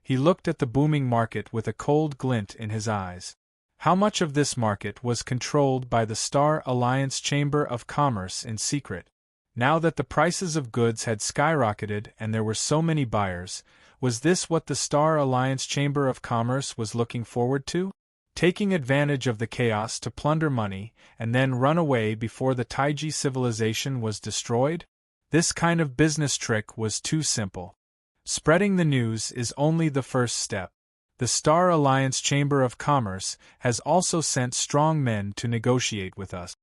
He looked at the booming market with a cold glint in his eyes. How much of this market was controlled by the Star Alliance Chamber of Commerce in secret? Now that the prices of goods had skyrocketed and there were so many buyers, was this what the Star Alliance Chamber of Commerce was looking forward to? Taking advantage of the chaos to plunder money and then run away before the Taiji civilization was destroyed? This kind of business trick was too simple. Spreading the news is only the first step. The Star Alliance Chamber of Commerce has also sent strong men to negotiate with us.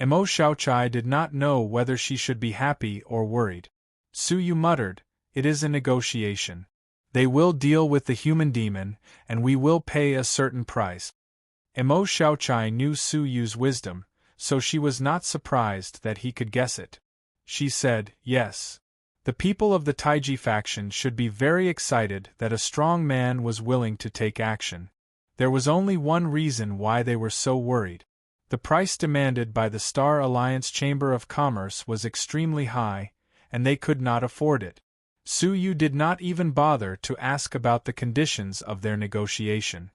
Emo Xiaochai did not know whether she should be happy or worried. Su Yu muttered, "It is a negotiation. They will deal with the human demon, and we will pay a certain price." Emo Xiaochai knew Su Yu's wisdom, so she was not surprised that he could guess it. She said, "Yes. The people of the Taiji faction should be very excited that a strong man was willing to take action. There was only one reason why they were so worried. The price demanded by the Star Alliance Chamber of Commerce was extremely high, and they could not afford it." Su Yu did not even bother to ask about the conditions of their negotiation.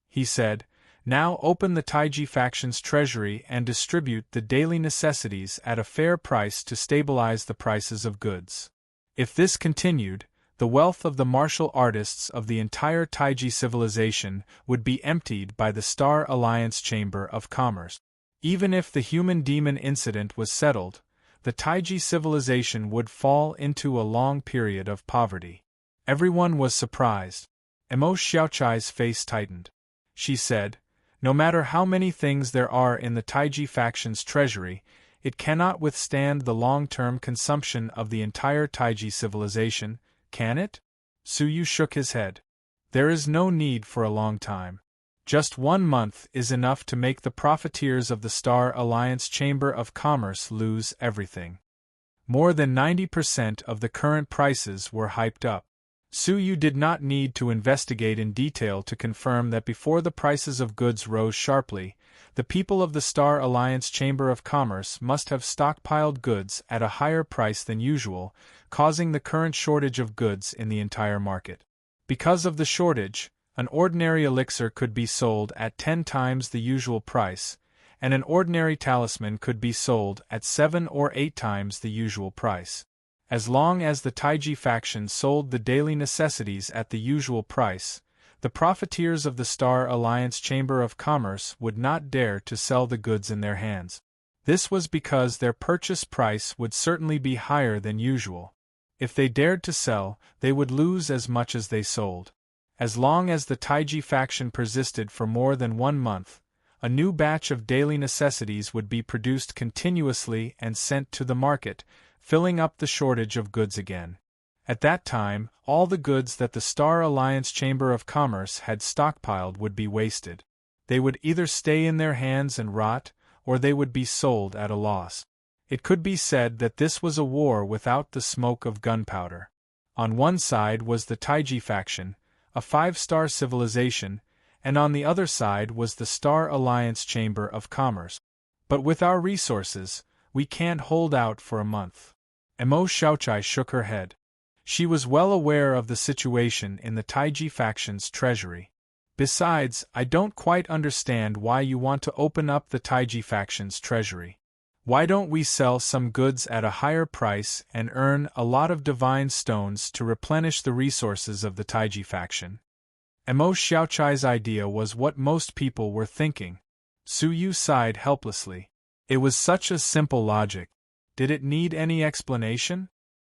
He said, "Now open the Taiji faction's treasury and distribute the daily necessities at a fair price to stabilize the prices of goods." If this continued, the wealth of the martial artists of the entire Taiji civilization would be emptied by the Star Alliance Chamber of Commerce. Even if the human demon incident was settled, the Taiji civilization would fall into a long period of poverty. Everyone was surprised. Emo Xiaochai's face tightened. She said, "No matter how many things there are in the Taiji faction's treasury, it cannot withstand the long-term consumption of the entire Taiji civilization, can it?" Su Yu shook his head. "There is no need for a long time. Just 1 month is enough to make the profiteers of the Star Alliance Chamber of Commerce lose everything." More than 90% of the current prices were hyped up. Su Yu did not need to investigate in detail to confirm that before the prices of goods rose sharply, the people of the Star Alliance Chamber of Commerce must have stockpiled goods at a higher price than usual, causing the current shortage of goods in the entire market. Because of the shortage, an ordinary elixir could be sold at 10 times the usual price, and an ordinary talisman could be sold at 7 or 8 times the usual price. As long as the Taiji faction sold the daily necessities at the usual price, the profiteers of the Star Alliance Chamber of Commerce would not dare to sell the goods in their hands. This was because their purchase price would certainly be higher than usual. If they dared to sell, they would lose as much as they sold. As long as the Taiji faction persisted for more than 1 month, a new batch of daily necessities would be produced continuously and sent to the market, filling up the shortage of goods again. At that time, all the goods that the Star Alliance Chamber of Commerce had stockpiled would be wasted. They would either stay in their hands and rot, or they would be sold at a loss. It could be said that this was a war without the smoke of gunpowder. On one side was the Taiji faction, a 5-star civilization, and on the other side was the Star Alliance Chamber of Commerce. But with our resources, we can't hold out for a month. Emo Xiaochai shook her head. She was well aware of the situation in the Taiji faction's treasury. Besides, I don't quite understand why you want to open up the Taiji faction's treasury. Why don't we sell some goods at a higher price and earn a lot of divine stones to replenish the resources of the Taiji faction? Emo Xiaochai's idea was what most people were thinking. Su Yu sighed helplessly. It was such a simple logic. Did it need any explanation?